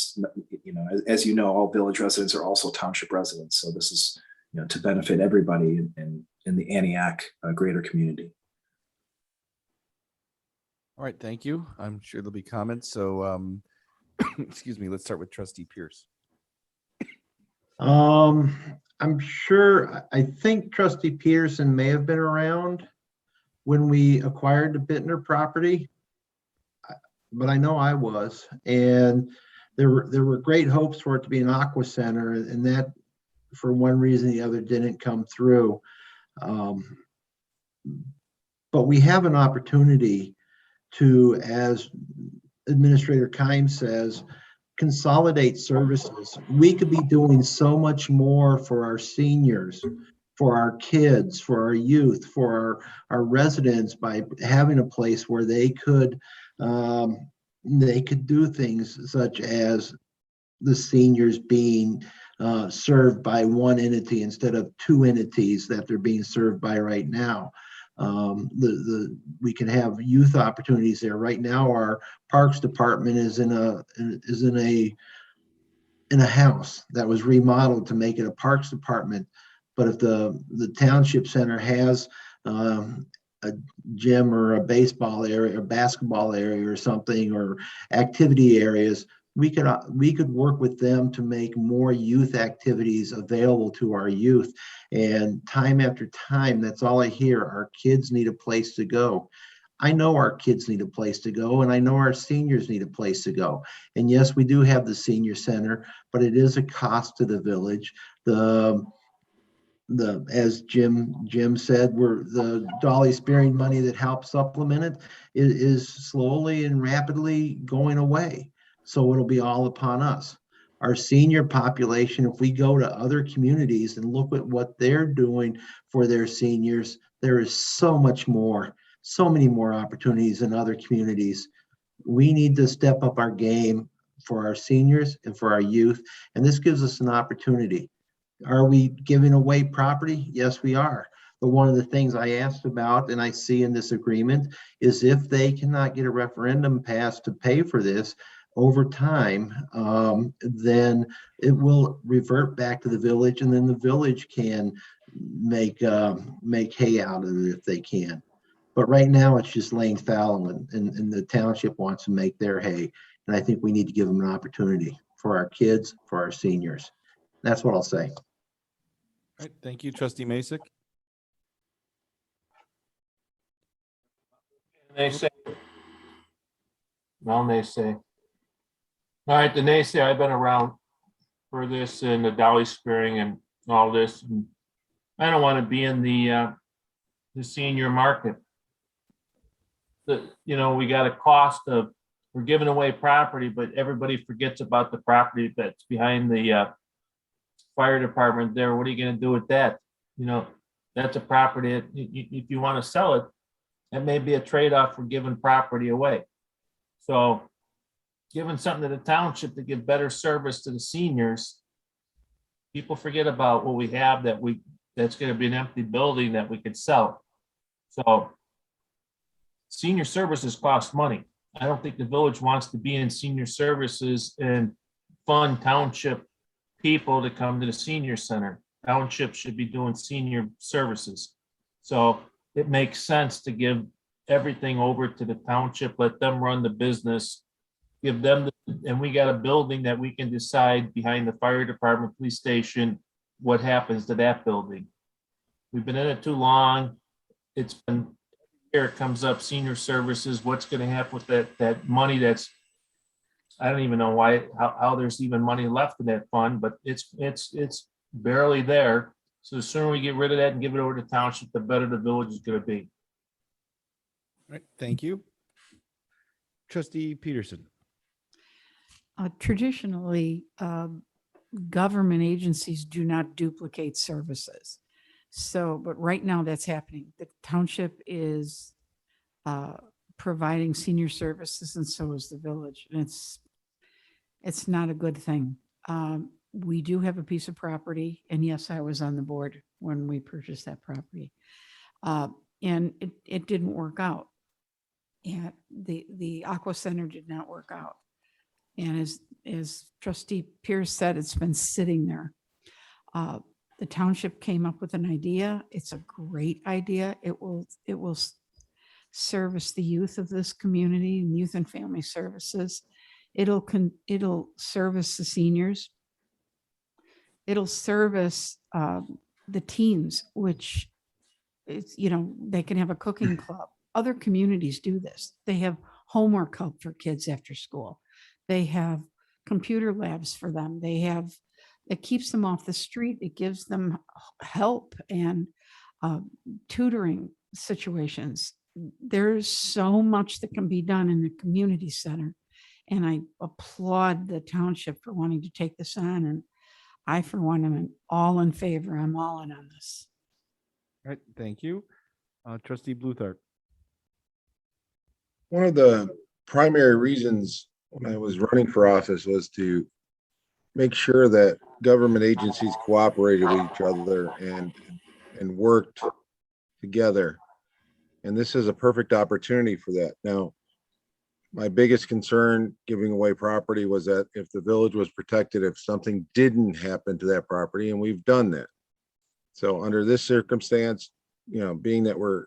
as you know, all village residents are also township residents. So this is, to benefit everybody in the Antioch greater community. All right, thank you. I'm sure there'll be comments. So, excuse me, let's start with Trustee Pierce. I'm sure, I think Trustee Pearson may have been around when we acquired the Bittner property, but I know I was, and there were great hopes for it to be an aqua center, and that for one reason or the other didn't come through. But we have an opportunity to, as Administrator Keim says, consolidate services. We could be doing so much more for our seniors, for our kids, for our youth, for our residents by having a place where they could do things such as the seniors being served by one entity instead of two entities that they're being served by right now. We can have youth opportunities there. Right now, our Parks Department is in a house that was remodeled to make it a Parks Department. But if the Township Center has a gym or a baseball area or basketball area or something, or activity areas, we could work with them to make more youth activities available to our youth. And time after time, that's all I hear. Our kids need a place to go. I know our kids need a place to go, and I know our seniors need a place to go. And yes, we do have the senior center, but it is a cost to the village. As Jim said, the Dolly Spearing money that helps supplement it is slowly and rapidly going away. So it'll be all upon us. Our senior population, if we go to other communities and look at what they're doing for their seniors, there is so many more opportunities in other communities. We need to step up our game for our seniors and for our youth, and this gives us an opportunity. Are we giving away property? Yes, we are. But one of the things I asked about, and I see in this agreement, is if they cannot get a referendum passed to pay for this over time, then it will revert back to the village, and then the village can make hay out of it if they can. But right now, it's just laying fallow, and the township wants to make their hay. And I think we need to give them an opportunity for our kids, for our seniors. That's what I'll say. All right, thank you, Trustee Masek. They say. Well, they say. All right, the naysay, I've been around for this and the Dolly Spearing and all this. And I don't want to be in the senior market. We got a cost of, we're giving away property, but everybody forgets about the property that's behind the fire department there. What are you going to do with that? That's a property that if you want to sell it, that may be a trade-off for giving property away. So giving something to the township to give better service to the seniors, people forget about what we have that's going to be an empty building that we could sell. So senior services cost money. I don't think the village wants to be in senior services and fund township people to come to the senior center. Township should be doing senior services. So it makes sense to give everything over to the township, let them run the business, give them, and we got a building that we can decide behind the fire department, police station, what happens to that building. We've been in it too long. It's been, here it comes up, senior services, what's going to happen with that money that's, I don't even know how there's even money left in that fund, but it's barely there. So the sooner we get rid of that and give it over to township, the better the village is going to be. All right, thank you. Trustee Peterson. Traditionally, government agencies do not duplicate services. So, but right now that's happening. The township is providing senior services, and so is the village. And it's not a good thing. We do have a piece of property, and yes, I was on the board when we purchased that property. And it didn't work out. And the Aqua Center did not work out. And as Trustee Pierce said, it's been sitting there. The township came up with an idea. It's a great idea. It will service the youth of this community and youth and family services. It'll service the seniors. It'll service the teens, which is, they can have a cooking club. Other communities do this. They have homework help for kids after school. They have computer labs for them. It keeps them off the street. It gives them help and tutoring situations. There's so much that can be done in the community center. And I applaud the township for wanting to take this on. And I, for one, am all in favor. I'm all in on this. All right, thank you. Trustee Bluthart. One of the primary reasons when I was running for office was to make sure that government agencies cooperated with each other and worked together. And this is a perfect opportunity for that. Now, my biggest concern giving away property was that if the village was protected, if something didn't happen to that property, and we've done that. So under this circumstance, being that we're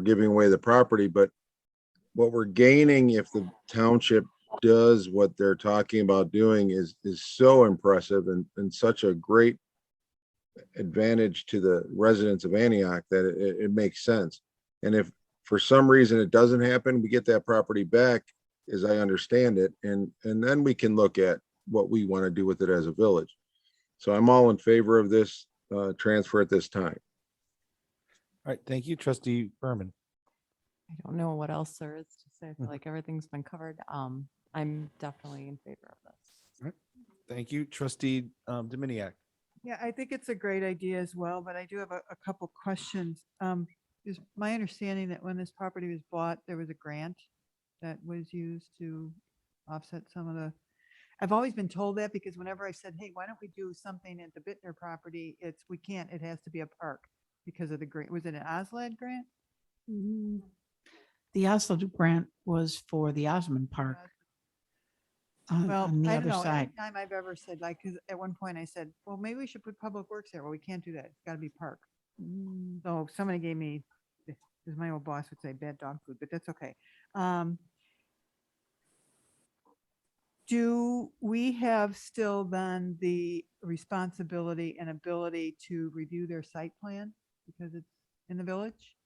giving away the property, but what we're gaining if the township does what they're talking about doing is so impressive and such a great advantage to the residents of Antioch that it makes sense. And if for some reason it doesn't happen, we get that property back, as I understand it, and then we can look at what we want to do with it as a village. So I'm all in favor of this transfer at this time. All right, thank you, trustee Berman. I don't know what else there is to say. I feel like everything's been covered. I'm definitely in favor of this. Thank you, trustee Dominiac. Yeah, I think it's a great idea as well, but I do have a couple questions. Is my understanding that when this property was bought, there was a grant that was used to offset some of the, I've always been told that because whenever I said, hey, why don't we do something at the Bittner property? We can't, it has to be a park because of the grant. Was it an OSLAD grant? The Oslo grant was for the Osmond Park Well, on the I don't other know, side. anytime I've ever said, like, 'cause at one point I said, well, maybe we should put Public Works there. Well, we can't do that. It's gotta be park. So somebody gave me, as my old boss would say, bad dog food, but that's okay. Do we have still then the responsibility and ability to review their site plan because it's in the village?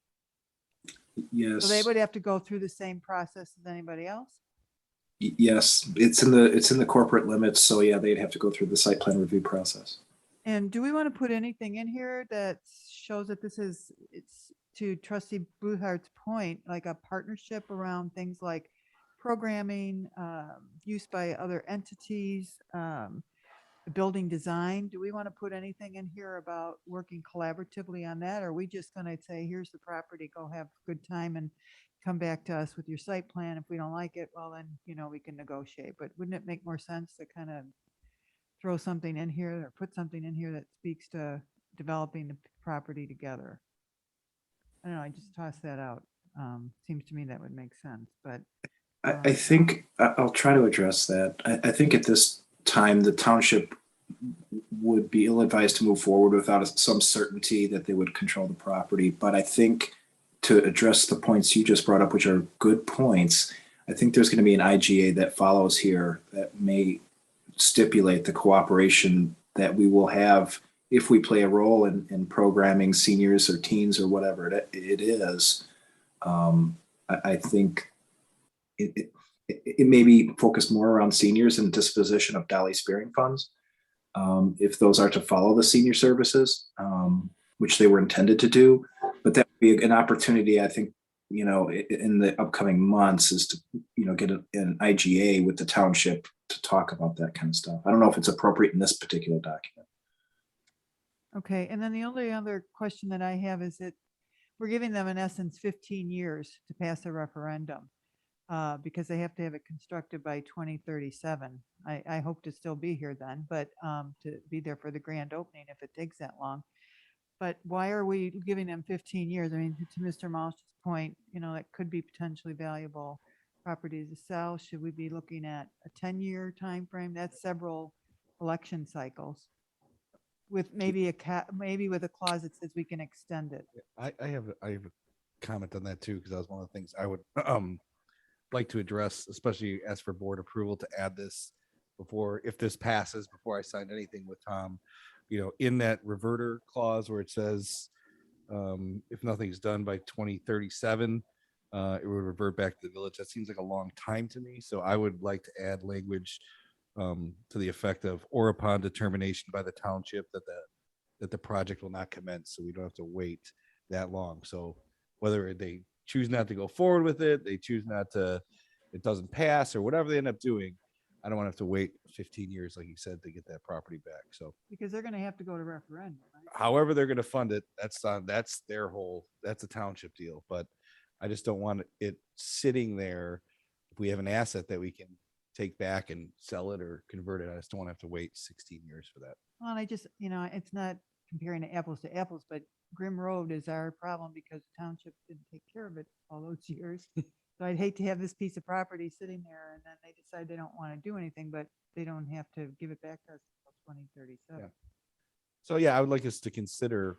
Yes. So they would have to go through the same process as anybody else? Yes, it's in the corporate limits. So yeah, they'd have to go through the site plan review process. And do we want to put anything in here that shows that it's to trustee Bluehart's point, like a partnership around things like programming, use by other entities, building design? Do we want to put anything in here about working collaboratively on that? Or are we just going to say, here's the property, go have a good time and come back to us with your site plan? If we don't like it, well, then, we can negotiate. But wouldn't it make more sense to kind of throw something in here or put something in here that speaks to developing the property together? I don't know, I just tossed that out. Seems to me that would make sense, but. I think I'll try to address that. I think at this time, the township would be ill-advised to move forward without some certainty that they would control the property. But I think to address the points you just brought up, which are good points, I think there's going to be an IGA that follows here that may stipulate the cooperation that we will have if we play a role in programming seniors or teens or whatever it is. I think it may be focused more around seniors and disposition of Dolly Spearing funds. If those are to follow the senior services, which they were intended to do, but that would be an opportunity, I think, in the upcoming months is to, get an IGA with the township to talk about that kind of stuff. I don't know if it's appropriate in this particular document. Okay, and then the only other question that I have is that we're giving them in essence 15 years to pass a referendum because they have to have it constructed by 2037. I hope to still be here then, but to be there for the grand opening if it takes that long. But why are we giving them 15 years? I mean, to Mr. Malsh's point, that could be potentially valuable property to sell. Should we be looking at a 10-year time frame? That's several election cycles with maybe maybe with a clause that says we can extend it. I have a comment on that too, because that was one of the things I would like to address, especially ask for board approval to add this before, if this passes, before I sign anything with Tom, in that reverter clause where it says, if nothing's done by 2037, it would revert back to the village. That seems like a long time to me. So I would like to add language to the effect of, or upon determination by the township that the project will not commence. So we don't have to wait that long. So whether they choose not to go forward with it, they choose not to, it doesn't pass or whatever they end up doing, I don't want to have to wait 15 years, like you said, to get that property back. So Because they're going to have to go to referendum, right? however they're going to fund it, that's a township deal. But I just don't want it sitting there. If we have an asset that we can take back and sell it or convert it, I just don't want to have to wait 16 years for that. Well, and I just, it's not comparing apples to apples, but Grimm Road is our problem because the township didn't take care of it all those years. So I'd hate to have this piece of property sitting there and then they decide they don't want to do anything, but they don't have to give it back to us until 2037. Yeah. So yeah, I would like us to consider,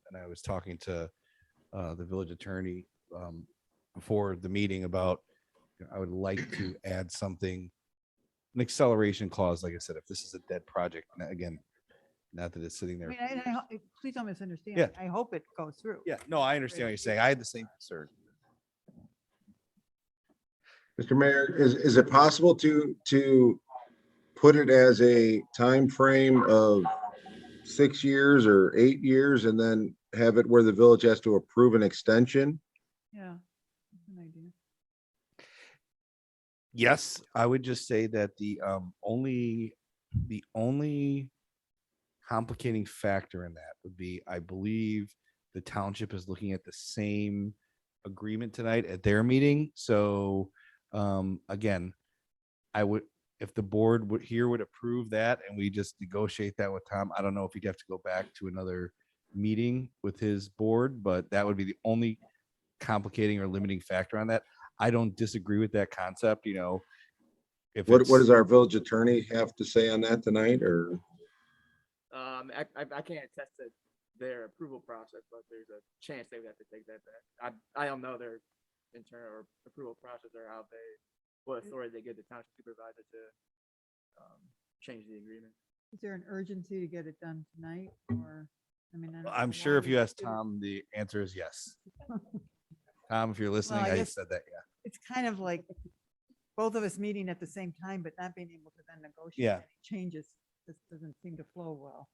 and I was talking to the village attorney before the meeting about I would like to add something, an acceleration clause, like I said, if this is a dead project, again, not that it's sitting I there. mean, please don't misunderstand. Yeah. I hope it goes through. Yeah, no, I understand what you're saying. I had the same concern. Mr. Mayor, is it possible to put it as a time frame of 6 years or 8 years and then have it where the village has to approve an extension? Yeah. That's an idea. Yes, I would just say that the only complicating factor in that would be, I believe the township is looking at the same agreement tonight at their meeting. So again, I would, if the board would approve that and we just negotiate that with Tom, I don't know if he'd have to go back to another meeting with his board, but that would be the only complicating or limiting factor on that. I don't disagree with that concept, you know. If What it's, does our village attorney have to say on that tonight, or? I can't attest to their approval process, but there's a chance they would have to take that back. I don't know their internal or approval process or how they, what authority they give the township supervisor to change the agreement. Is there an urgency to get it done tonight or, I mean, I don't I'm know sure why if you we ask do it. Tom, the answer is yes. Tom, if you're listening, I I guess- said that, yeah. It's kind of like both of us meeting at the same time, but not being able to then negotiate Yeah. any changes. This doesn't seem to flow well.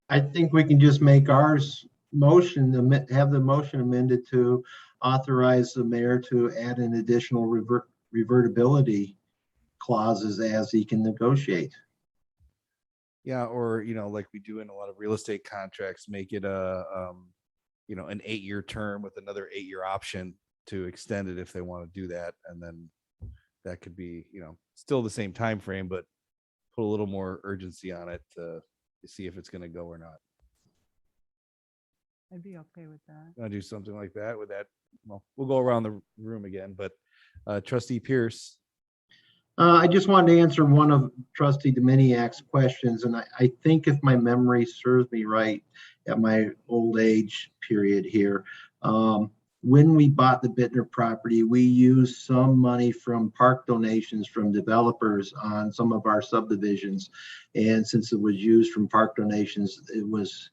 I think we can just make ours motion, have the motion amended to authorize the mayor to add an additional revertibility clauses as he can negotiate. Yeah, or, you know, like we do in a lot of real estate contracts, make it a, you know, an 8-year term with another 8-year option to extend it if they want to do that. And then that could be, you know, still the same time frame, but put a little more urgency on it to see if it's going to go or not. I'd be okay with that. Want to do something like that with that? Well, we'll go around the room again, but Trustee Pierce. I just wanted to answer one of Trustee Dominiac's questions, and I think if my memory serves me right at my old age period here, when we bought the Bittner property, we used some money from park donations from developers on some of our subdivisions. And since it was used from park donations, it was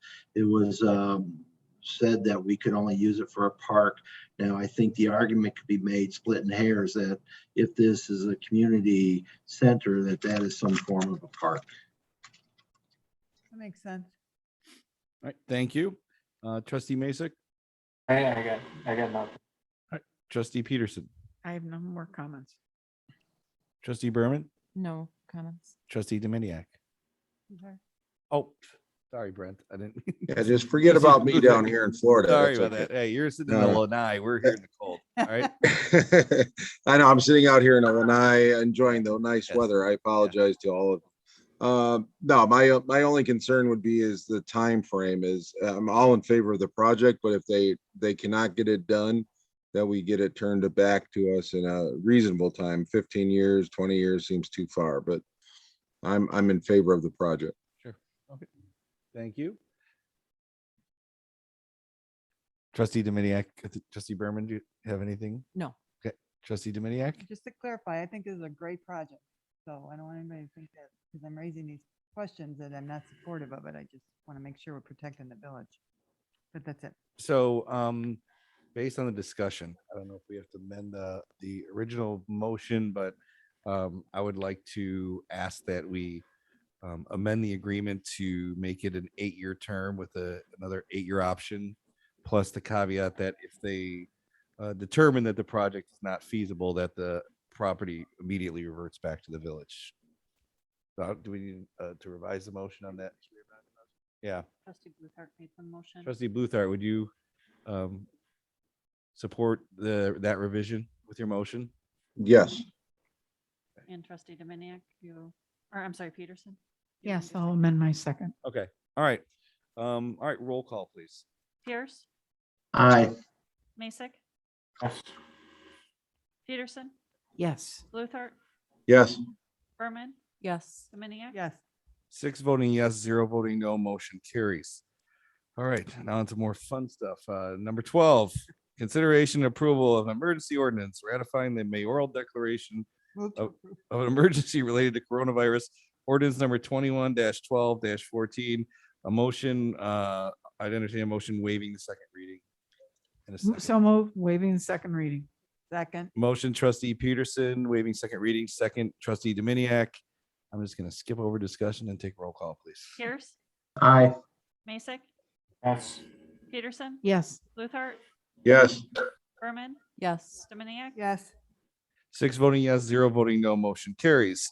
said that we could only use it for a park. Now, I think the argument could be made, splitting hairs, that if this is a community center, that is some form of a park. That makes sense. All right, thank you. Trustee Masek, I got nothing. Trustee Peterson, I have no more comments. Trustee Berman, No comments. Trustee Dominiac. Okay. Oh, sorry, Brent. I didn't. Yeah, just forget about me down here in Florida. Sorry That's about okay. that. Hey, you're sitting in the Lanai. We're here in the cold. All right. I know, I'm sitting out here in Illinois enjoying the nice Yes. weather. I apologize to all of no, my only concern would be is the time frame is, I'm all in favor of the project, but if they cannot get it done, that we get it turned back to us in a reasonable time. 15 years, 20 years seems too far, but I'm in favor of the project. Sure. Okay. Thank you. Trustee Dominiac, Trustee Berman, do you have anything? No. Okay. Trustee Dominiac? Just to clarify, I think this is a great project. So I don't want anybody to think that because I'm raising these questions that I'm not supportive of it. I just want to make sure we're protecting the village. But that's it. So, based on the discussion, I don't know if we have to amend the original motion, but I would like to ask that we amend the agreement to make it an 8-year term with another 8-year option, plus the caveat that if they determine that the project is not feasible, that the property immediately reverts back to the village. So do we need to revise the motion on that? Yeah. Trustee Bluthart made the motion. Trustee Bluthart, would you support that revision with your motion? Yes. And Trustee Dominiac, I'm sorry, Peterson? Yes, I'll amend my second. Okay. All right. All right. Roll call, please. Pierce, Aye. Masek, Yes. Peterson, Yes. Bluthart, Yes. Berman, Yes. Dominiac? Yes. 6 voting yes, 0 voting no, motion carries. All right. Now into more fun stuff. Number 12, consideration and approval of emergency ordinance ratifying the mayoral declaration Move to of approve. of an emergency related to coronavirus, ordinance number 21-12-14. A motion, I'd entertain a motion waiving the second reading. And a second. So moved, waiving the second reading. Second. Motion trustee Peterson, waiving second reading, second trustee Dominiac. I'm just gonna skip over discussion and take roll call, please. Pierce, Aye. Mason, Yes. Peterson, Yes. Luther, Yes. Berman, Yes. Dominiac, Yes. 6 voting yes, 0 voting no, motion carries.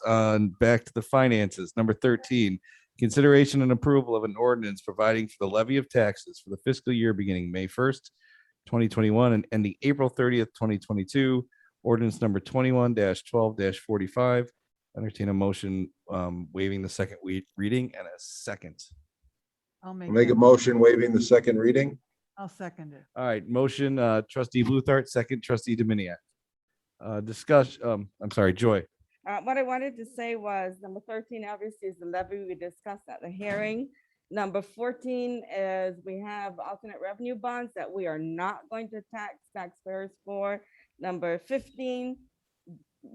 Back to the finances. Number 13, consideration and approval of an ordinance providing for the levy of taxes for the fiscal year beginning May 1st, 2021 and ending April 30th, 2022. Ordinance number 21-12-45. Entertain a motion waiving the second reading and a second. I'll I'll make a that. motion waiving the second reading. I'll second it. All right, motion trustee Bluthart, second trustee Dominiac. Discuss, I'm sorry, Joy. What I wanted to say was number 13 obviously is the levy we discussed at the hearing. Number 14 is we have alternate revenue bonds that we are not going to tax taxpayers for. Number 15,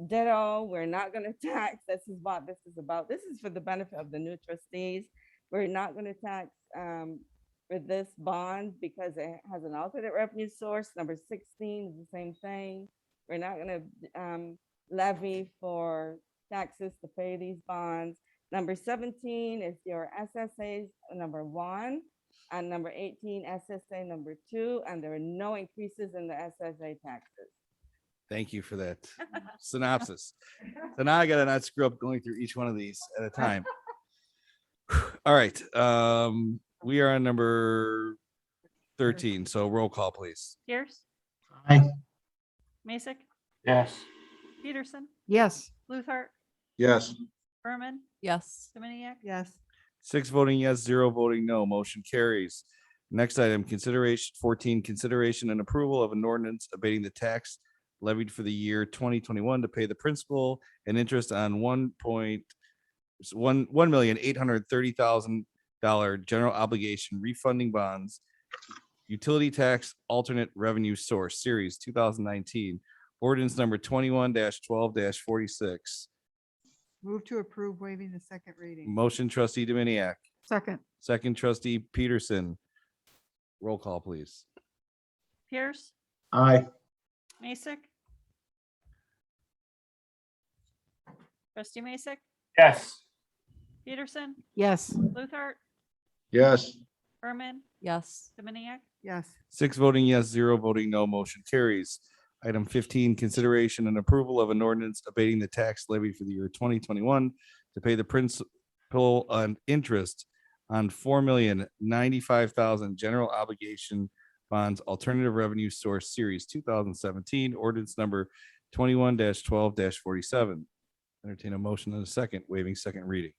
ditto, we're not going to tax. This is what this is about. This is for the benefit of the new trustees. We're not going to tax for this bond because it has an alternate revenue source. Number 16 is the same thing. We're not going to levy for taxes to pay these bonds. Number 17 is your SSAs, number 1, and number 18, SSA number 2, and there are no increases in the SSA taxes. Thank you for that synopsis. So now I gotta not screw up going through each one of these at a time. All right, we are on number 13, so roll call, please. Pierce, Aye. Mason, Yes. Peterson, Yes. Luther, Yes. Berman, Yes. Dominiac, Yes. 6 voting yes, 0 voting no, motion carries. Next item, consideration 14, consideration and approval of an ordinance abating the tax levied for the year 2021 to pay the principal and interest on $1,830,000 general obligation refunding bonds, utility tax alternate revenue source series 2019, ordinance number 21-12-46. Move to approve waiving the second reading. Motion trustee Dominiac, Second. second trustee Peterson. Roll call, please. Pierce, Aye. Mason, trustee Mason, Yes. Peterson, Yes. Luther, Yes. Berman, Yes. Dominiac, Yes. 6 voting yes, 0 voting no, motion carries. Item 15, consideration and approval of an ordinance abating the tax levy for the year 2021 to pay the principal and interest on $4,095,000 general obligation bonds alternative revenue source series 2017, ordinance number 21-12-47. Entertain a motion in a second, waiving second reading.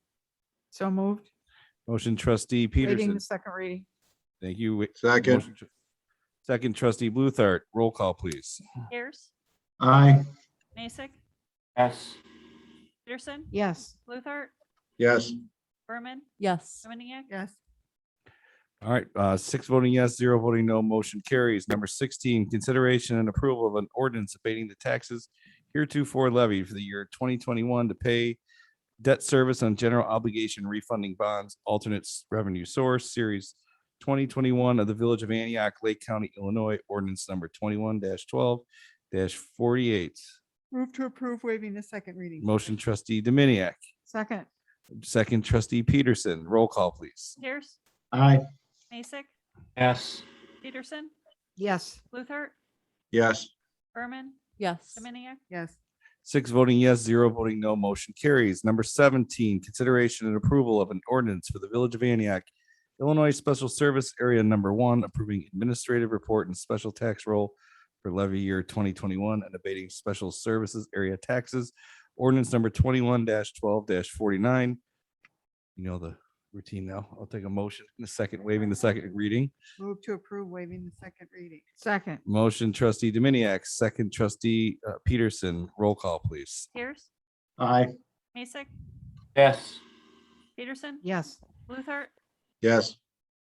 So moved, Motion trustee waiving Peterson. the second reading. Thank you. Second. Motion second trustee Bluthart. Roll call, please. Pierce, Aye. Mason, Yes. Peterson, Yes. Luther, Yes. Berman, Yes. Dominiac, Yes. All right, 6 voting yes, 0 voting no, motion carries. Number 16, consideration and approval of an ordinance abating the taxes heretofore levied for the year 2021 to pay debt service on general obligation refunding bonds, alternate revenue source, series 2021 of the Village of Antioch, Lake County, Illinois, ordinance number 21-12-48. Move to approve waiving the second reading. Motion trustee Dominiac, Second. second trustee Peterson. Roll call, please. Pierce, Aye. Mason, Yes. Peterson, Yes. Luther, Yes. Berman, Yes. Dominiac, Yes. 6 voting yes, 0 voting no, motion carries. Number 17, consideration and approval of an ordinance for the Village of Antioch, Illinois Special Service Area Number 1, approving administrative report and special tax roll for levy year 2021 and abating special services area taxes. Ordinance number 21-12-49. You know the routine now. I'll take a motion in a second, waiving the second reading. Move to approve waiving the second reading. Second. Motion trustee Dominiac, second trustee Peterson. Roll call, please. Pierce, Aye. Mason, Yes. Peterson, Yes. Luther, Yes.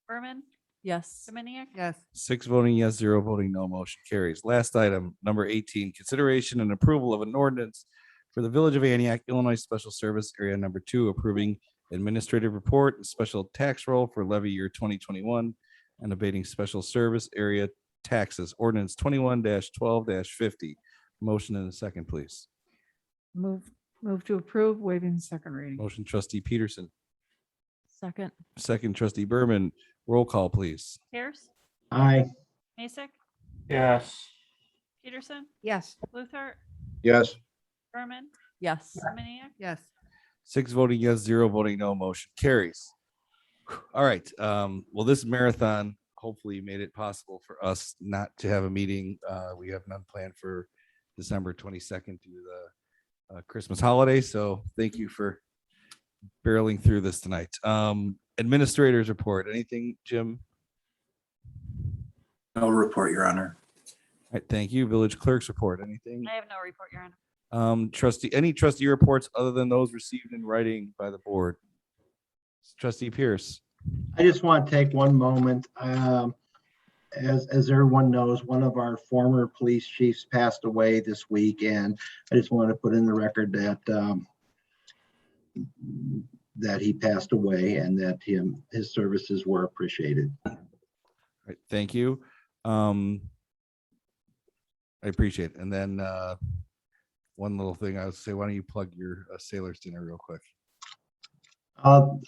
Berman, Yes. Dominic, Yes. 6 voting yes, 0 voting no, motion carries. Last item, number 18, consideration and approval of an ordinance for the Village of Antioch, Illinois Special Service Area Number 2, approving administrative report and special tax roll for levy year 2021 and abating special service area taxes. Ordinance 21-12-50. Motion and a second, please. Move to approve, waiving the second reading. Motion trustee Peterson, Second. second trustee Berman. Roll call, please. Pierce, Aye. Mason, Yes. Peterson, Yes. Luther, Yes. Berman, Yes. Dominic, Yes. 6 voting yes, 0 voting no, motion carries. All right. Well, this marathon hopefully made it possible for us not to have a meeting. We have none planned for December 22nd due to the Christmas holiday. So thank you for barreling through this tonight. Administrators report. Anything, Jim? No report, Your Honor. All right, thank you. Village clerk's report. Anything? I have no report, Your Honor. Any trustee reports other than those received in writing by the board? Trustee Pierce. I just want to take one moment. As everyone knows, one of our former police chiefs passed away this week, and I just want to put in the record that he passed away and that his services were appreciated. All right, thank you. I appreciate it. And then one little thing I would say, why don't you plug your sailor's dinner real quick? On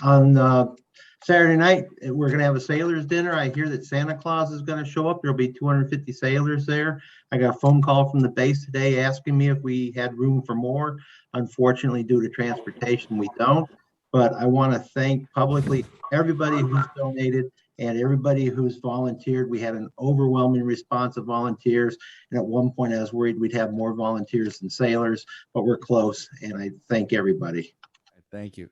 Saturday night, we're going to have a sailor's dinner. I hear that Santa Claus is going to show up. There'll be 250 sailors there. I got a phone call from the base today asking me if we had room for more. Unfortunately, due to transportation, we don't. But I want to thank publicly everybody who's donated and everybody who's volunteered. We had an overwhelming response of volunteers. And at one point, I was worried we'd have more volunteers than sailors, but we're close. And I thank everybody. Thank you.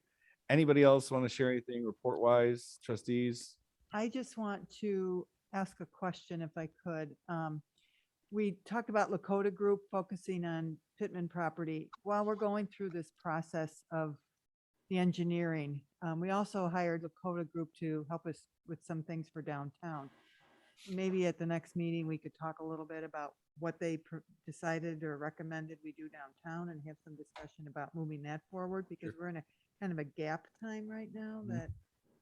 Anybody else want to share anything report wise, trustees? I just want to ask a question if I could. We talked about Lakota Group focusing on Pittman property. While we're going through this process of the engineering, we also hired Lakota Group to help us with some things for downtown. Maybe at the next meeting, we could talk a little bit about what they decided or recommended we do downtown and have some discussion about moving that forward, because we're in a kind of a gap time right now that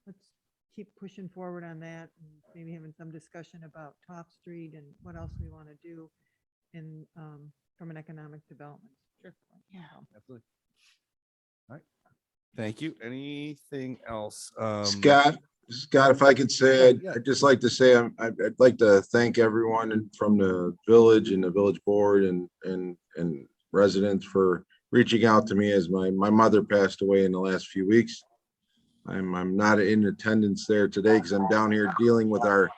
let's keep pushing forward on that and maybe having some discussion about Top Street and what else we want to do in from an economic development. Sure. Yeah. Absolutely. All right. Thank you. Anything else? Scott, if I could say, Yeah. I'd just like to say, I'd like to thank everyone from the village and the village board and residents for reaching out to me as my mother passed away in the last few weeks. I'm not in attendance there today because I'm down here dealing with our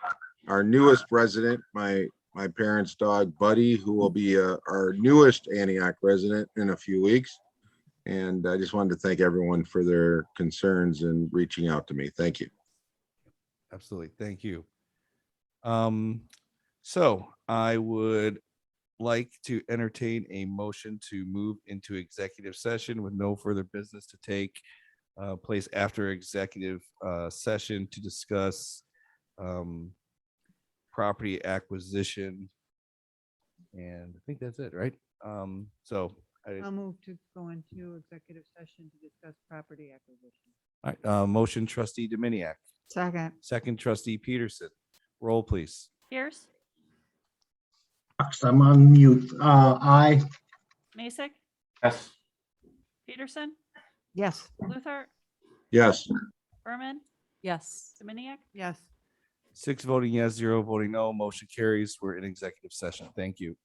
newest resident, my parents' dog Buddy, who will be our newest Antioch resident in a few weeks. And I just wanted to thank everyone for their concerns and reaching out to me. Thank you. Absolutely. Thank you. So I would like to entertain a motion to move into executive session with no further business to take place after executive session to discuss property acquisition. And I think that's it, right? So I'll move to go into executive session to discuss property acquisition. all right, motion trustee Dominiac, Second. second trustee Peterson. Roll, please. Pierce, I'm on mute. Aye. Mason, Yes. Peterson, Yes. Luther, Yes. Berman, Yes. Yes. 6 voting yes, 0 voting no, motion carries. We're in executive session. Thank you.